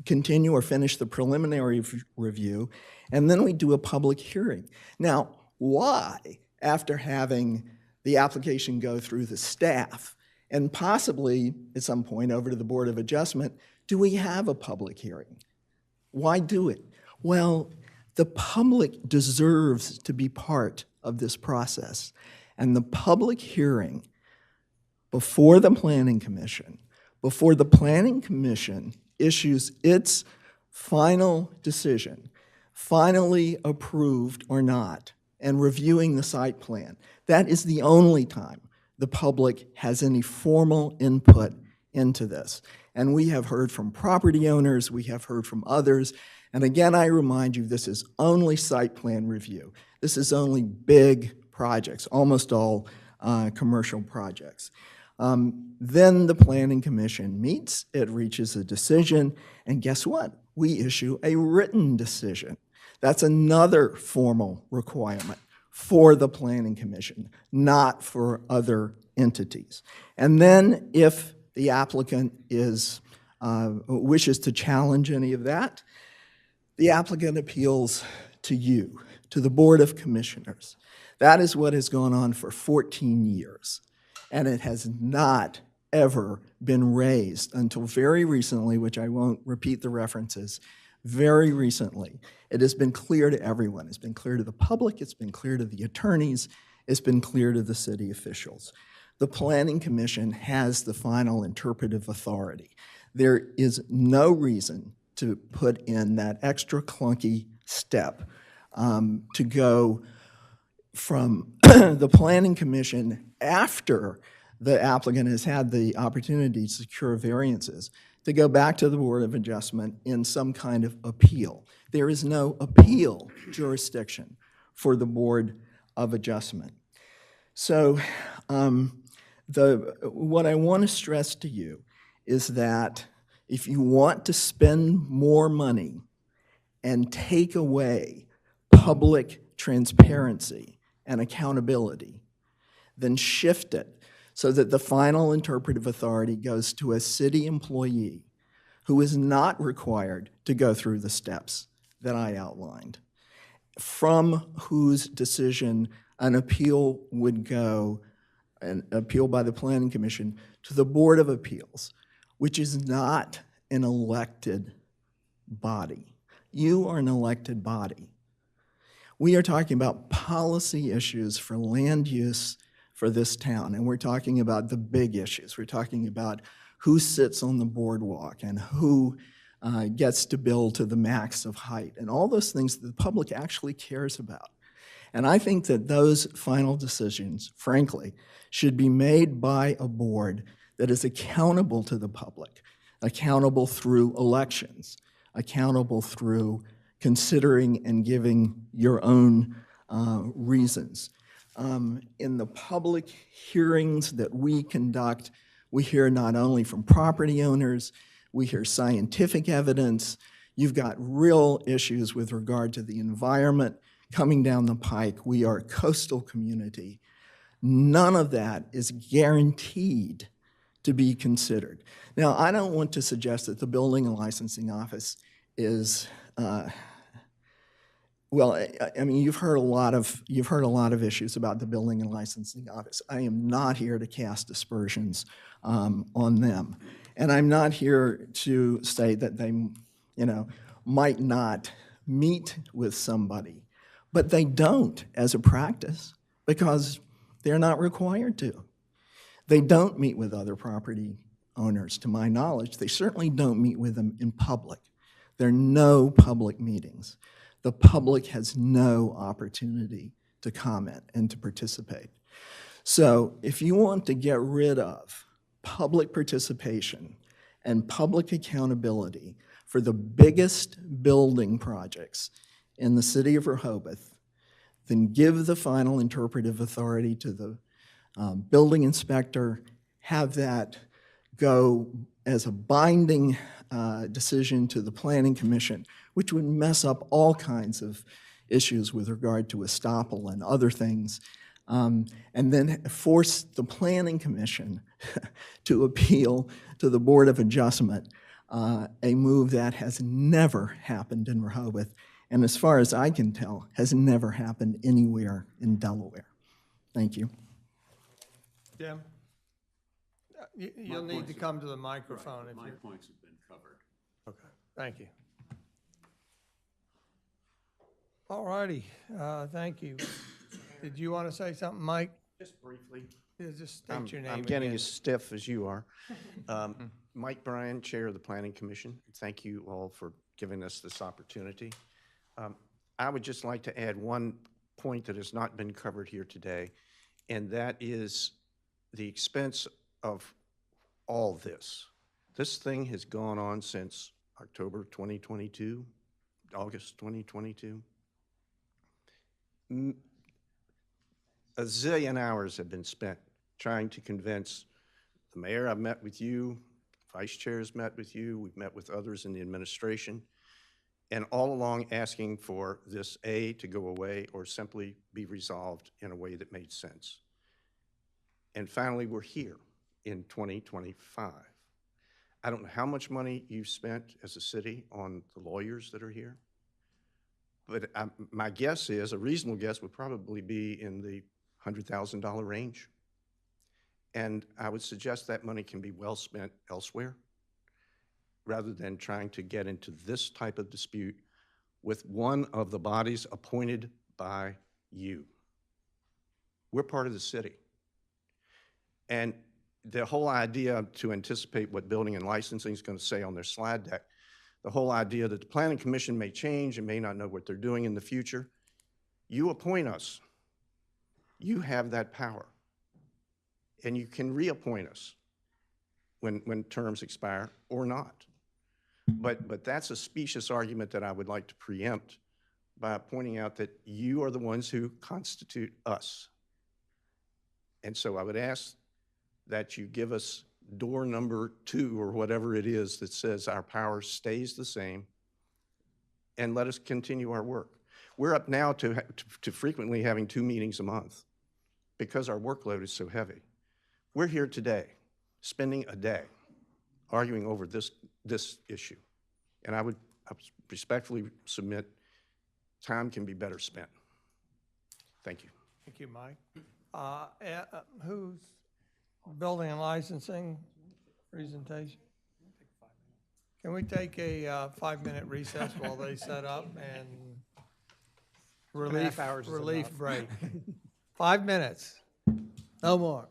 continue or finish the preliminary review, and then we do a public hearing. Now, why, after having the application go through the staff, and possibly at some point over to the Board of Adjustment, do we have a public hearing? Why do it? Well, the public deserves to be part of this process. And the public hearing before the Planning Commission, before the Planning Commission issues its final decision, finally approved or not, and reviewing the site plan, that is the only time the public has any formal input into this. And we have heard from property owners, we have heard from others, and again, I remind you, this is only site plan review. This is only big projects, almost all commercial projects. Then the Planning Commission meets, it reaches a decision, and guess what? We issue a written decision. That's another formal requirement for the Planning Commission, not for other entities. And then if the applicant wishes to challenge any of that, the applicant appeals to you, to the Board of Commissioners. That is what has gone on for 14 years, and it has not ever been raised until very recently, which I won't repeat the references, very recently. It has been clear to everyone. It's been clear to the public, it's been clear to the attorneys, it's been clear to the city officials. The Planning Commission has the final interpretive authority. There is no reason to put in that extra clunky step to go from the Planning Commission after the applicant has had the opportunity to secure variances to go back to the Board of Adjustment in some kind of appeal. There is no appeal jurisdiction for the Board of Adjustment. So what I want to stress to you is that if you want to spend more money and take away public transparency and accountability, then shift it so that the final interpretive authority goes to a city employee who is not required to go through the steps that I outlined, from whose decision an appeal would go, an appeal by the Planning Commission, to the Board of Appeals, which is not an elected body. You are an elected body. We are talking about policy issues for land use for this town, and we're talking about the big issues. We're talking about who sits on the boardwalk and who gets to build to the max of height, and all those things that the public actually cares about. And I think that those final decisions, frankly, should be made by a board that is accountable to the public, accountable through elections, accountable through considering and giving your own reasons. In the public hearings that we conduct, we hear not only from property owners, we hear scientific evidence. You've got real issues with regard to the environment coming down the pike. We are a coastal community. None of that is guaranteed to be considered. Now, I don't want to suggest that the Building and Licensing Office is well, I mean, you've heard a lot of issues about the Building and Licensing Office. I am not here to cast aspersions on them, and I'm not here to say that they, might not meet with somebody, but they don't as a practice because they're not required to. They don't meet with other property owners, to my knowledge. They certainly don't meet with them in public. There are no public meetings. The public has no opportunity to comment and to participate. So if you want to get rid of public participation and public accountability for the biggest building projects in the city of Rehoboth, then give the final interpretive authority to the building inspector, have that go as a binding decision to the planning commission, which would mess up all kinds of issues with regard to estoppel and other things, and then force the planning commission to appeal to the Board of Adjustment, a move that has never happened in Rehoboth, and as far as I can tell, has never happened anywhere in Delaware. Thank you. Jim? You'll need to come to the microphone if My you're, points have been covered. okay, thank you. All righty, thank you. Did you want to say something, Mike? Just briefly. Yeah, just state your name I'm getting again. as stiff as you are. Mike Bryan, Chair of the Planning Commission. Thank you all for giving us this opportunity. I would just like to add one point that has not been covered here today, and that is the expense of all this. This thing has gone on since October 2022, August 2022. A zillion hours have been spent trying to convince the mayor. I've met with you, vice chairs met with you, we've met with others in the administration, and all along asking for this A, to go away or simply be resolved in a way that made sense. And finally, we're here in 2025. I don't know how much money you've spent as a city on the lawyers that are here, but my guess is, a reasonable guess would probably be in the $100,000 range. And I would suggest that money can be well spent elsewhere rather than trying to get into this type of dispute with one of the bodies appointed by you. We're part of the city. And the whole idea to anticipate what building and licensing is going to say on their slide deck, the whole idea that the Planning Commission may change and may not know what they're doing in the future, you appoint us. You have that power. And you can reappoint us when terms expire or not. But that's a specious argument that I would like to preempt by pointing out that you are the ones who constitute us. And so I would ask that you give us door number 2 or whatever it is that says our power stays the same, and let us continue our work. We're up now to frequently having 2 meetings a month because our workload is so heavy. We're here today, spending a day arguing over this issue. And I would respectfully submit time can be better spent. Thank you. Thank you, Mike. Who's building and licensing presentation? Can we take a 5-minute recess while they set up and relief break? 5 minutes, no more.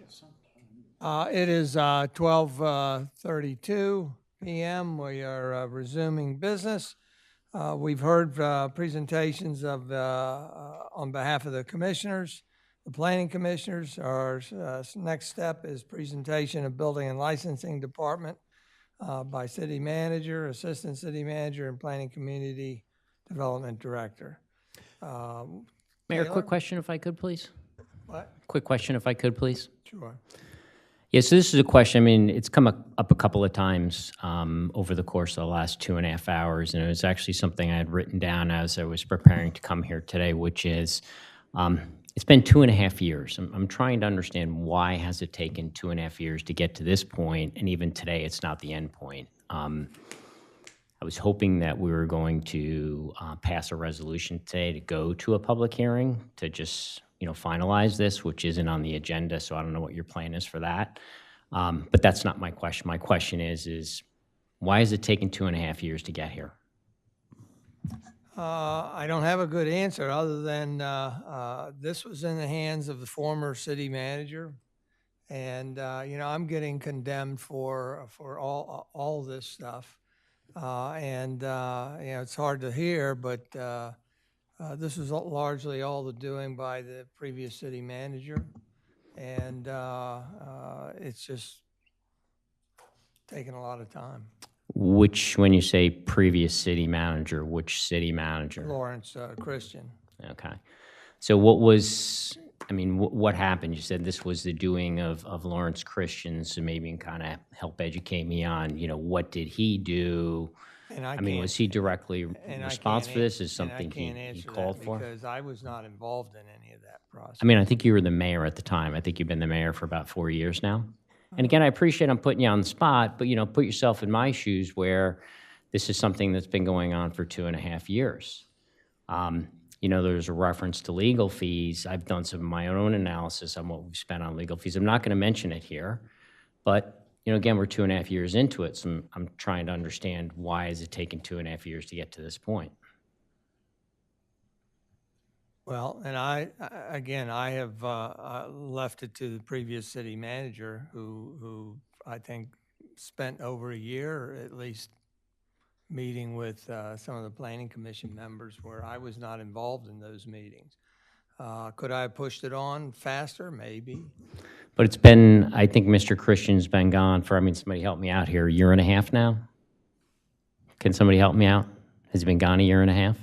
It is 12:32 p.m. We are resuming business. We've heard presentations of on behalf of the commissioners, the planning commissioners. Our next step is presentation of Building and Licensing Department by City Manager, Assistant City Manager, and Planning Community Development Director. Mayor, Taylor? quick question if I could, please. What? Quick question if I could, please. Sure. Yeah, so this is a question, I mean, it's come up a couple of times over the course of the last 2.5 hours, and it was actually something I had written down as I was preparing to come here today, which is, it's been 2.5 years. I'm trying to understand why has it taken 2.5 years to get to this point, and even today, it's not the end point. I was hoping that we were going to pass a resolution today to go to a public hearing to just, finalize this, which isn't on the agenda, so I don't know what your plan is for that. But that's not my question. My question is why has it taken 2.5 years to get here? I don't have a good answer other than this was in the hands of the former city manager. And, I'm getting condemned for all this stuff. It's hard to hear, but this was largely all the doing by the previous city manager. And it's just taken a lot of time. When you say previous city manager, which city manager? Lawrence Christian. Okay. So what happened? You said this was the doing of Lawrence Christian, so maybe you can kind of help educate me on, what did he do? And was he directly responsible for this? Is something he called for? Because I was not involved in any of that process. I think you were the mayor at the time. I think you've been the mayor for about 4 years now. And again, I appreciate I'm putting you on the spot, but put yourself in my shoes where this is something that's been going on for 2.5 years. There's a reference to legal fees. I've done some of my own analysis on what we've spent on legal fees. I'm not going to mention it here, but again, we're 2.5 years into it, so I'm trying to understand why has it taken 2.5 years to get to this point. Well, and I have left it to the previous city manager who I think spent over a year at least meeting with some of the planning commission members where I was not involved in those meetings. Could I have pushed it on faster? Maybe. But it's been, I think Mr. Christian's been gone for, somebody help me out here, 1.5 years now? Can somebody help me out? Has he been gone 1.5 years?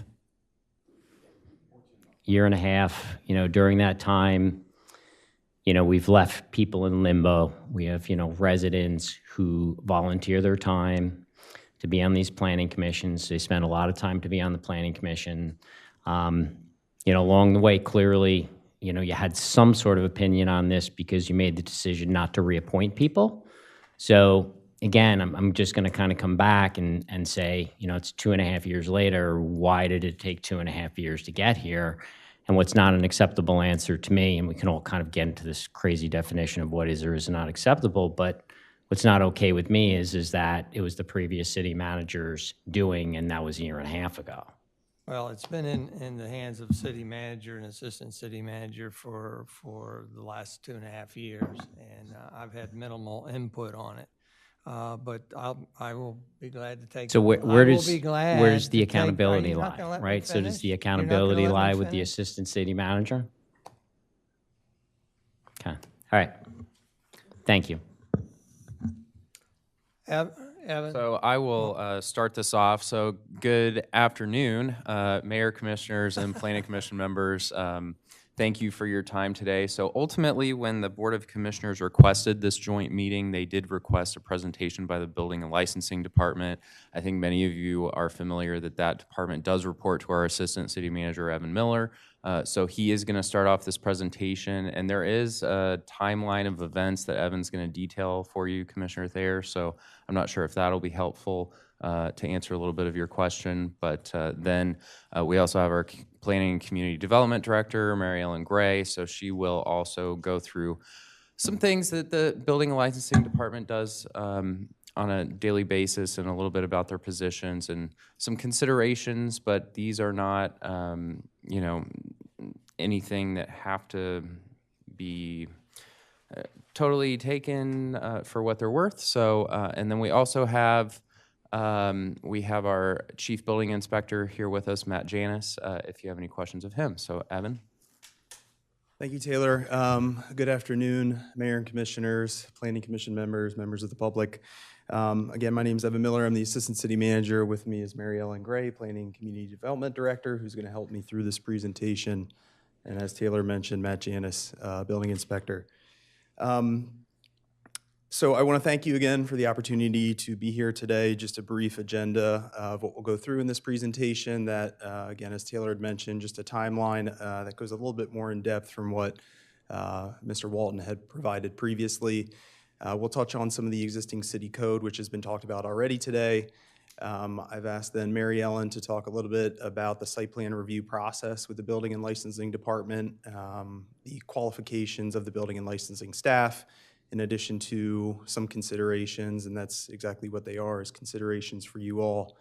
1.5 years, during that time, we've left people in limbo. We have, residents who volunteer their time to be on these planning commissions. They spend a lot of time to be on the planning commission. Along the way, clearly, you had some sort of opinion on this because you made the decision not to reappoint people. So again, I'm just going to kind of come back and say, it's 2.5 years later. Why did it take 2.5 years to get here? And what's not an acceptable answer to me, and we can all kind of get into this crazy definition of what is or is not acceptable, but what's not okay with me is that it was the previous city manager's doing, and that was 1.5 years ago. Well, it's been in the hands of city manager and assistant city manager for the last 2.5 years, and I've had minimal input on it. But I will be glad to take. So where does the accountability Are you not lie, gonna let me right? So does finish? the You're not gonna accountability let me lie with the finish? assistant city manager? Okay, all right. Thank you. Evan? So I will start this off. So good afternoon, Mayor, Commissioners, and Planning Commission members. Thank you for your time today. So ultimately, when the Board of Commissioners requested this joint meeting, they did request a presentation by the Building and Licensing Department. I think many of you are familiar that that department does report to our Assistant City Manager, Evan Miller. So he is going to start off this presentation, and there is a timeline of events that Evan's going to detail for you, Commissioner Thayer. So I'm not sure if that'll be helpful to answer a little bit of your question, but then we also have our Planning and Community Development Director, Mary Ellen Gray, so she will also go through some things that the Building and Licensing Department does on a daily basis and a little bit about their positions and some considerations, but these are not, anything that have to be totally taken for what they're worth. So, and then we also have our chief building inspector here with us, Matt Janis, if you have any questions of him. So, Evan. Thank you, Taylor. Good afternoon, Mayor and Commissioners, Planning Commission members, members of the public. Again, my name is Evan Miller. I'm the Assistant City Manager. With me is Mary Ellen Gray, Planning Community Development Director, who's going to help me through this presentation. And as Taylor mentioned, Matt Janis, Building Inspector. So I want to thank you again for the opportunity to be here today. Just a brief agenda of what we'll go through in this presentation that, again, as Taylor had mentioned, just a timeline that goes a little bit more in depth from what Mr. Walton had provided previously. We'll touch on some of the existing city code, which has been talked about already today. I've asked then Mary Ellen to talk a little bit about the site plan review process with the Building and Licensing Department, the qualifications of the building and licensing staff, in addition to some considerations, and that's exactly what they are, is considerations for you all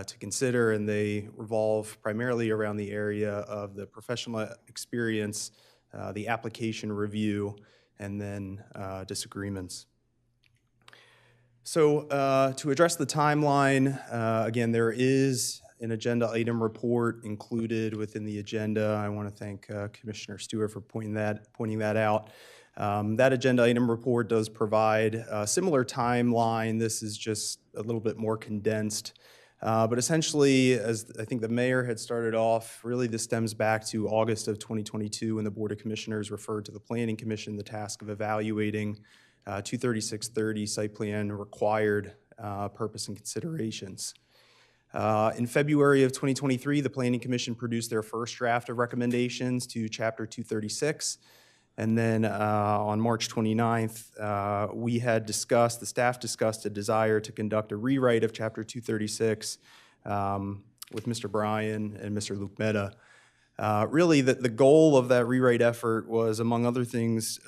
to consider, and they revolve primarily around the area of the professional experience, the application review, and then disagreements. So to address the timeline, again, there is an agenda item report included within the agenda. I want to thank Commissioner Stewart for pointing that out. That agenda item report does provide a similar timeline. This is just a little bit more condensed. But essentially, as I think the mayor had started off, really this stems back to August of 2022 when the Board of Commissioners referred to the Planning Commission the task of evaluating 23630 site plan required purpose and considerations. In February of 2023, the Planning Commission produced their first draft of recommendations to Chapter 236. And then on March 29th, the staff discussed a desire to conduct a rewrite of Chapter 236 with Mr. Bryan and Mr. Luke Mehta. Really, the goal of that rewrite effort was, among other things,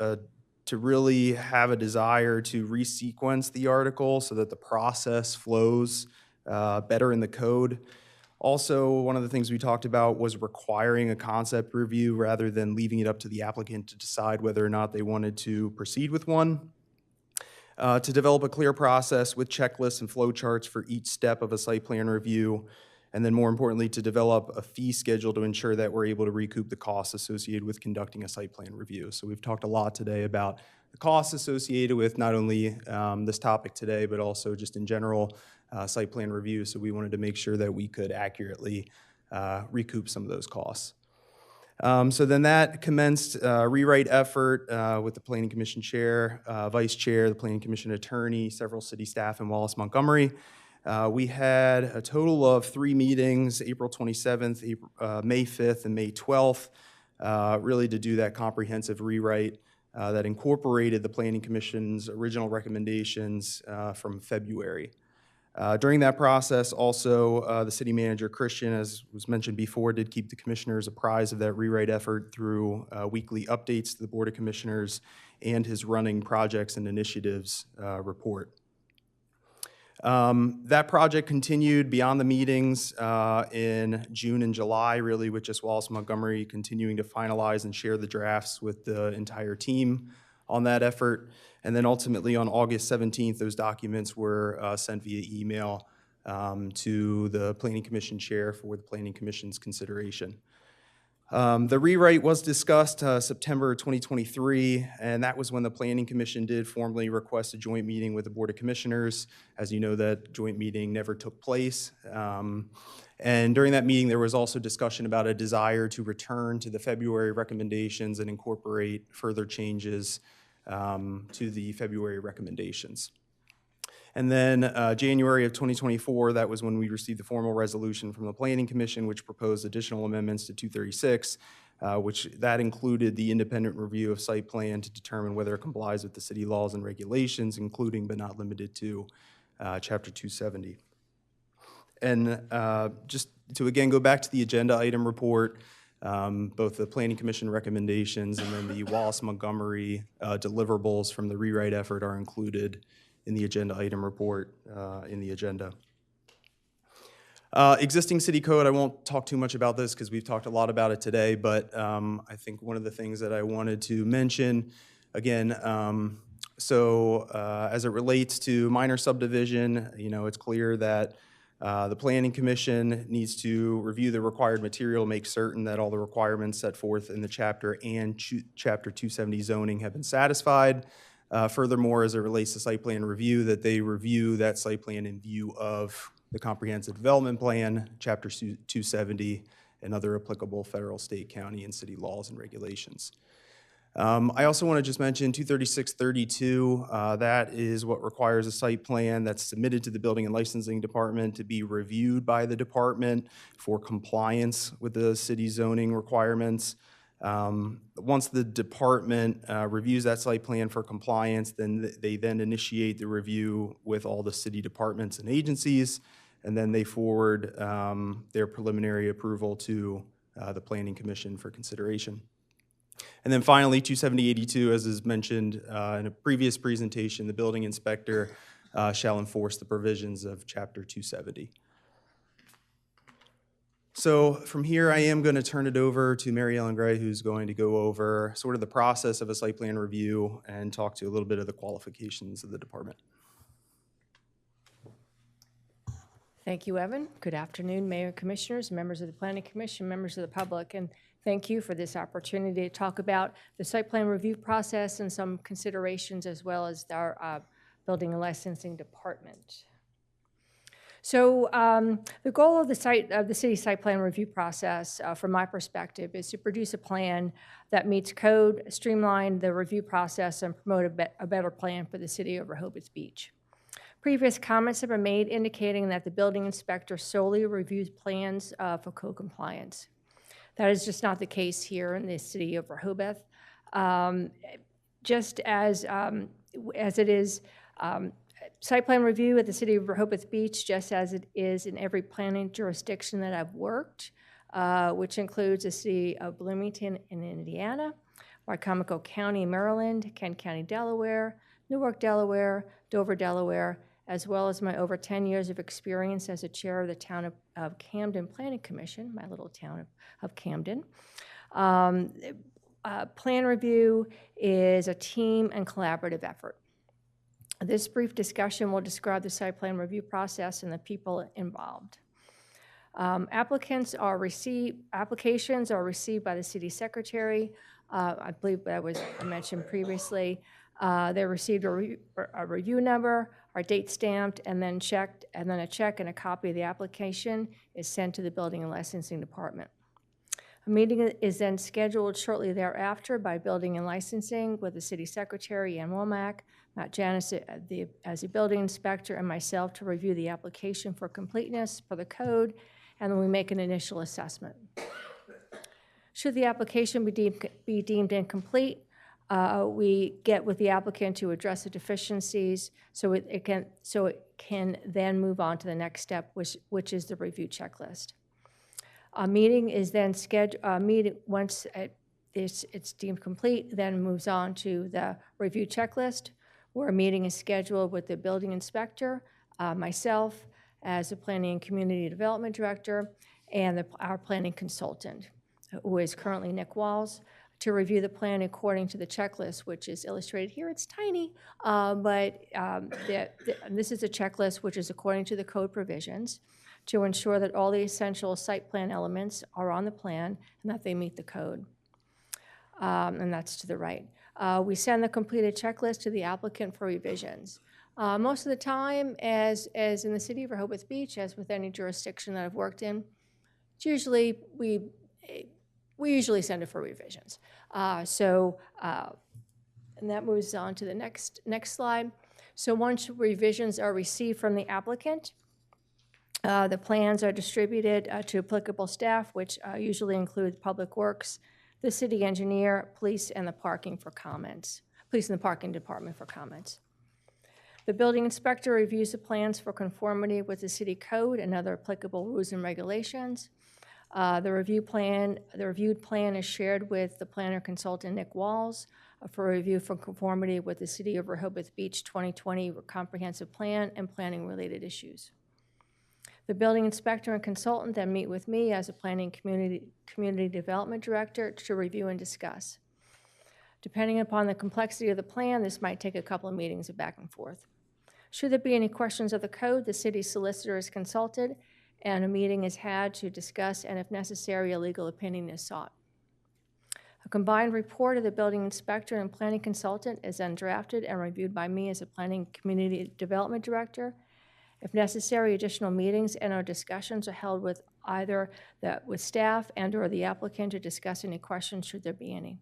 to really have a desire to resequence the article so that the process flows better in the code. Also, one of the things we talked about was requiring a concept review rather than leaving it up to the applicant to decide whether or not they wanted to proceed with one. To develop a clear process with checklists and flowcharts for each step of a site plan review, and then more importantly, to develop a fee schedule to ensure that we're able to recoup the costs associated with conducting a site plan review. So we've talked a lot today about the costs associated with not only this topic today, but also just in general, site plan review, so we wanted to make sure that we could accurately recoup some of those costs. So then that commenced a rewrite effort with the Planning Commission Chair, Vice Chair, the Planning Commission Attorney, several city staff in Wallace, Montgomery. We had a total of 3 meetings, April 27th, May 5th, and May 12th, really to do that comprehensive rewrite that incorporated the Planning Commission's original recommendations from February. During that process, also, the city manager, Christian, as was mentioned before, did keep the commissioners apprised of that rewrite effort through weekly updates to the Board of Commissioners and his running projects and initiatives report. That project continued beyond the meetings in June and July, really, with just Wallace Montgomery continuing to finalize and share the drafts with the entire team on that effort. And then ultimately on August 17th, those documents were sent via email to the Planning Commission Chair for the Planning Commission's consideration. The rewrite was discussed September 2023, and that was when the Planning Commission did formally request a joint meeting with the Board of Commissioners. As you know, that joint meeting never took place. And during that meeting, there was also discussion about a desire to return to the February recommendations and incorporate further changes to the February recommendations. And then January of 2024, that was when we received the formal resolution from the Planning Commission, which proposed additional amendments to 236, which that included the independent review of site plan to determine whether it complies with the city laws and regulations, including but not limited to Chapter 270. And just to again go back to the agenda item report, both the Planning Commission recommendations and then the Wallace Montgomery deliverables from the rewrite effort are included in the agenda item report in the agenda. Existing city code, I won't talk too much about this because we've talked a lot about it today, but I think one of the things that I wanted to mention Again, as it relates to minor subdivision, it's clear that the Planning Commission needs to review the required material, make certain that all the requirements set forth in the chapter and Chapter 270 zoning have been satisfied. Furthermore, as it relates to site plan review, that they review that site plan in view of the Comprehensive Development Plan, Chapter 270, and other applicable federal, state, county, and city laws and regulations. I also want to just mention 23632, that is what requires a site plan that's submitted to the Building and Licensing Department to be reviewed by the department for compliance with the city zoning requirements. Once the department reviews that site plan for compliance, then they then initiate the review with all the city departments and agencies, and then they forward their preliminary approval to the Planning Commission for consideration. And then finally, 27082, as is mentioned in a previous presentation, the building inspector shall enforce the provisions of Chapter 270. So from here, I am going to turn it over to Mary Ellen Gray, who's going to go over sort of the process of a site plan review and talk to a little bit of the qualifications of the department. Thank you, Evan. Good afternoon, Mayor, Commissioners, members of the Planning Commission, members of the public, and thank you for this opportunity to talk about the site plan review process and some considerations as well as our Building and Licensing Department. So the goal of the city site plan review process, from my perspective, is to produce a plan that meets code, streamline the review process, and promote a better plan for the city of Rehoboth Beach. Previous comments have been made indicating that the building inspector solely reviews plans for code compliance. That is just not the case here in the city of Rehoboth. Just as it is site plan review at the city of Rehoboth Beach, just as it is in every planning jurisdiction that I've worked, which includes the city of Bloomington in Indiana, Wycomico County, Maryland, Kent County, Delaware, Newark, Delaware, Dover, Delaware, as well as my over 10 years of experience as a chair of the town of Camden Planning Commission, my little town of Camden. Plan review is a team and collaborative effort. This brief discussion will describe the site plan review process and the people involved. Applications are received by the city secretary. I believe that was mentioned previously. They received a review number, are date stamped, and then checked, and then a check and a copy of the application is sent to the Building and Licensing Department. A meeting is then scheduled shortly thereafter by Building and Licensing with the city secretary, Ann Womack, Matt Janis as the building inspector, and myself to review the application for completeness for the code, and then we make an initial assessment. Should the application be deemed incomplete, we get with the applicant to address the deficiencies so it can then move on to the next step, which is the review checklist. A meeting is then scheduled. Once it's deemed complete, then moves on to the review checklist, where a meeting is scheduled with the building inspector, myself as the Planning and Community Development Director, and our planning consultant, who is currently Nick Walls, to review the plan according to the checklist, which is illustrated here. It's tiny, but this is a checklist which is according to the code provisions to ensure that all the essential site plan elements are on the plan and that they meet the code. And that's to the right. We send the completed checklist to the applicant for revisions. Most of the time, as in the city of Rehoboth Beach, as with any jurisdiction that I've worked in, it's usually we usually send it for revisions. And that moves on to the next slide. So once revisions are received from the applicant, the plans are distributed to applicable staff, which usually include Public Works, the city engineer, police, and the parking for comments. Police and the parking department for comments. The building inspector reviews the plans for conformity with the city code and other applicable rules and regulations. The reviewed plan is shared with the planner consultant Nick Walls for review for conformity with the City of Rehoboth Beach 2020 comprehensive plan and planning related issues. The building inspector and consultant then meet with me as a planning community development director to review and discuss. Depending upon the complexity of the plan, this might take a couple of meetings of back and forth. Should there be any questions of the code, the city solicitor is consulted and a meeting is had to discuss, and if necessary, a legal opinion is sought. A combined report of the building inspector and planning consultant is then drafted and reviewed by me as a planning community development director. If necessary, additional meetings and/or discussions are held with either with staff and/or the applicant to discuss any questions, should there be any.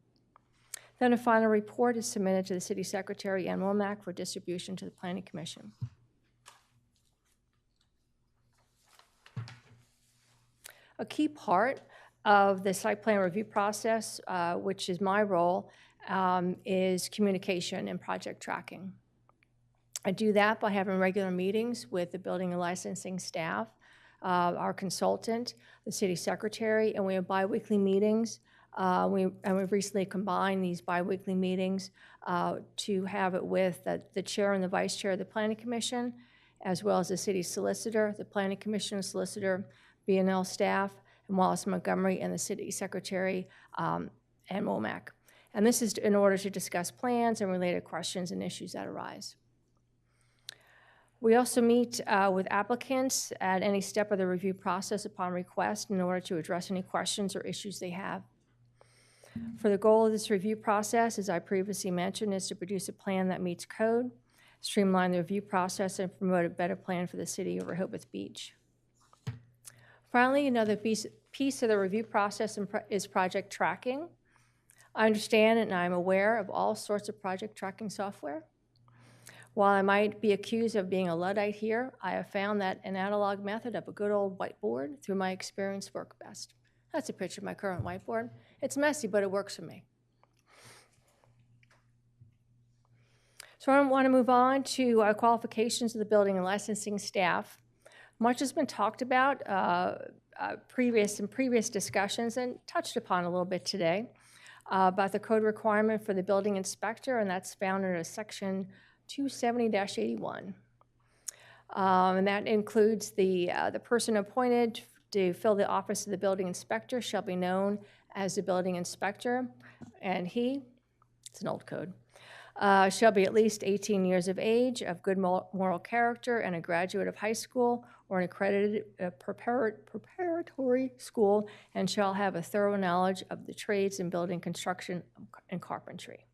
Then a final report is submitted to the city secretary and WOMAC for distribution to the planning commission. A key part of the site plan review process, which is my role, is communication and project tracking. I do that by having regular meetings with the building and licensing staff, our consultant, the city secretary, and we have biweekly meetings. We've recently combined these biweekly meetings to have it with the chair and the vice chair of the planning commission, as well as the city solicitor, the planning commission solicitor, B&L staff, and Wallace Montgomery, and the city secretary and WOMAC. And this is in order to discuss plans and related questions and issues that arise. We also meet with applicants at any step of the review process upon request in order to address any questions or issues they have. For the goal of this review process, as I previously mentioned, is to produce a plan that meets code, streamline the review process, and promote a better plan for the city of Rehoboth Beach. Finally, another piece of the review process is project tracking. I understand and I'm aware of all sorts of project tracking software. While I might be accused of being a Luddite here, I have found that an analog method of a good old whiteboard, through my experience, work best. That's a picture of my current whiteboard. It's messy, but it works for me. So I want to move on to qualifications of the building and licensing staff. Much has been talked about in previous discussions and touched upon a little bit today about the code requirement for the building inspector, and that's found under section 270-81. And that includes the person appointed to fill the office of the building inspector shall be known as the building inspector, and it's an old code, shall be at least 18 years of age, of good moral character, and a graduate of high school or an accredited preparatory school, and shall have a thorough knowledge of the trades in building construction and carpentry.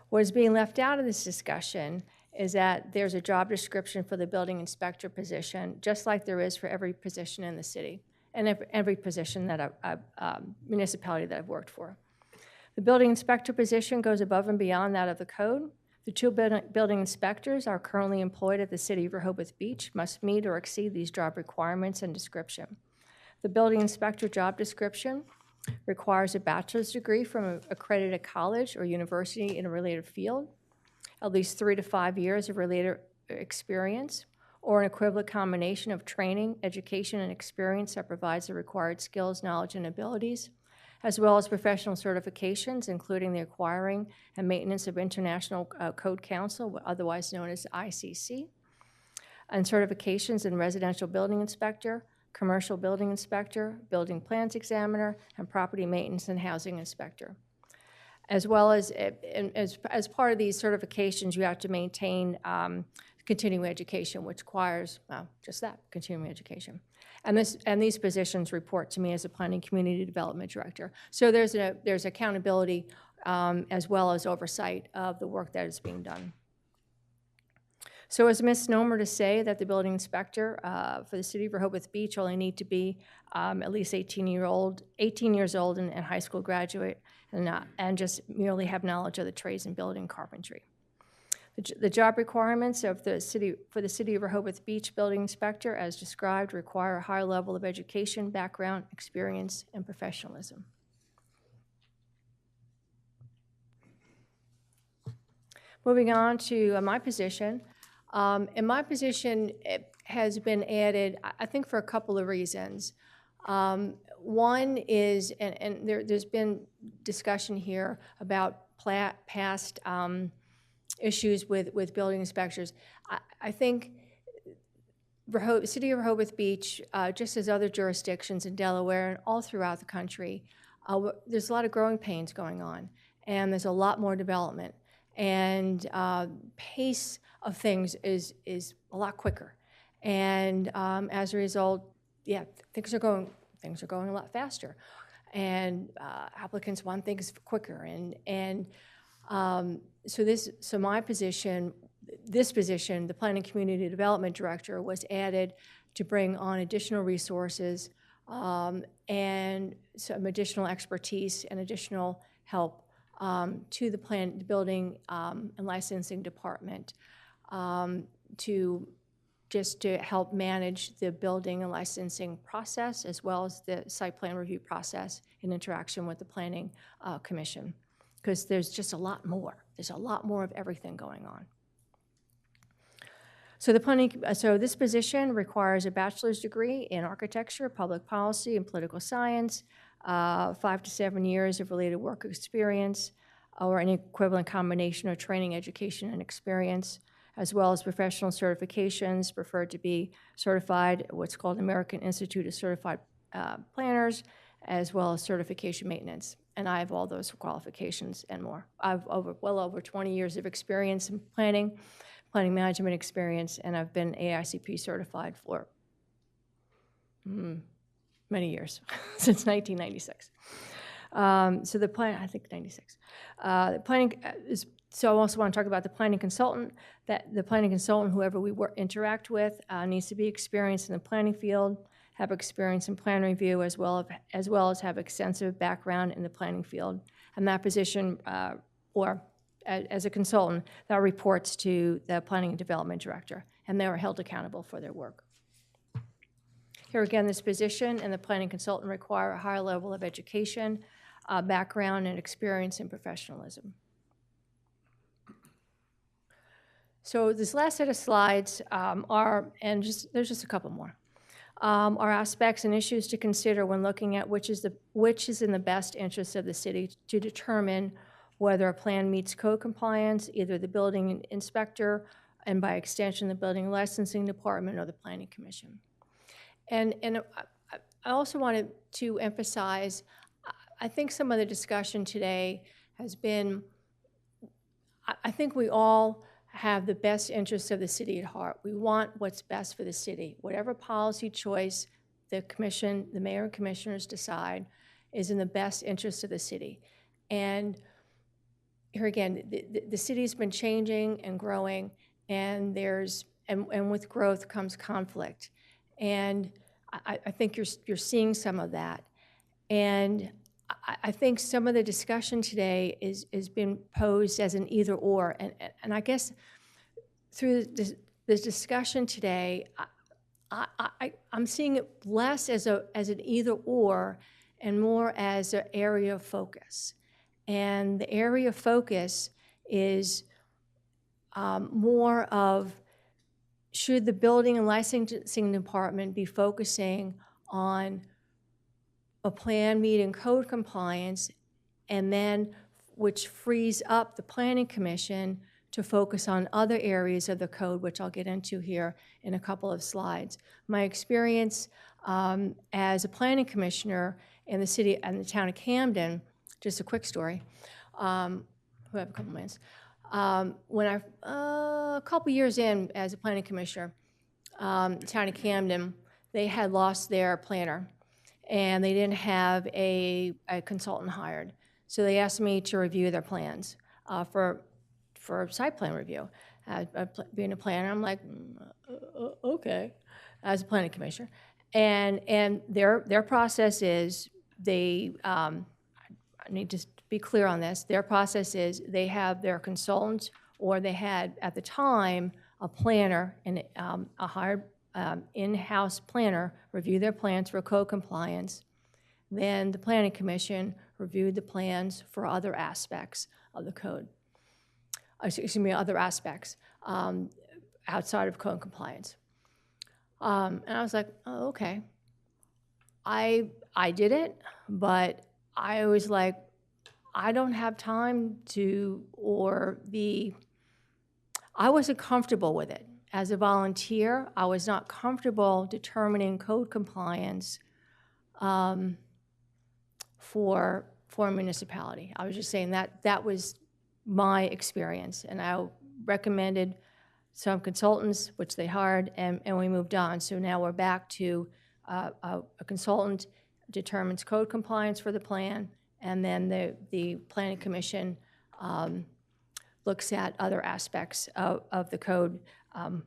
What is being left out of this discussion is that there's a job description for the building inspector position, just like there is for every position in the city and every position that municipality that I've worked for. The building inspector position goes above and beyond that of the code. The two building inspectors are currently employed at the city of Rehoboth Beach, must meet or exceed these job requirements and description. The building inspector job description requires a bachelor's degree from an accredited college or university in a related field, at least 3 to 5 years of related experience, or an equivalent combination of training, education, and experience that provides the required skills, knowledge, and abilities, as well as professional certifications, including the acquiring and maintenance of International Code Council, otherwise known as ICC, and certifications in residential building inspector, commercial building inspector, building plans examiner, and property maintenance and housing inspector. As well as part of these certifications, you have to maintain continuing education, which requires, well, just that, continuing education. And these positions report to me as a planning community development director. So there's accountability as well as oversight of the work that is being done. So it's a misnomer to say that the building inspector for the city of Rehoboth Beach only need to be at least 18 years old and high school graduate, and just merely have knowledge of the trades in building carpentry. The job requirements of the city for the city of Rehoboth Beach building inspector, as described, require a high level of education, background, experience, and professionalism. Moving on to my position. In my position, it has been added, I think, for a couple of reasons. One is, and there's been discussion here about past issues with building inspectors. I think the city of Rehoboth Beach, just as other jurisdictions in Delaware and all throughout the country, there's a lot of growing pains going on. and there's a lot more development. And pace of things is a lot quicker. And as a result, yeah, things are going a lot faster. And applicants want things quicker. So my position, this position, the Planning Community Development Director, was added to bring on additional resources and some additional expertise and additional help to the building and licensing department to help manage the building and licensing process, as well as the site plan review process in interaction with the Planning Commission, because there's just a lot more. There's a lot more of everything going on. So this position requires a bachelor's degree in architecture, public policy, and political science, 5 to 7 years of related work experience, or any equivalent combination of training, education, and experience, as well as professional certifications, preferred to be certified, what's called American Institute of Certified Planners, as well as certification maintenance. And I have all those qualifications and more. I've well over 20 years of experience in planning management experience, and I've been AICP certified for many years, since 1996. So the plan, I think 96. The planning is, so I also want to talk about the planning consultant. That the planning consultant, whoever we interact with, needs to be experienced in the planning field, have experience in plan review, as well as have extensive background in the planning field. And that position, or as a consultant, that reports to the Planning and Development Director, and they are held accountable for their work. Here again, this position and the planning consultant require a higher level of education, background, and experience in professionalism. So this last set of slides there's just a couple more, are aspects and issues to consider when looking at which is in the best interest of the city to determine whether a plan meets code compliance, either the building inspector, and by extension, the building licensing department or the Planning Commission. And I also wanted to emphasize, I think some of the discussion today has been, I think we all have the best interests of the city at heart. We want what's best for the city. Whatever policy choice the commission, the mayor and commissioners decide is in the best interest of the city. And here again, the city's been changing and growing, and with growth comes conflict. And I think you're seeing some of that. And I think some of the discussion today is been posed as an either or. And I guess through this discussion today, I'm seeing it less as an either or and more as an area of focus. And the area of focus is more of, should the building and licensing department be focusing on a plan meeting code compliance, and then which frees up the Planning Commission to focus on other areas of the code, which I'll get into here in a couple of slides. My experience as a planning commissioner in the city and the town of Camden, just a quick story, we have a couple minutes. When a couple years in as a planning commissioner, town of Camden, they had lost their planner, and they didn't have a consultant hired. So they asked me to review their plans for site plan review. Being a planner, I'm like, okay, as a planning commissioner. And their process is, I need to be clear on this, their process is they have their consultants, or they had, at the time, a planner, and a hired in-house planner review their plans for code compliance. Then the Planning Commission reviewed the plans for other aspects of the code. Excuse me, other aspects outside of code compliance. And I was like, oh, okay. I did it, but I was like, I don't have time to, I wasn't comfortable with it. As a volunteer, I was not comfortable determining code compliance for for a municipality. I was just saying that was my experience, and I recommended some consultants, which they hired, and we moved on. So now we're back to a consultant determines code compliance for the plan, and then the planning commission looks at other aspects of the code, other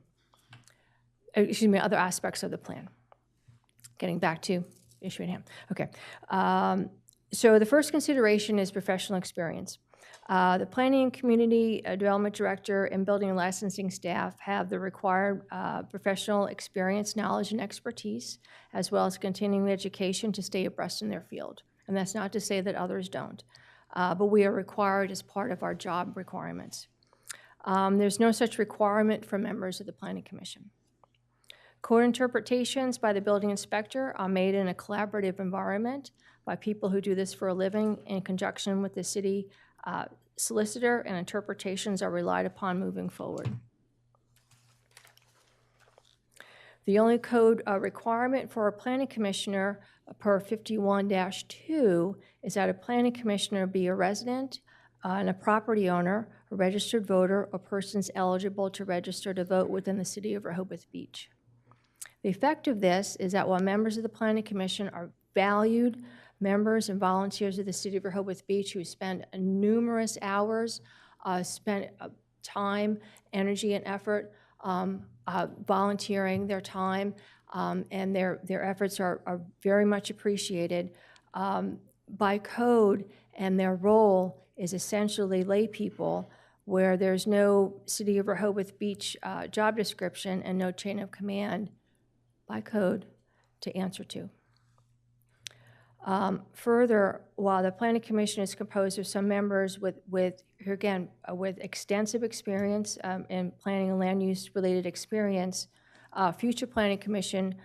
aspects of the plan. Getting back to the issue at hand. Okay. So the first consideration is professional experience. The planning and community development director and building and licensing staff have the required professional experience, knowledge, and expertise, as well as continuing education to stay abreast in their field. And that's not to say that others don't, but we are required as part of our job requirements. There's no such requirement for members of the Planning Commission. Code interpretations by the building inspector are made in a collaborative environment by people who do this for a living in conjunction with the city solicitor, and interpretations are relied upon moving forward. The only code requirement for a planning commissioner per 51-2 is that a planning commissioner be a resident and a property owner, a registered voter, or persons eligible to register to vote within the city of Rehoboth Beach. The effect of this is that while members of the Planning Commission are valued members and volunteers of the city of Rehoboth Beach who spend numerous hours, spend time, energy, and effort volunteering their time, and their efforts are very much appreciated, by code, and their role is essentially lay people, where there's no city of Rehoboth Beach job description and no chain of command by code to answer to. Further, while the Planning Commission is composed of some members with extensive experience in planning and land use related experience, future Planning Commission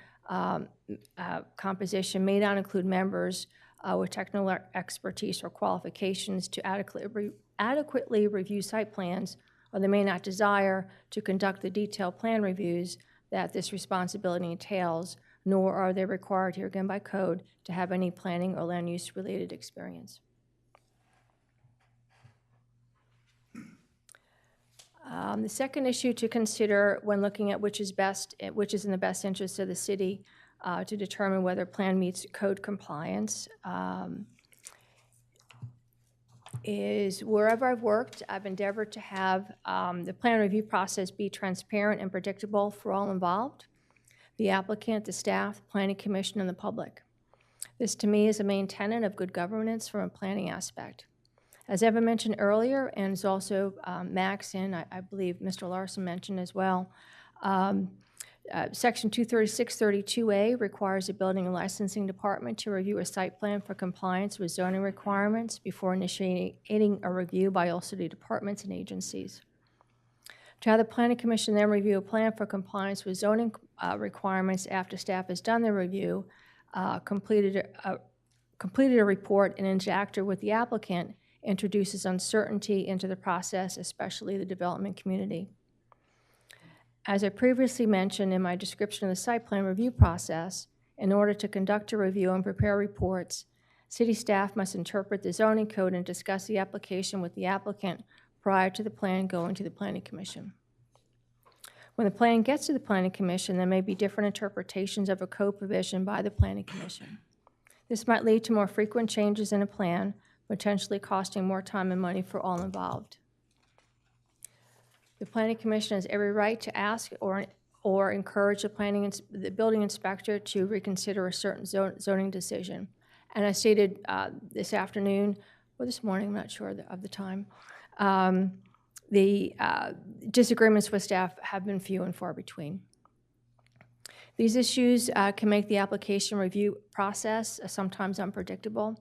composition may not include members with technical expertise or qualifications to adequately review site plans, or they may not desire to conduct the detailed plan reviews that this responsibility entails, nor are they required here again by code to have any planning or land use related experience. The second issue to consider when looking at which is in the best interest of the city to determine whether plan meets code compliance is wherever I've worked, I've endeavored to have the plan review process be transparent and predictable for all involved: the applicant, the staff, the Planning Commission, and the public. This, to me, is a main tenet of good governance from a planning aspect. As Eva mentioned earlier, and as also Max and I believe Mr. Larson mentioned as well, Section 23632A requires the Building and Licensing Department to review a site plan for compliance with zoning requirements before initiating a review by all city departments and agencies. To have the Planning Commission then review a plan for compliance with zoning requirements after staff has done the review, completed a report, and interacted with the applicant introduces uncertainty into the process, especially the development community. As I previously mentioned in my description of the site plan review process, in order to conduct a review and prepare reports, city staff must interpret the zoning code and discuss the application with the applicant prior to the plan going to the Planning Commission. When the plan gets to the Planning Commission, there may be different interpretations of a code provision by the Planning Commission. This might lead to more frequent changes in a plan, potentially costing more time and money for all involved. The Planning Commission has every right to ask or encourage the building inspector to reconsider a certain zoning decision. And I stated this afternoon, or this morning, I'm not sure of the time, the disagreements with staff have been few and far between. These issues can make the application review process sometimes unpredictable,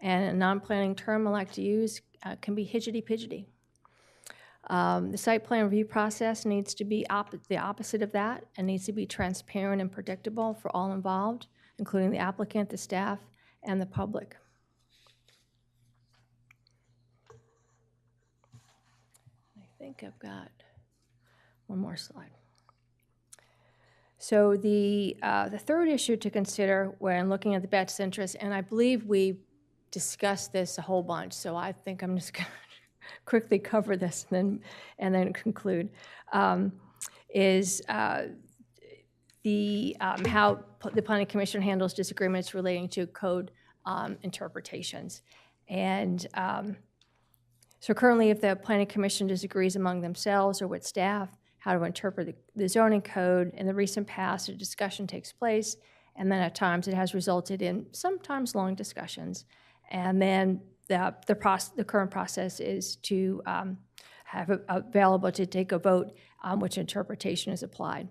and a non-planning term I like to use can be hidgety-pidgety. The site plan review process needs to be the opposite of that, and needs to be transparent and predictable for all involved, including the applicant, the staff, and the public. I think I've got one more slide. So the third issue to consider when looking at the best interest, and I believe we discussed this a whole bunch, so I think I'm just going to quickly cover this and then conclude. Is how the Planning Commission handles disagreements relating to code interpretations. And so currently, if the Planning Commission disagrees among themselves or with staff how to interpret the zoning code, in the recent past, a discussion takes place, and then at times it has resulted in sometimes long discussions. And then the current process is to have available to take a vote on which interpretation is applied.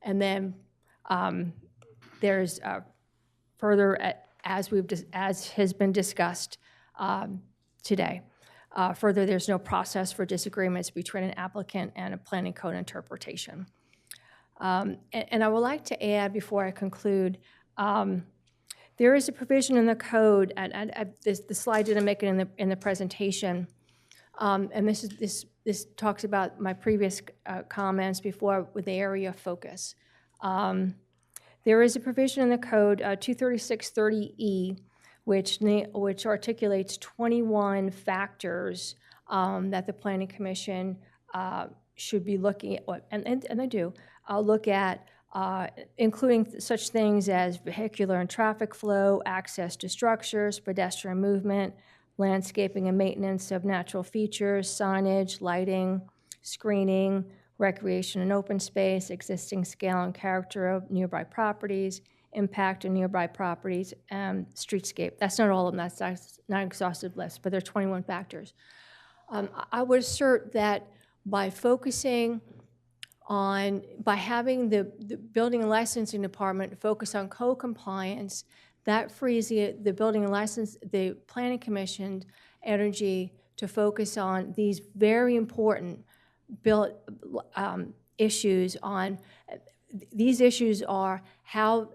And then there's further, as has been discussed today. Further, there's no process for disagreements between an applicant and a planning code interpretation. And I would like to add, before I conclude, there is a provision in the code, and the slide didn't make it in the presentation, and this talks about my previous comments before with the area of focus. There is a provision in the code, 23630E, which articulates 21 factors that the Planning Commission should be looking at, and they do, look at, including such things as vehicular and traffic flow, access to structures, pedestrian movement, landscaping and maintenance of natural features, signage, lighting, screening, recreation and open space, existing scale and character of nearby properties, impact on nearby properties, streetscape. That's not all of them, that's not an exhaustive list, but there are 21 factors. I would assert that by focusing on, by having the Building and Licensing Department focus on code compliance, that frees the Building and the Planning Commission energy to focus on these very important issues. These issues are how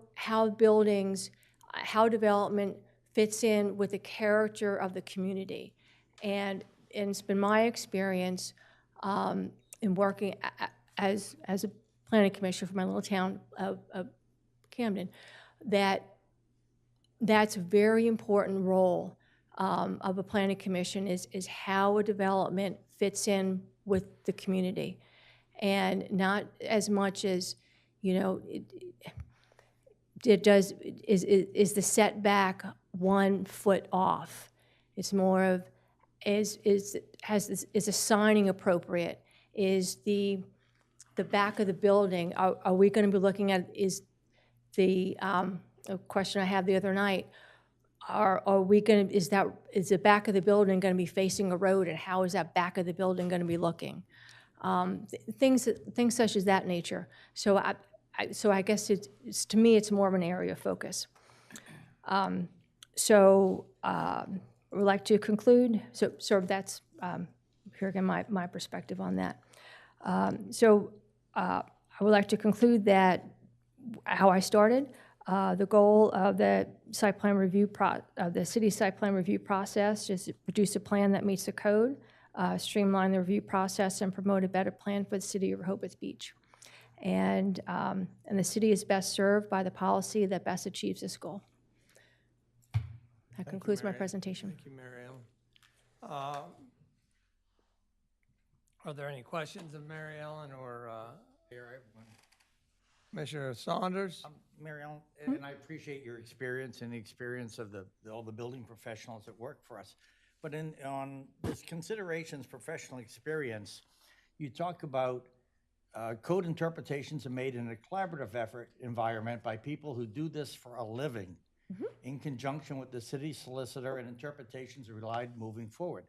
buildings, how development fits in with the character of the community. And it's been my experience in working as a planning commissioner for my little town of Camden, that's a very important role of a planning commission is how a development fits in with the community, and not as much as, you know, it does is the setback 1 foot off. It's more of is the signing appropriate? Is the back of the building? Are we going to be looking at is the a question I had the other night? Are we going to is the back of the building going to be facing a road, and how is that back of the building going to be looking? Things such as that nature. So I guess it's to me it's more of an area of focus. I would like to conclude. So that's here again my perspective on that. I would like to conclude that how I started. The goal of the site plan review the city site plan review process is to produce a plan that meets the code, streamline the review process, and promote a better plan for the city of Rehoboth Beach. And the city is best served by the policy that best achieves this goal. That concludes my presentation. Thank you, Mary Ellen. Are there any questions of Mary Ellen or Commissioner Saunders? Mary Ellen, and I appreciate your experience and the experience of all the building professionals that work for us. But on this considerations professional experience, you talk about code interpretations are made in a collaborative effort environment by people who do this for a living, in conjunction with the city solicitor, and interpretations are relied moving forward.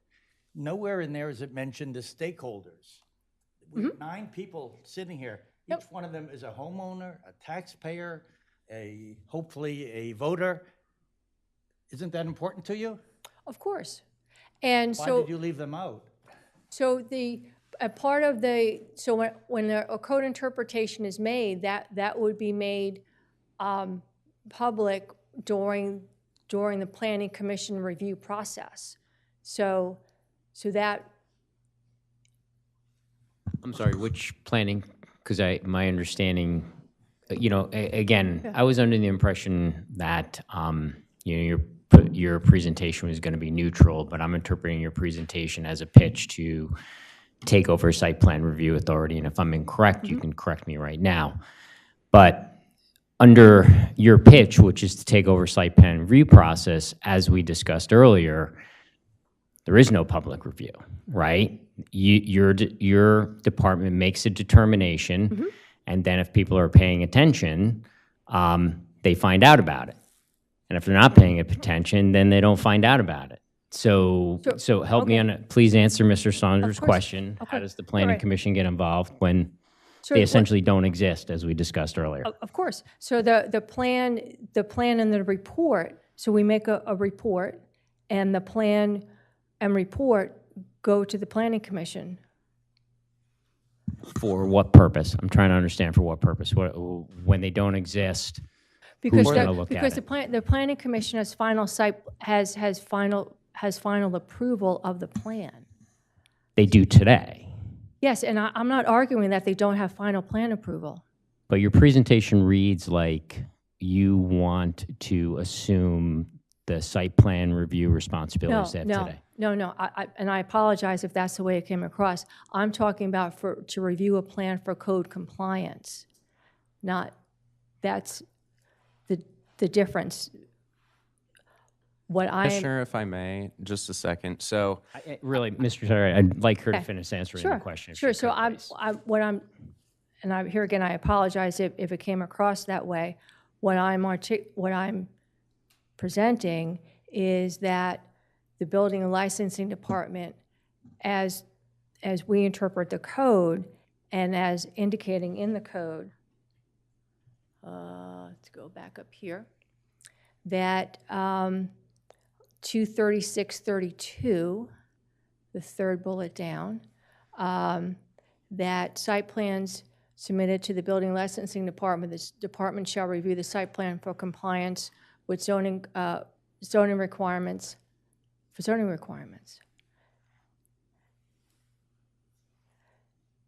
Nowhere in there is it mentioned the stakeholders. We have 9 people sitting here. Each one of them is a homeowner, a taxpayer, hopefully a voter. Isn't that important to you? Of course. And Why so did you leave them out? So a part of when a code interpretation is made, that would be made public during the Planning Commission review process. So that. I'm sorry, which planning? Because my understanding, again, I was under the impression that you're your presentation was going to be neutral, but I'm interpreting your presentation as a pitch to take over site plan review authority. And if I'm incorrect, you can correct me right now. But under your pitch, which is to take over site plan review process, as we discussed earlier, there is no public review, right? Your department makes a determination, and then if people are paying attention, they find out about it. And if they're not paying attention, then they don't find out about it. So help me please answer Mr. Saunders' question. How does the Planning Commission get involved when they essentially don't exist, as we discussed earlier? Of course. So the plan and the report, so we make a report, and the plan and report go to the Planning Commission. For what purpose? I'm trying to understand for what purpose. When they don't exist, Because who's going to look at it? the Planning Commission has final approval of the plan. They do today. Yes, and I'm not arguing that they don't have final plan approval. But your presentation reads like you want to assume the site plan review responsibilities today. No. I apologize if that's the way it came across. I'm talking about to review a plan for code compliance. That's the difference. Commissioner, if I may, just a second. So, really, Mr. Secretary, I'd like her to finish answering the question. Sure. So here again, I apologize if it came across that way. What I'm presenting is that the Building and Licensing Department, as we interpret the code and as indicating in the code, let's go back up here, that 23632, the third bullet down, that site plans submitted to the Building and Licensing Department, this department shall review the site plan for compliance with zoning requirements,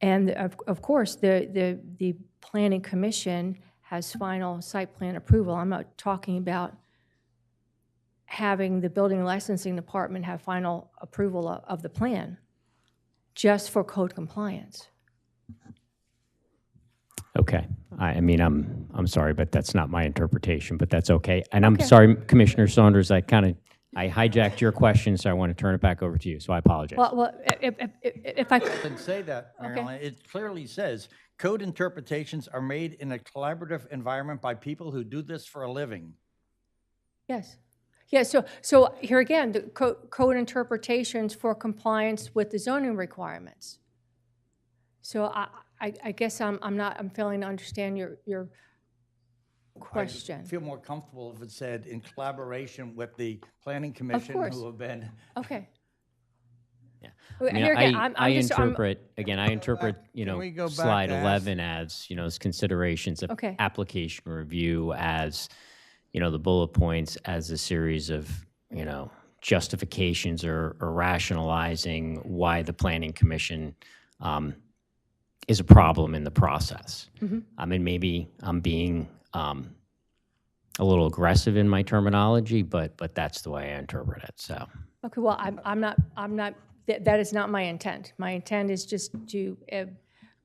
And of course, the Planning Commission has final site plan approval. I'm not talking about having the Building and Licensing Department have final approval of the plan, just for code compliance. Okay. I mean, I'm sorry, but that's not my interpretation, but that's okay. And I'm sorry, Commissioner Saunders, I hijacked your question, so I want to turn it back over to you, so I apologize. Well, if I Didn't say that, Marilyn. It clearly says, code interpretations are made in a collaborative environment by people who do this for a living. Yes. Yeah, so here again, the code interpretations for compliance with the zoning requirements. So I guess I'm failing to understand your question. I feel more comfortable if it said in collaboration with the Planning Commission who have been. Okay. Yeah. I interpret, slide 11 as, as considerations of application review, as, the bullet points as a series of, justifications or rationalizing why the Planning Commission is a problem in the process. I mean, maybe I'm being a little aggressive in my terminology, but that's the way I interpret it. So. Okay. Well, I'm not. That is not my intent. My intent is just to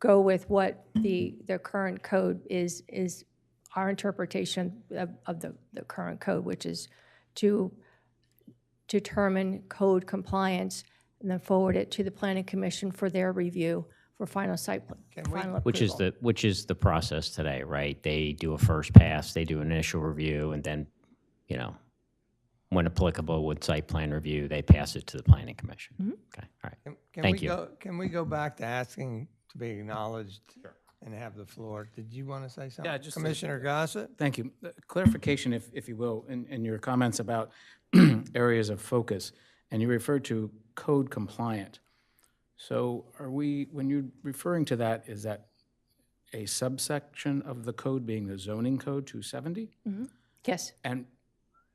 go with what the current code is our interpretation of the current code, which is to determine code compliance and then forward it to the Planning Commission for their review for final site plan, final approval. Which is the process today, right? They do a first pass, they do an initial review, and then, when applicable with site plan review, they pass it to the Planning Commission. Okay, all right. Thank you. Can we go back to asking to be acknowledged and have the floor? Did you want to say something? Yeah, just Commissioner Gossett? Thank you. Clarification, if you will, in your comments about areas of focus, and you referred to code compliant. So when you're referring to that, is that a subsection of the code being the zoning code 270? Yes. And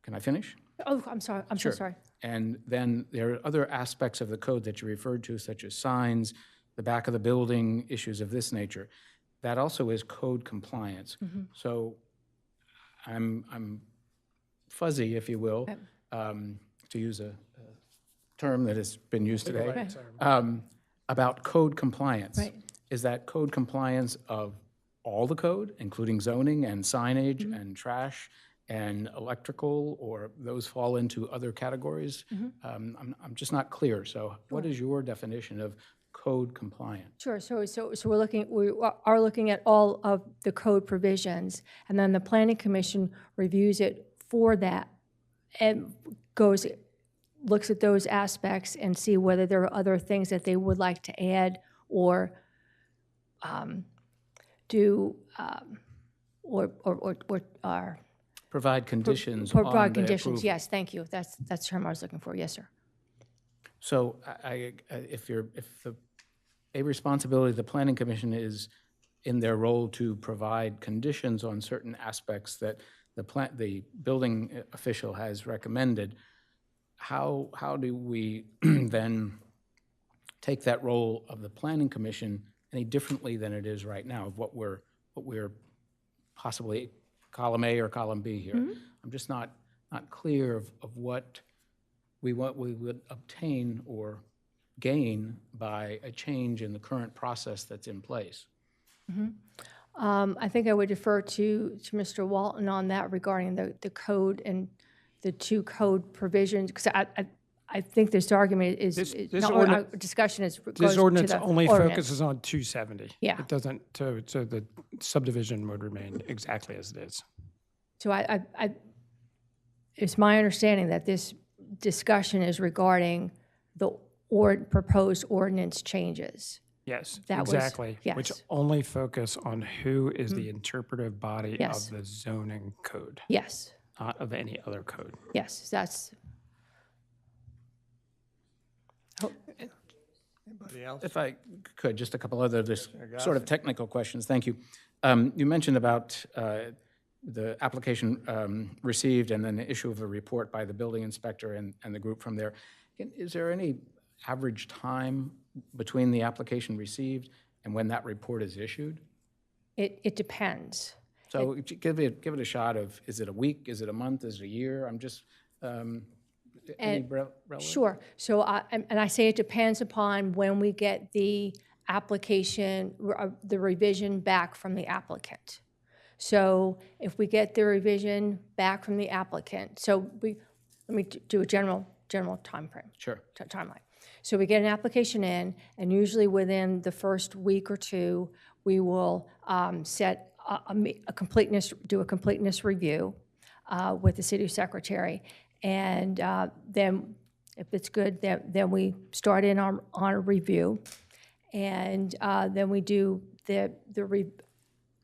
can I finish? Oh, I'm sorry. I'm so sorry. And then there are other aspects of the code that you referred to, such as signs, the back of the building, issues of this nature. That also is code compliance. So I'm fuzzy, if you will, to use a term that has been used today, Right. About code compliance. Right. Is that code compliance of all the code, including zoning and signage and trash and electrical, or those fall into other categories? I'm just not clear. So what is your definition of code compliant? Sure, so we are looking at all of the code provisions, and then the planning commission reviews it for that and looks at those aspects and see whether there are other things that they would like to add or do, or Provide conditions on provide the conditions, approval. yes, thank you. That's the term I was looking for, yes, sir. So if a responsibility of the planning commission is in their role to provide conditions on certain aspects that the building official has recommended, how do we then take that role of the planning commission any differently than it is right now, of what we're possibly column A or column B here? I'm just not clear of what we would obtain or gain by a change in the current process that's in place. I think I would defer to Mr. Walton on that regarding the code and the two code provisions, because I think this argument is, This not ordinance- our discussion is. goes This to ordinance the only ordinance. focuses on 270. Yeah. It doesn't, so the subdivision would remain exactly as it is. So it's my understanding that this discussion is regarding the proposed ordinance changes. Yes, That was- exactly. Which yes. only focus on who is the interpretive body Yes. of the zoning code, Yes, not of any other code. yes, that's, Anybody else? If I could, just a couple other sort of technical questions. Thank you. You mentioned about the application received and then the issue of a report by the building inspector and the group from there. Is there any average time between the application received and when that report is issued? it depends. So give it a shot of, is it a week, is it a month, is it a year? I'm just, any relevant? Sure. So I say it depends upon when we get the application, the revision back from the applicant. So if we get the revision back from the applicant, let me do a general timeframe. Sure. Timeline. So we get an application in, and usually within the first week or two, we will set a completeness review with the city secretary, and then if it's good, then we start in on a review, and then we do the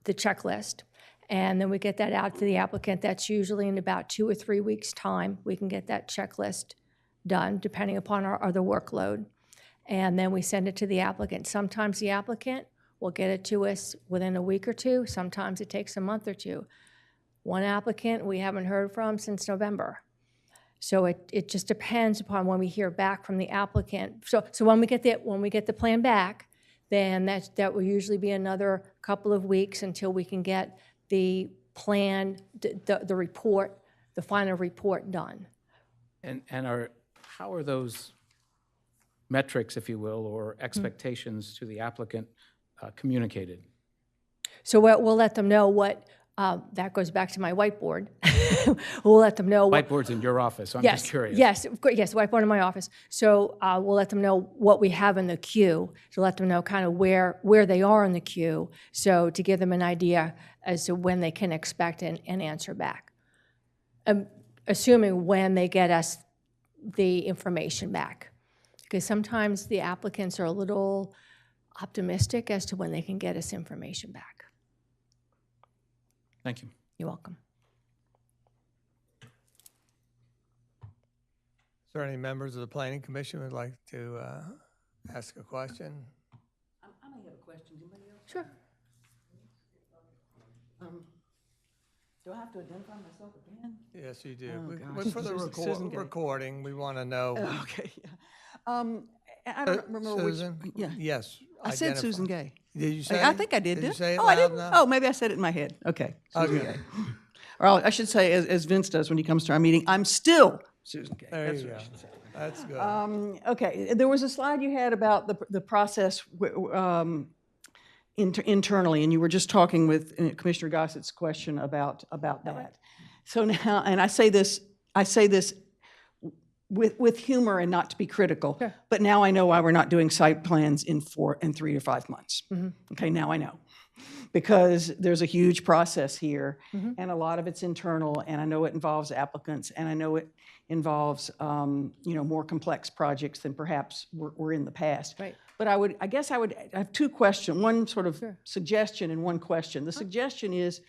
checklist, and then we get that out to the applicant. That's usually in about 2 or 3 weeks' time. We can get that checklist done, depending upon our other workload. And then we send it to the applicant. Sometimes the applicant will get it to us within a week or two. Sometimes it takes a month or two. One applicant we haven't heard from since November. So it just depends upon when we hear back from the applicant. So when we get the plan back, then that will usually be another couple of weeks until we can get the plan, the report, the final report done. And how are those metrics, if you will, or expectations to the applicant communicated? So we'll let them know what, that goes back to my whiteboard. We'll let them know. Whiteboard's in your office, so I'm just curious. Yes, yes, whiteboard in my office. So we'll let them know what we have in the queue, to let them know kind of where they are in the queue, so to give them an idea as to when they can expect and answer back. Assuming when they get us the information back. Because sometimes the applicants are a little optimistic as to when they can get us information back. Thank you. You're welcome. Is there any members of the Planning Commission who would like to ask a question? I may have a question. Anybody else? Sure. Do I have to identify myself again? Yes, you do. Oh, But gosh. for the Susan Gay. recording, we want to know. Okay, yeah. I don't remember Susan? which, yeah. Yes. I said identify. Susan Gay. Did you say I it? think I did. Did you say it Oh, I loud did. enough? Oh, maybe I said it in my head. Okay. Susan Okay. Gay. Or I should say, as Vince does when he comes to our meeting, I'm still Susan Gay. There That's you what I go. should say. That's good. Okay, there was a slide you had about the process internally, and you were just talking with Commissioner Gossett's question about that. So now, and I say this with humor and not to be critical, but now I know why we're not doing site plans in 3 to 5 months. Okay, now I know. Because there's a huge process here, and a lot of it's internal, and I know it involves applicants, and I know it involves more complex projects than perhaps were in the past. Right. But I have two questions, one sort of suggestion and one question. The suggestion is,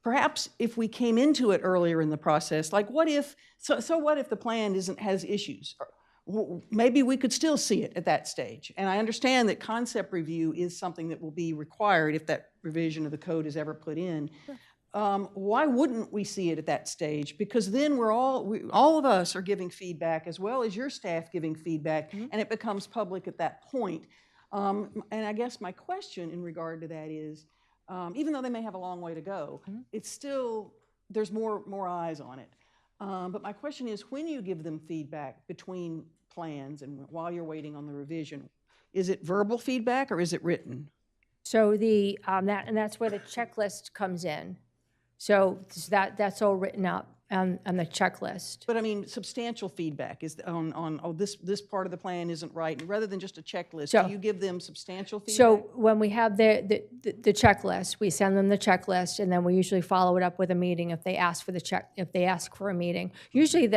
perhaps if we came into it earlier in the process, like what if the plan has issues? Maybe we could still see it at that stage. And I understand that concept review is something that will be required if that revision of the code is ever put in. Why wouldn't we see it at that stage? Because then all of us are giving feedback, as well as your staff giving feedback, and it becomes public at that point. And I guess my question in regard to that is, even though they may have a long way to go, it's still, there's more eyes on it. But my question is, when you give them feedback between plans and while you're waiting on the revision, is it verbal feedback or is it written? So that's where the checklist comes in. So that's all written up on the checklist. But I mean, substantial feedback is on this part of the plan isn't right, and rather than just a checklist, do you give them substantial feedback? So when we have the checklist, we send them the checklist, and then we usually follow it up with a meeting if they ask for a meeting. Usually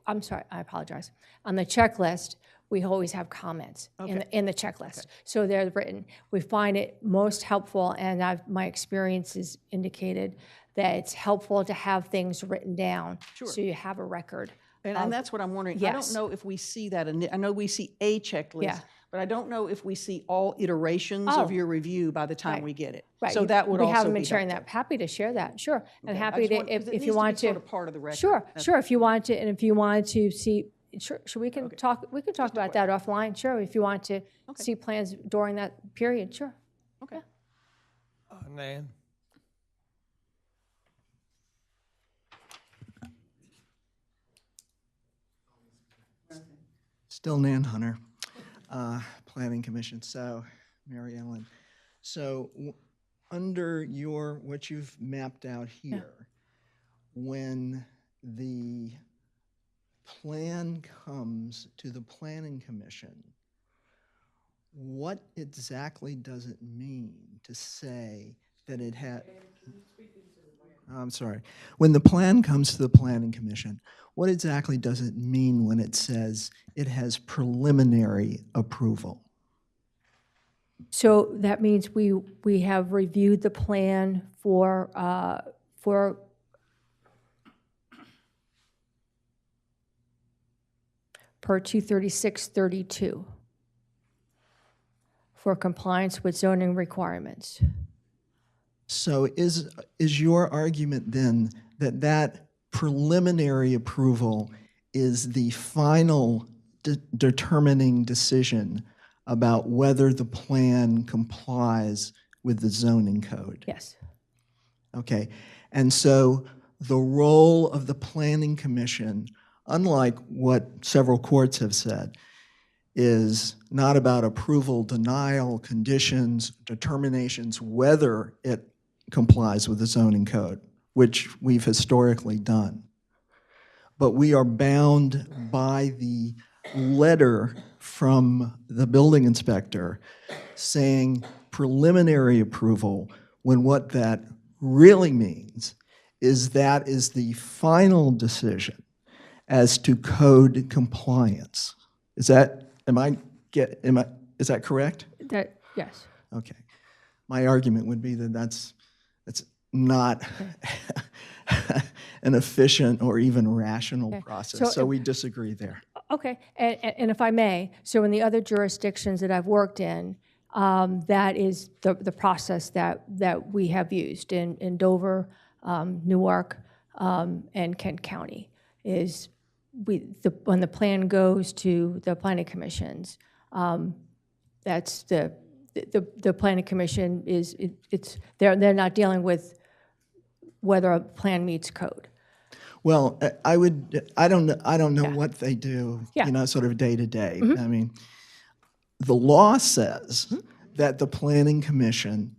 I'm sorry, I apologize. On the checklist, we always have comments in the checklist. So they're written. We find it most helpful, and my experience has indicated that it's helpful to have things written down so you have a record. And that's what I'm wondering. I don't know if we see that. I know we see a checklist, but I don't know if we see all iterations of your review by the time we get it. Right. So that would also be We haven't been sharing helpful. that. Happy to share that, sure. And happy just to, want- 'cause it if needs you to want be to. sort of part of the record. Sure, That's- sure, if you want to, and if you want to see, sure, we can talk about that offline, sure, if you want to see plans during that period, sure. Okay. Nan? Still Nan Hunter, Planning Commission. So, Mary Ellen, under what you've mapped out here, when the plan comes to the Planning Commission, what exactly does it mean to say that it had? I'm sorry. When the plan comes to the Planning Commission, what exactly does it mean when it says it has preliminary approval? So that means we have reviewed the plan for per 236-32 for compliance with zoning requirements. So is your argument then that that preliminary approval is the final determining decision about whether the plan complies with the zoning code? Yes. Okay. And so the role of the Planning Commission, unlike what several courts have said, is not about approval, denial, conditions, determinations, whether it complies with the zoning code, which we've historically done. But we are bound by the letter from the building inspector saying preliminary approval, when what that really means is that is the final decision as to code compliance. Is that correct? Yes. Okay. My argument would be that that's not an efficient or even rational process. So we disagree there. Okay, and if I may, so in the other jurisdictions that I've worked in, that is the process that we have used in Dover, Newark, and Kent County, is when the plan goes to the planning commissions, that's the planning commission they're not dealing with whether a plan meets code. Well, I don't know what they do, sort of day to day. I mean, the law says that the Planning Commission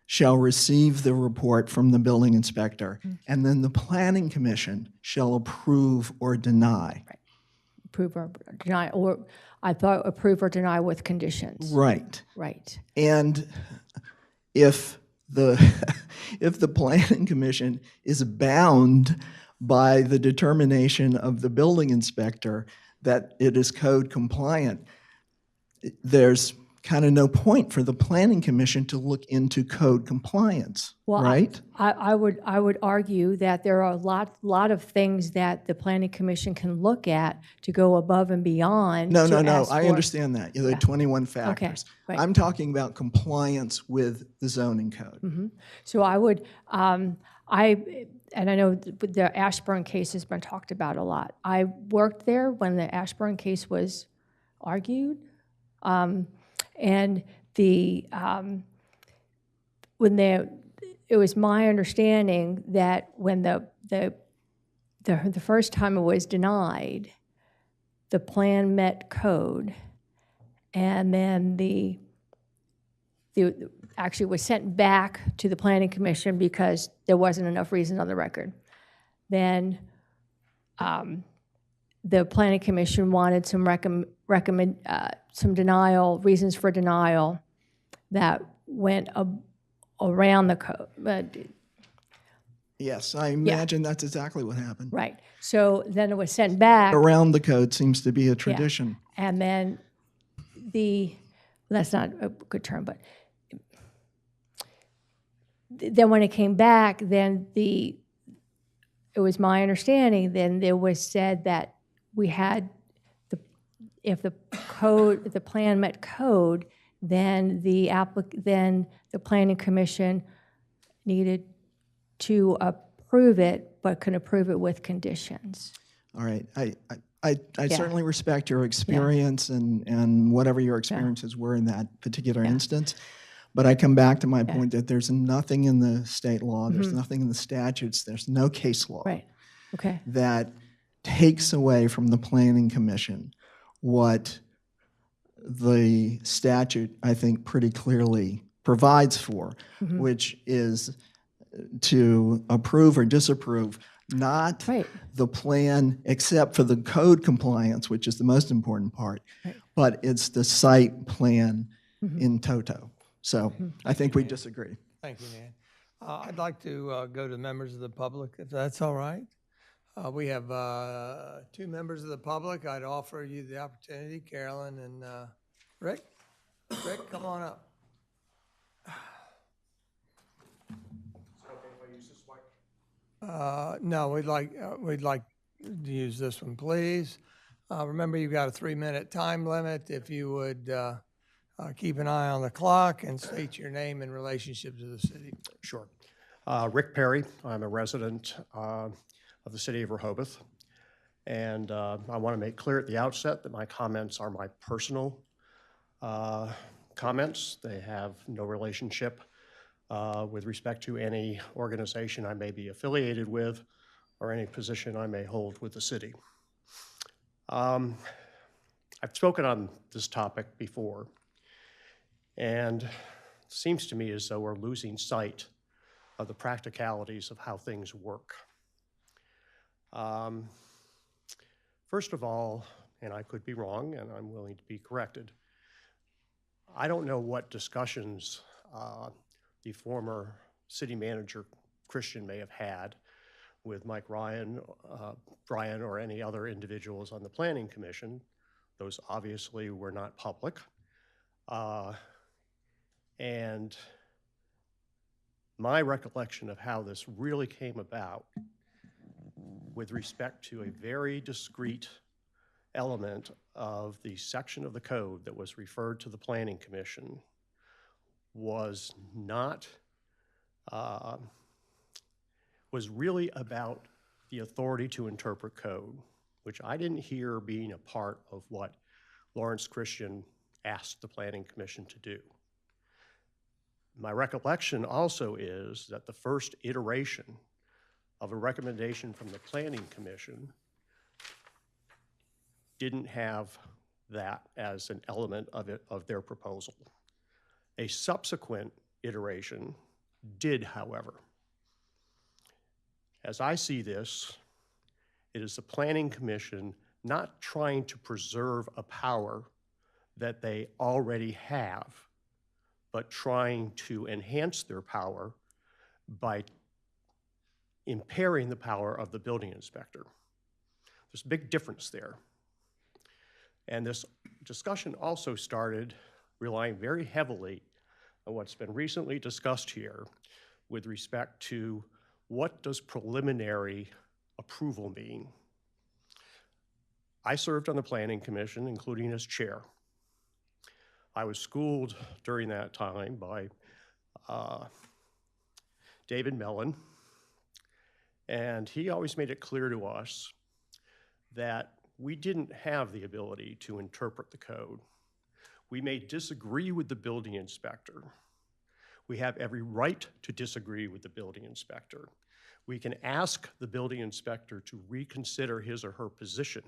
shall receive the report from the building inspector, and then the Planning Commission shall approve or deny. Approve or deny, or I thought approve or deny with conditions. Right. Right. And if the if the Planning Commission is bound by the determination of the building inspector that it is code compliant, there's kind of no point for the Planning Commission to look into code compliance, Well, right? I would argue that there are a lot of things that the Planning Commission can look at to go above and beyond. No, to no, ask I for- understand that. There are 21 factors. right. I'm talking about compliance with the zoning code. So I would, and I know the Ashburn case has been talked about a lot. I worked there when the Ashburn case was argued. And it was my understanding that when the first time it was denied, the plan met code, and then the actually was sent back to the Planning Commission because there wasn't enough reason on the record. Then the Planning Commission wanted some some reasons for denial that went around the code. Yes, I imagine that's exactly what happened. Right. So then it was sent back. Around the code seems to be a tradition. And then that's not a good term, but then when it came back, then it was my understanding, then there was said that we had, if the plan met code, then the Planning Commission needed to approve it, but can approve it with conditions. All right. I certainly respect your experience and whatever your experiences were in that particular instance. But I come back to my point that there's nothing in the state law, there's nothing in the statutes, there's no case law that takes away from the Planning Commission what the statute, I think, pretty clearly provides for, which is to approve or disapprove not the plan except for the code compliance, which is the most important part, but it's the site plan in toto. So I think we disagree. Thank you, Nan. I'd like to go to members of the public, if that's all right. We have 2 members of the public. I'd offer you the opportunity, Carolyn and Rick. Rick, come on up. No, we'd like to use this one, please. Remember, you've got a 3-minute time limit. If you would keep an eye on the clock and state your name in relationship to the city. Sure. Rick Perry. I'm a resident of the city of Rehoboth. And I want to make clear at the outset that my comments are my personal comments. They have no relationship with respect to any organization I may be affiliated with or any position I may hold with the city. I've spoken on this topic before, and it seems to me as though we're losing sight of the practicalities of how things work. First of all, and I could be wrong, and I'm willing to be corrected, I don't know what discussions the former city manager, Christian, may have had with Mike Ryan, Brian, or any other individuals on the Planning Commission. Those obviously were not public. And my recollection of how this really came about with respect to a very discrete element of the section of the code that was referred to the Planning Commission was not, was really about the authority to interpret code, which I didn't hear being a part of what Lawrence Christian asked the Planning Commission to do. My recollection also is that the first iteration of a recommendation from the Planning Commission didn't have that as an element of it, of their proposal. A subsequent iteration did, however. As I see this, it is the Planning Commission not trying to preserve a power that they already have, but trying to enhance their power by impairing the power of the building inspector. There's a big difference there. And this discussion also started relying very heavily on what's been recently discussed here with respect to what does preliminary approval mean. I served on the Planning Commission, including as chair. I was schooled during that time by David Mellon, and he always made it clear to us that we didn't have the ability to interpret the code. We may disagree with the building inspector. We have every right to disagree with the building inspector. We can ask the building inspector to reconsider his or her position,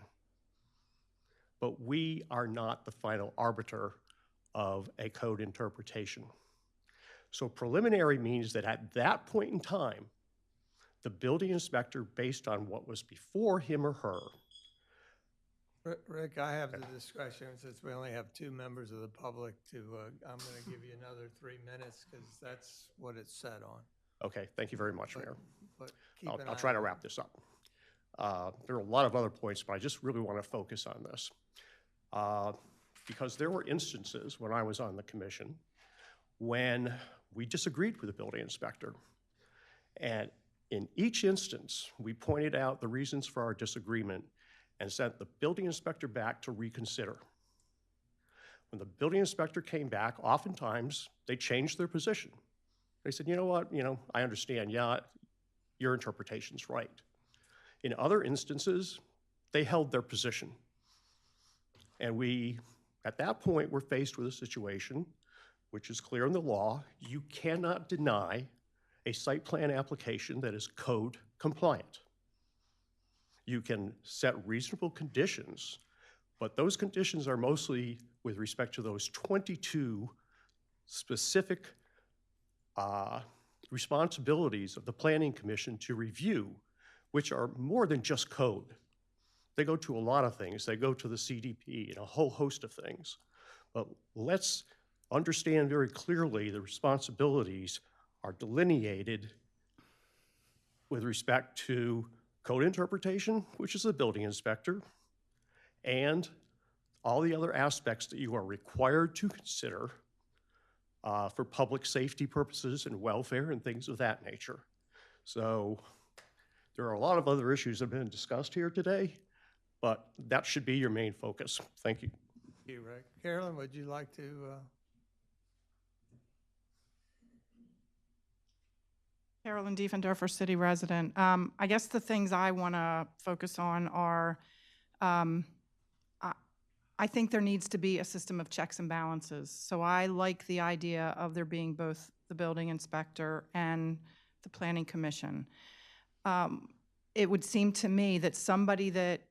but we are not the final arbiter of a code interpretation. So preliminary means that at that point in time, the building inspector, based on what was before him or her. Rick, I have the discretion, since we only have 2 members of the public, to, I'm going to give you another 3 minutes because that's what it's set on. Okay, thank you very much, Mayor. But keep an I'll eye try to on it. wrap this up. There are a lot of other points, but I just really want to focus on this. Because there were instances when I was on the commission when we disagreed with the building inspector. And in each instance, we pointed out the reasons for our disagreement and sent the building inspector back to reconsider. When the building inspector came back, oftentimes they changed their position. They said, you know what, I understand, yeah, your interpretation's right. In other instances, they held their position. And we, at that point, were faced with a situation, which is clear in the law, you cannot deny a site plan application that is code compliant. You can set reasonable conditions, but those conditions are mostly with respect to those 22 specific responsibilities of the Planning Commission to review, which are more than just code. They go to a lot of things. They go to the CDP and a whole host of things. But let's understand very clearly the responsibilities are delineated with respect to code interpretation, which is the building inspector, and all the other aspects that you are required to consider for public safety purposes and welfare and things of that nature. So there are a lot of other issues that have been discussed here today, but that should be your main focus. Thank you. Thank you, Rick. Carolyn, would you like to? Carolyn Diefendorfer, city resident. I guess the things I want to focus on are, I think there needs to be a system of checks and balances. So I like the idea of there being both the building inspector and the planning commission. It would seem to me that somebody that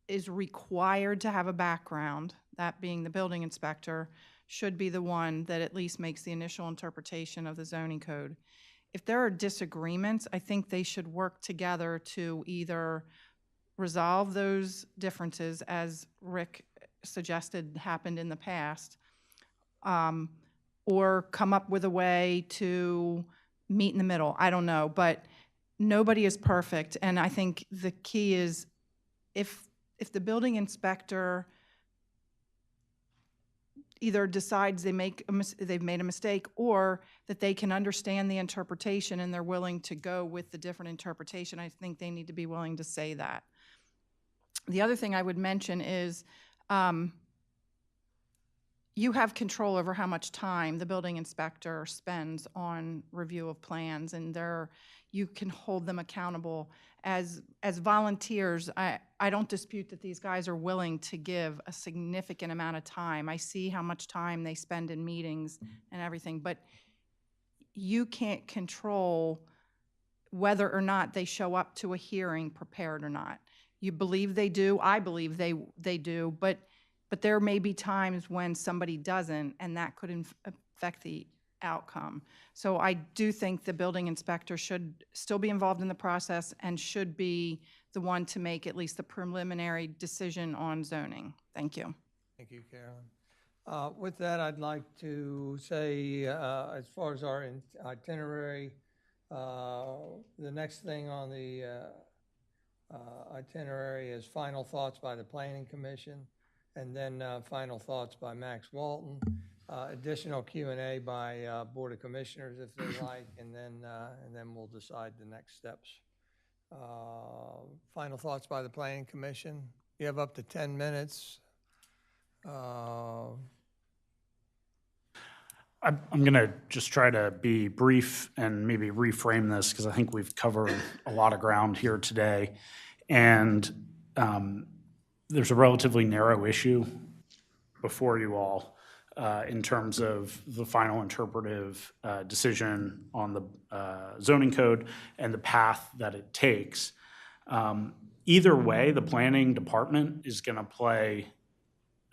is required to have a background, that being the building inspector, should be the one that at least makes the initial interpretation of the zoning code. If there are disagreements, I think they should work together to either resolve those differences, as Rick suggested happened in the past, or come up with a way to meet in the middle. I don't know, but nobody is perfect, and I think the key is if the building inspector either decides they've made a mistake, or that they can understand the interpretation and they're willing to go with the different interpretation, I think they need to be willing to say that. The other thing I would mention is you have control over how much time the building inspector spends on review of plans, and you can hold them accountable. As volunteers, I don't dispute that these guys are willing to give a significant amount of time. I see how much time they spend in meetings and everything, but you can't control whether or not they show up to a hearing prepared or not. You believe they do, I believe they do, but there may be times when somebody doesn't, and that could affect the outcome. So I do think the building inspector should still be involved in the process and should be the one to make at least the preliminary decision on zoning. Thank you. Thank you, Carolyn. With that, I'd like to say, as far as our itinerary, the next thing on the itinerary is final thoughts by the Planning Commission, and then final thoughts by Max Walton. Additional Q&A by Board of Commissioners if they like, and then we'll decide the next steps. Final thoughts by the Planning Commission. You have up to 10 minutes. I'm going to just try to be brief and maybe reframe this because I think we've covered a lot of ground here today. And there's a relatively narrow issue before you all in terms of the final interpretive decision on the zoning code and the path that it takes. Either way, the planning department is going to play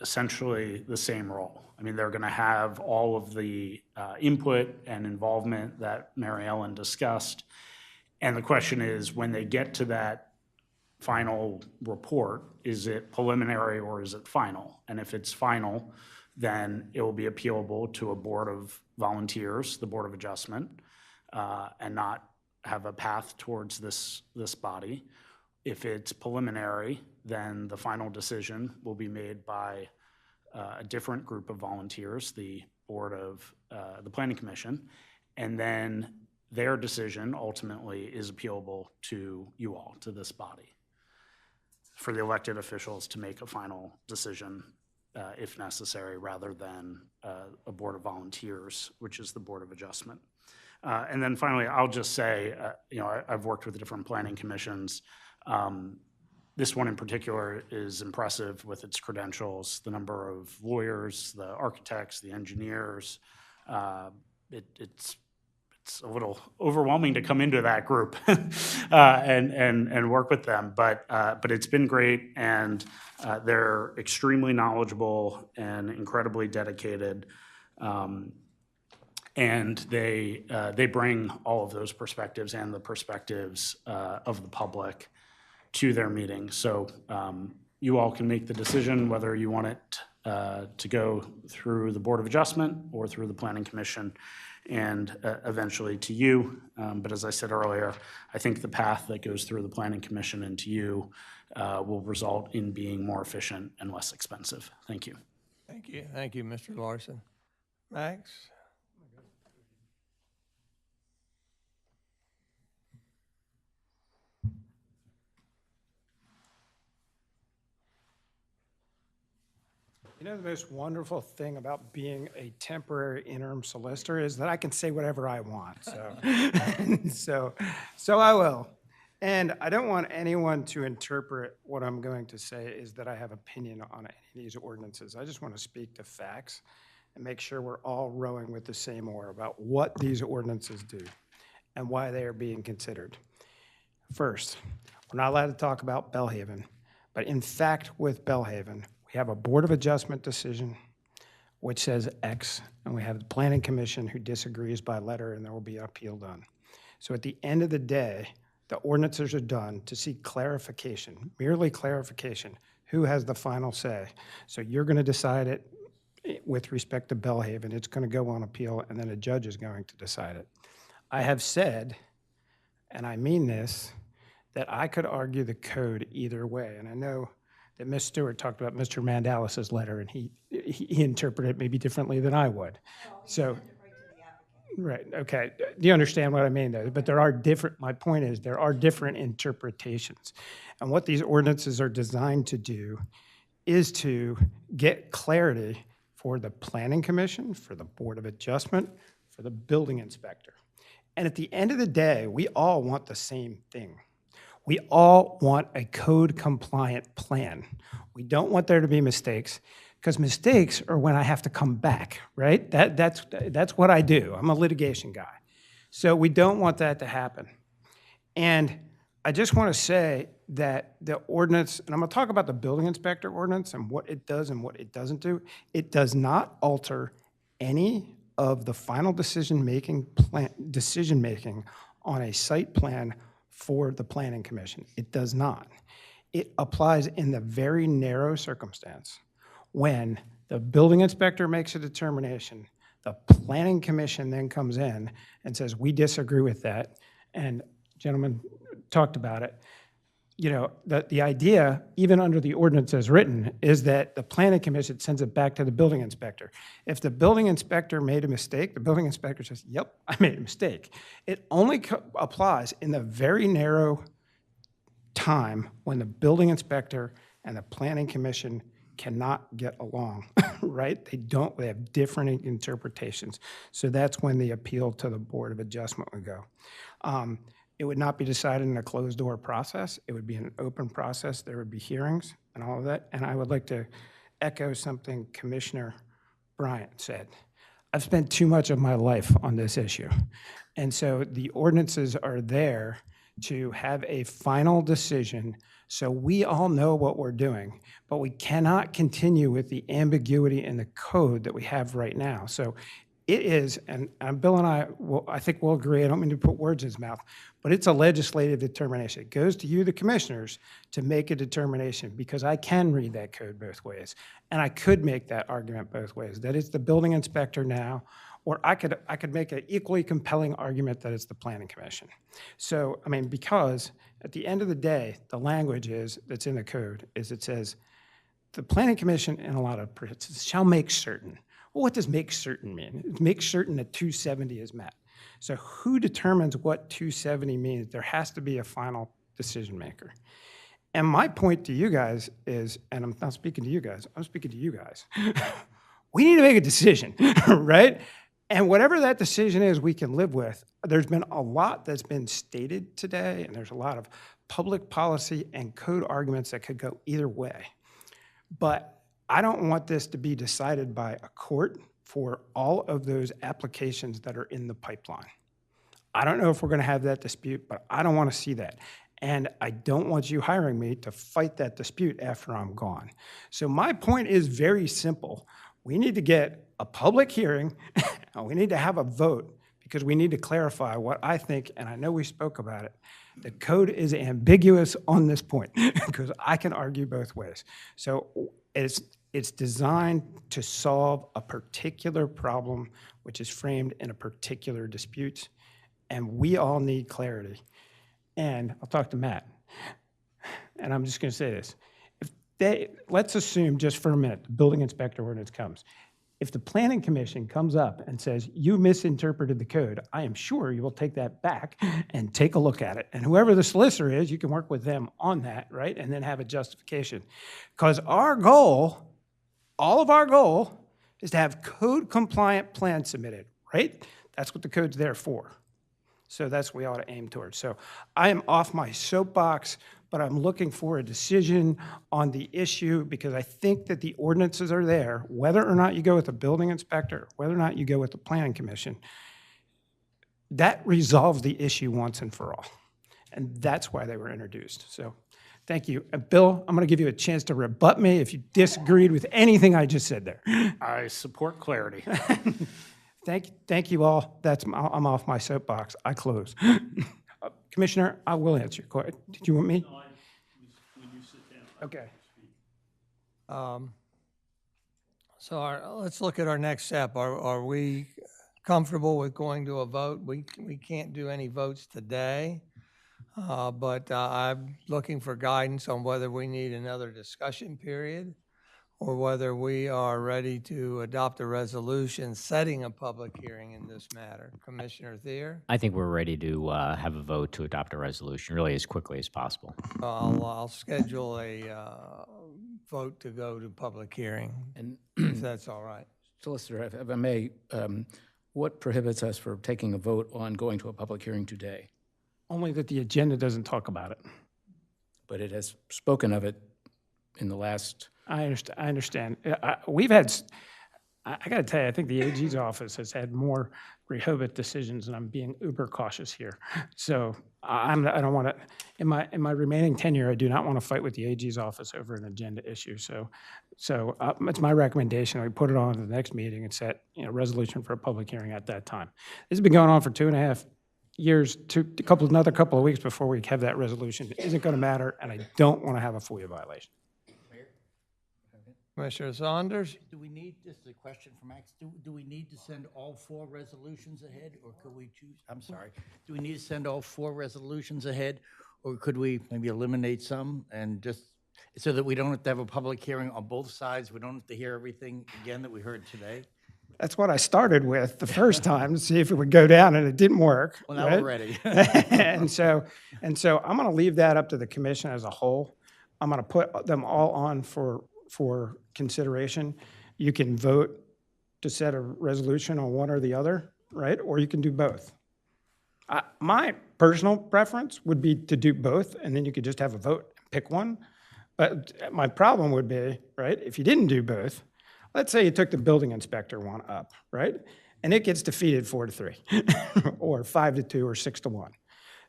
essentially the same role. I mean, they're going to have all of the input and involvement that Mary Ellen discussed. And the question is, when they get to that final report, is it preliminary or is it final? And if it's final, then it will be appealable to a board of volunteers, the Board of Adjustment, and not have a path towards this body. If it's preliminary, then the final decision will be made by a different group of volunteers, the Board of the Planning Commission, and then their decision ultimately is appealable to you all, to this body, for the elected officials to make a final decision if necessary, rather than a Board of Volunteers, which is the Board of Adjustment. And then finally, I'll just say, I've worked with different planning commissions. This one in particular is impressive with its credentials, the number of lawyers, the architects, the engineers. It's a little overwhelming to come into that group and work with them, but it's been great, and they're extremely knowledgeable and incredibly dedicated, and they bring all of those perspectives and the perspectives of the public to their meetings. So you all can make the decision whether you want it to go through the Board of Adjustment or through the Planning Commission, and eventually to you. But as I said earlier, I think the path that goes through the Planning Commission and to you will result in being more efficient and less expensive. Thank you. Thank you. Thank you, Mr. Larson. Max? You know, the most wonderful thing about being a temporary interim solicitor is that I can say whatever I want. So I will. And I don't want anyone to interpret what I'm going to say is that I have opinion on any of these ordinances. I just want to speak to facts and make sure we're all rowing with the same oar about what these ordinances do and why they are being considered. First, we're not allowed to talk about Bellhaven, but in fact, with Bellhaven, we have a Board of Adjustment decision which says X, and we have the Planning Commission who disagrees by letter, and there will be an appeal done. So at the end of the day, the ordinances are done to seek clarification, merely clarification. Who has the final say? So you're going to decide it with respect to Bellhaven. It's going to go on appeal, and then a judge is going to decide it. I have said, and I mean this, that I could argue the code either way, and I know that Ms. Stewart talked about Mr. Mandalis's letter, and he interpreted it maybe differently than I would. So, right, okay. Do you understand what I mean, though? But there are different, my point is, there are different interpretations. And what these ordinances are designed to do is to get clarity for the Planning Commission, for the Board of Adjustment, for the building inspector. And at the end of the day, we all want the same thing. We all want a code-compliant plan. We don't want there to be mistakes, because mistakes are when I have to come back, right? That's what I do. I'm a litigation guy. So we don't want that to happen. And I just want to say that the ordinance, and I'm going to talk about the building inspector ordinance and what it does and what it doesn't do. It does not alter any of the final decision-making on a site plan for the Planning Commission. It does not. It applies in the very narrow circumstance when the building inspector makes a determination, the Planning Commission then comes in and says, we disagree with that, and gentlemen talked about it. You know, the idea, even under the ordinance as written, is that the Planning Commission sends it back to the building inspector. If the building inspector made a mistake, the building inspector says, yep, I made a mistake. It only applies in the very narrow time when the building inspector and the Planning Commission cannot get along, right? They have different interpretations. So that's when the appeal to the Board of Adjustment would go. It would not be decided in a closed-door process. It would be an open process. There would be hearings and all of that. And I would like to echo something Commissioner Bryant said. I've spent too much of my life on this issue. And so the ordinances are there to have a final decision so we all know what we're doing, but we cannot continue with the ambiguity in the code that we have right now. So it is, and Bill and I think we'll agree, I don't mean to put words in his mouth, but it's a legislative determination. It goes to you, the commissioners, to make a determination, because I can read that code both ways, and I could make that argument both ways, that it's the building inspector now, or I could make an equally compelling argument that it's the Planning Commission. So, I mean, because at the end of the day, the language that's in the code is it says, the Planning Commission, in a lot of places, shall make certain. Well, what does make certain mean? It makes certain that 270 is met. So who determines what 270 means? There has to be a final decision maker. And my point to you guys is, and I'm not speaking to you guys, I'm speaking to you guys. We need to make a decision, right? And whatever that decision is, we can live with. There's been a lot that's been stated today, and there's a lot of public policy and code arguments that could go either way. But I don't want this to be decided by a court for all of those applications that are in the pipeline. I don't know if we're going to have that dispute, but I don't want to see that. And I don't want you hiring me to fight that dispute after I'm gone. So my point is very simple. We need to get a public hearing, and we need to have a vote, because we need to clarify what I think, and I know we spoke about it. The code is ambiguous on this point, because I can argue both ways. So it's designed to solve a particular problem, which is framed in a particular dispute, and we all need clarity. And I'll talk to Matt, and I'm just going to say this. Let's assume just for a minute, the building inspector ordinance comes. If the Planning Commission comes up and says, you misinterpreted the code, I am sure you will take that back and take a look at it. And whoever the solicitor is, you can work with them on that, right? And then have a justification. Because our goal, all of our goal, is to have code-compliant plans submitted, right? That's what the code's there for. So that's what we ought to aim towards. So I am off my soapbox, but I'm looking for a decision on the issue, because I think that the ordinances are there, whether or not you go with the building inspector, whether or not you go with the Planning Commission, that resolves the issue once and for all. And that's why they were introduced. So thank you. And Bill, I'm going to give you a chance to rebut me if you disagreed with anything I just said there. I support clarity. Thank you all. I'm off my soapbox. I close. Commissioner, I will answer your question. Did you want me? No, when you sit down. Okay. So let's look at our next step. Are we comfortable with going to a vote? We can't do any votes today, but I'm looking for guidance on whether we need another discussion period or whether we are ready to adopt a resolution setting a public hearing in this matter. Commissioner Thier? I think we're ready to have a vote to adopt a resolution really as quickly as possible. I'll schedule a vote to go to public hearing, And if that's all right. Solicitor, if I may, what prohibits us from taking a vote on going to a public hearing today? Only that the agenda doesn't talk about it. But it has spoken of it in the last... I understand. We've had, I got to tell you, I think the AG's office has had more Rehoboth decisions, and I'm being uber cautious here. So I don't want to, in my remaining tenure, I do not want to fight with the AG's office over an agenda issue. So it's my recommendation, we put it on to the next meeting and set, resolution for a public hearing at that time. This has been going on for 2.5 years, another couple of weeks before we have that resolution. It isn't going to matter, and I don't want to have a FOIA violation. Commissioner Saunders? Do we need, this is a question for Max, do we need to send all 4 resolutions ahead, or could we choose, I'm sorry, do we need to send all 4 resolutions ahead, or could we maybe eliminate some and just, so that we don't have to have a public hearing on both sides, we don't have to hear everything again that we heard today? That's what I started with the first time to see if it would go down, and it didn't work. Well, now right? we're ready. and so I'm going to leave that up to the commission as a whole. I'm going to put them all on for consideration. You can vote to set a resolution on one or the other, right? Or you can do both. My personal preference would be to do both, and then you could just have a vote and pick one. But my problem would be, right, if you didn't do both, let's say you took the building inspector one up, right? And it gets defeated 4-3, or 5-2, or 6-1.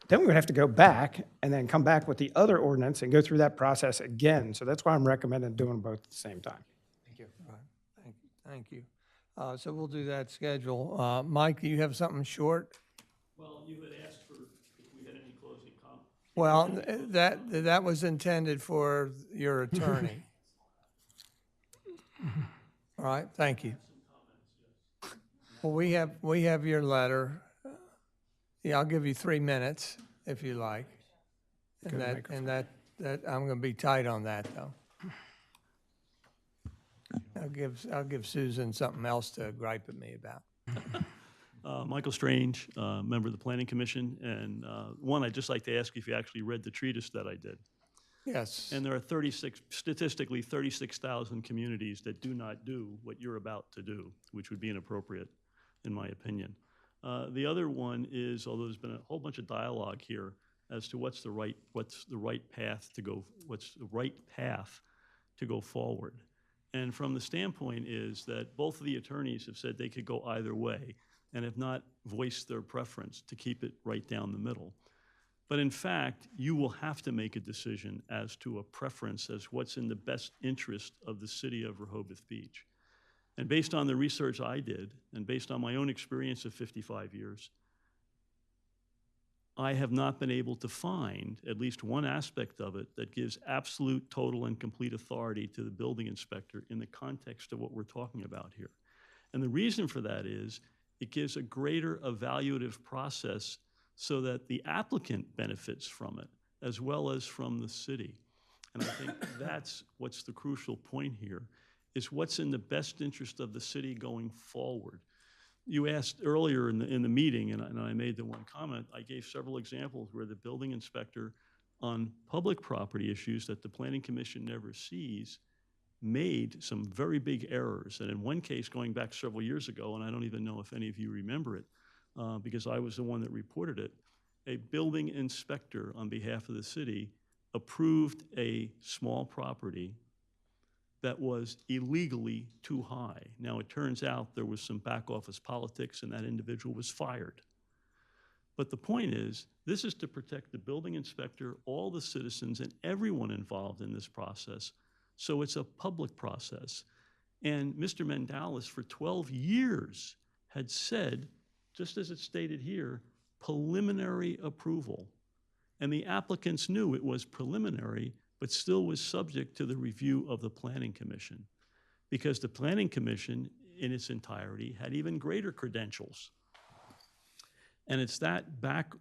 Then we would have to go back and then come back with the other ordinance and go through that process again. So that's why I'm recommending doing both at the same time. Thank you. All right. Thank you. So we'll do that schedule. Mike, do you have something short? Well, you had asked for if we had any closing comments. Well, that was intended for your attorney. All right, thank you. Well, we have your letter. Yeah, I'll give you 3 minutes if you like. And that I'm going to be tight on that, though. I'll give Susan something else to gripe at me about. Michael Strange, member of the Planning Commission, and one, I'd just like to ask if you actually read the treatise that I did. Yes. And there are statistically 36,000 communities that do not do what you're about to do, which would be inappropriate, in my opinion. The other one is, although there's been a whole bunch of dialogue here as to what's the right path to go forward. And from the standpoint is that both of the attorneys have said they could go either way and have not voiced their preference to keep it right down the middle. But in fact, you will have to make a decision as to a preference as what's in the best interest of the city of Rehoboth Beach. And based on the research I did, and based on my own experience of 55 years, I have not been able to find at least one aspect of it that gives absolute, total, and complete authority to the building inspector in the context of what we're talking about here. And the reason for that is it gives a greater evaluative process so that the applicant benefits from it, as well as from the city. And I think that's what's the crucial point here, is what's in the best interest of the city going forward. You asked earlier in the meeting, and I made the one comment, I gave several examples where the building inspector on public property issues that the Planning Commission never sees made some very big errors. And in one case, going back several years ago, and I don't even know if any of you remember it, because I was the one that reported it, a building inspector on behalf of the city approved a small property that was illegally too high. Now, it turns out there was some back office politics and that individual was fired. But the point is, this is to protect the building inspector, all the citizens, and everyone involved in this process. So it's a public process. And Mr. Mendalis, for 12 years, had said, just as it's stated here, preliminary approval. And the applicants knew it was preliminary, but still was subject to the review of the Planning Commission, because the Planning Commission in its entirety had even greater credentials. And it's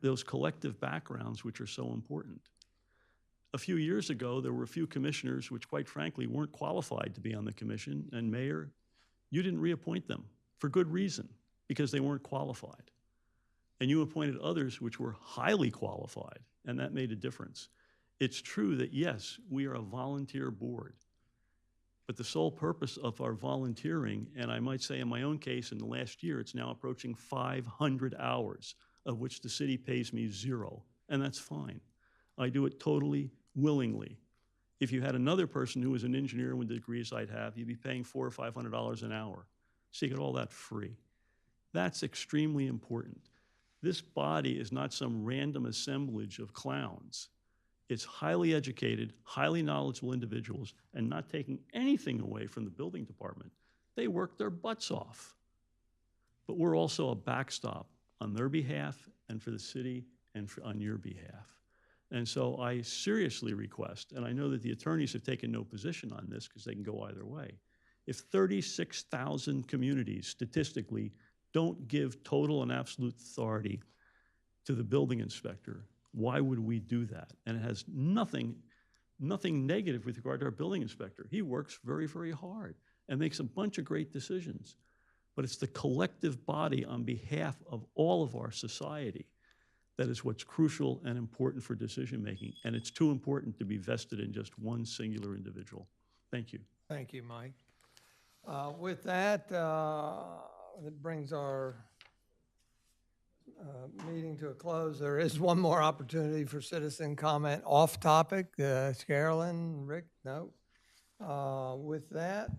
those collective backgrounds which are so important. A few years ago, there were a few commissioners which quite frankly weren't qualified to be on the commission, and Mayor, you didn't reappoint them for good reason, because they weren't qualified. And you appointed others which were highly qualified, and that made a difference. It's true that, yes, we are a volunteer board, but the sole purpose of our volunteering, and I might say in my own case in the last year, it's now approaching 500 hours, of which the city pays me 0, and that's fine. I do it totally willingly. If you had another person who was an engineer with the degrees I'd have, you'd be paying $400 or $500 an hour. so you get all that free. That's extremely important. This body is not some random assemblage of clowns. It's highly educated, highly knowledgeable individuals, and not taking anything away from the building department. They work their butts off. But we're also a backstop on their behalf and for the city and on your behalf. And so I seriously request, and I know that the attorneys have taken no position on this because they can go either way. If 36,000 communities statistically don't give total and absolute authority to the building inspector, why would we do that? And it has nothing negative with regard to our building inspector. He works very, very hard and makes a bunch of great decisions. But it's the collective body on behalf of all of our society that is what's crucial and important for decision-making. And it's too important to be vested in just one singular individual. Thank you. Thank you, Mike. With that, that brings our meeting to a close. There is one more opportunity for citizen comment off topic. Carolyn, Rick, no. With that,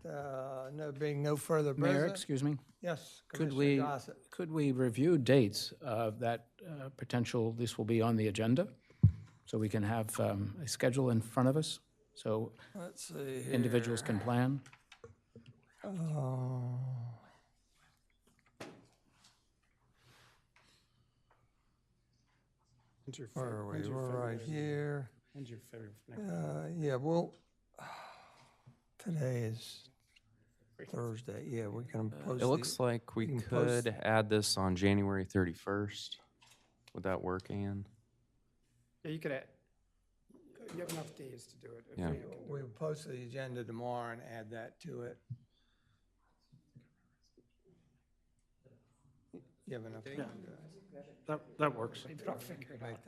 being no further business. Mayor, excuse me? Yes, Could Commissioner Gossett. could we review dates of that potential, this will be on the agenda? So we can have a schedule in front of us, so Let's see here. individuals can plan? Where are we? We're right here. When's your favorite? Yeah, well, today is Thursday. Yeah, we can post It looks like we can post- could add this on January 31st. Would that work, Ian? Yeah, you could add, you have enough days to do it. if Yeah. you can do We'll post the agenda tomorrow and add that to it. You have enough time to do it? That works.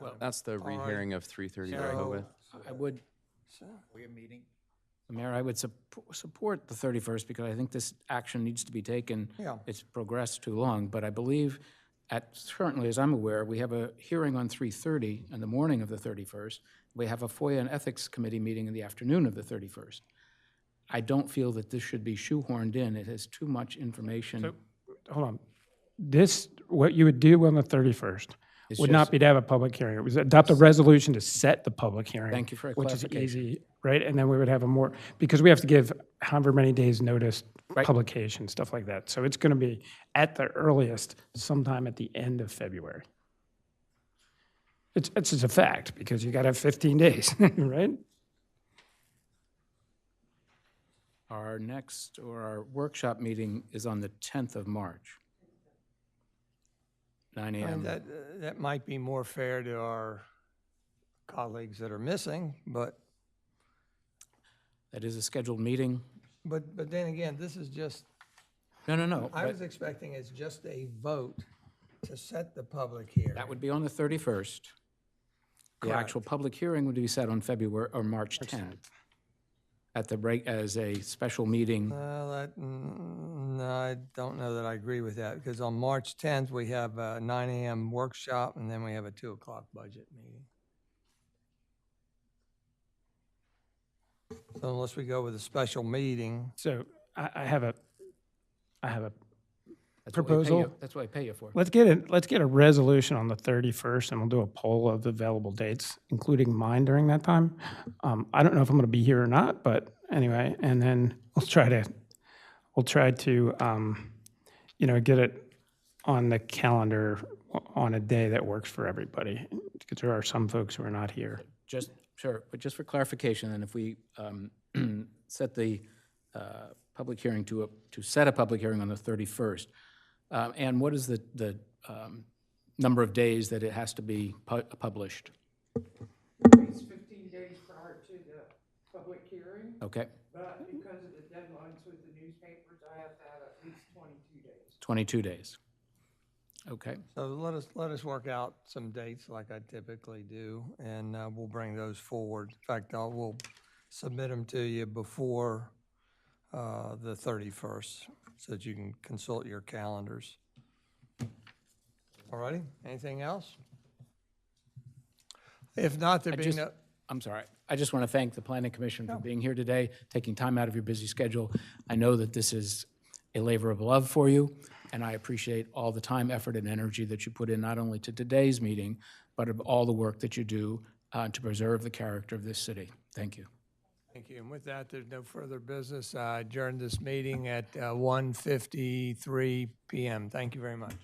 Well, that's the All right. rehearing of 330 So- Rehoboth. I would, We're meeting. Mayor, I would support the 31st because I think this action needs to be taken. Yeah. It's progressed too long, but I believe certainly, as I'm aware, we have a hearing on 3:30 in the morning of the 31st. We have a FOIA and Ethics Committee meeting in the afternoon of the 31st. I don't feel that this should be shoehorned in. It has too much information. So, hold on. This, what you would do on the 31st It's would not just- be to have a public hearing. It was adopt a resolution to set the public hearing. Thank you for a which is clarification. easy, right? And then we would have a more, because we have to give however many days notice, publication, stuff like that. So it's going to be at the earliest sometime at the end of February. It's just a fact because you got to have 15 days, right? Our next, or our workshop meeting is on the 10th of March. 9 I mean, a.m. that might be more fair to our colleagues that are missing, but That is a scheduled meeting. then again, this is just, No. I but was expecting it's just a vote to set the public hearing. That would be on the 31st. The Correct. actual public hearing would be set on February, or March 10th. At the break, as a special meeting. No, I don't know that I agree with that, because on March 10th, we have a 9 a.m. workshop, and then we have a 2 o'clock budget meeting. So unless we go with a special meeting, So I have a That's what we pay you- proposal. That's what I pay you for. Let's get a resolution on the 31st, and we'll do a poll of the available dates, including mine during that time. I don't know if I'm going to be here or not, but anyway, and then we'll try to get it on the calendar on a day that works for everybody, because there are some folks who are not here. Sure, but just for clarification, then if we set the public hearing to set a public hearing on the 31st, and what is the number of days that it has to be published? It's 15 days prior to the public hearing. Okay, But because of the deadlines with the newspapers, I have to have at least 22 days. 22 days. Okay. so let us work out some dates like I typically do, and we'll bring those forward. In fact, we'll submit them to you before the 31st, so that you can consult your calendars. All righty, anything else? If not, there being no, I'm sorry. I just want to thank the Planning Commission for being here today, taking time out of your busy schedule. I know that this is a labor of love for you, and I appreciate all the time, effort, and energy that you put in not only to today's meeting, but of all the work that you do to preserve the character of this city. Thank you. Thank you. And with that, there's no further business. I adjourn this meeting at 1:53 p.m. Thank you very much.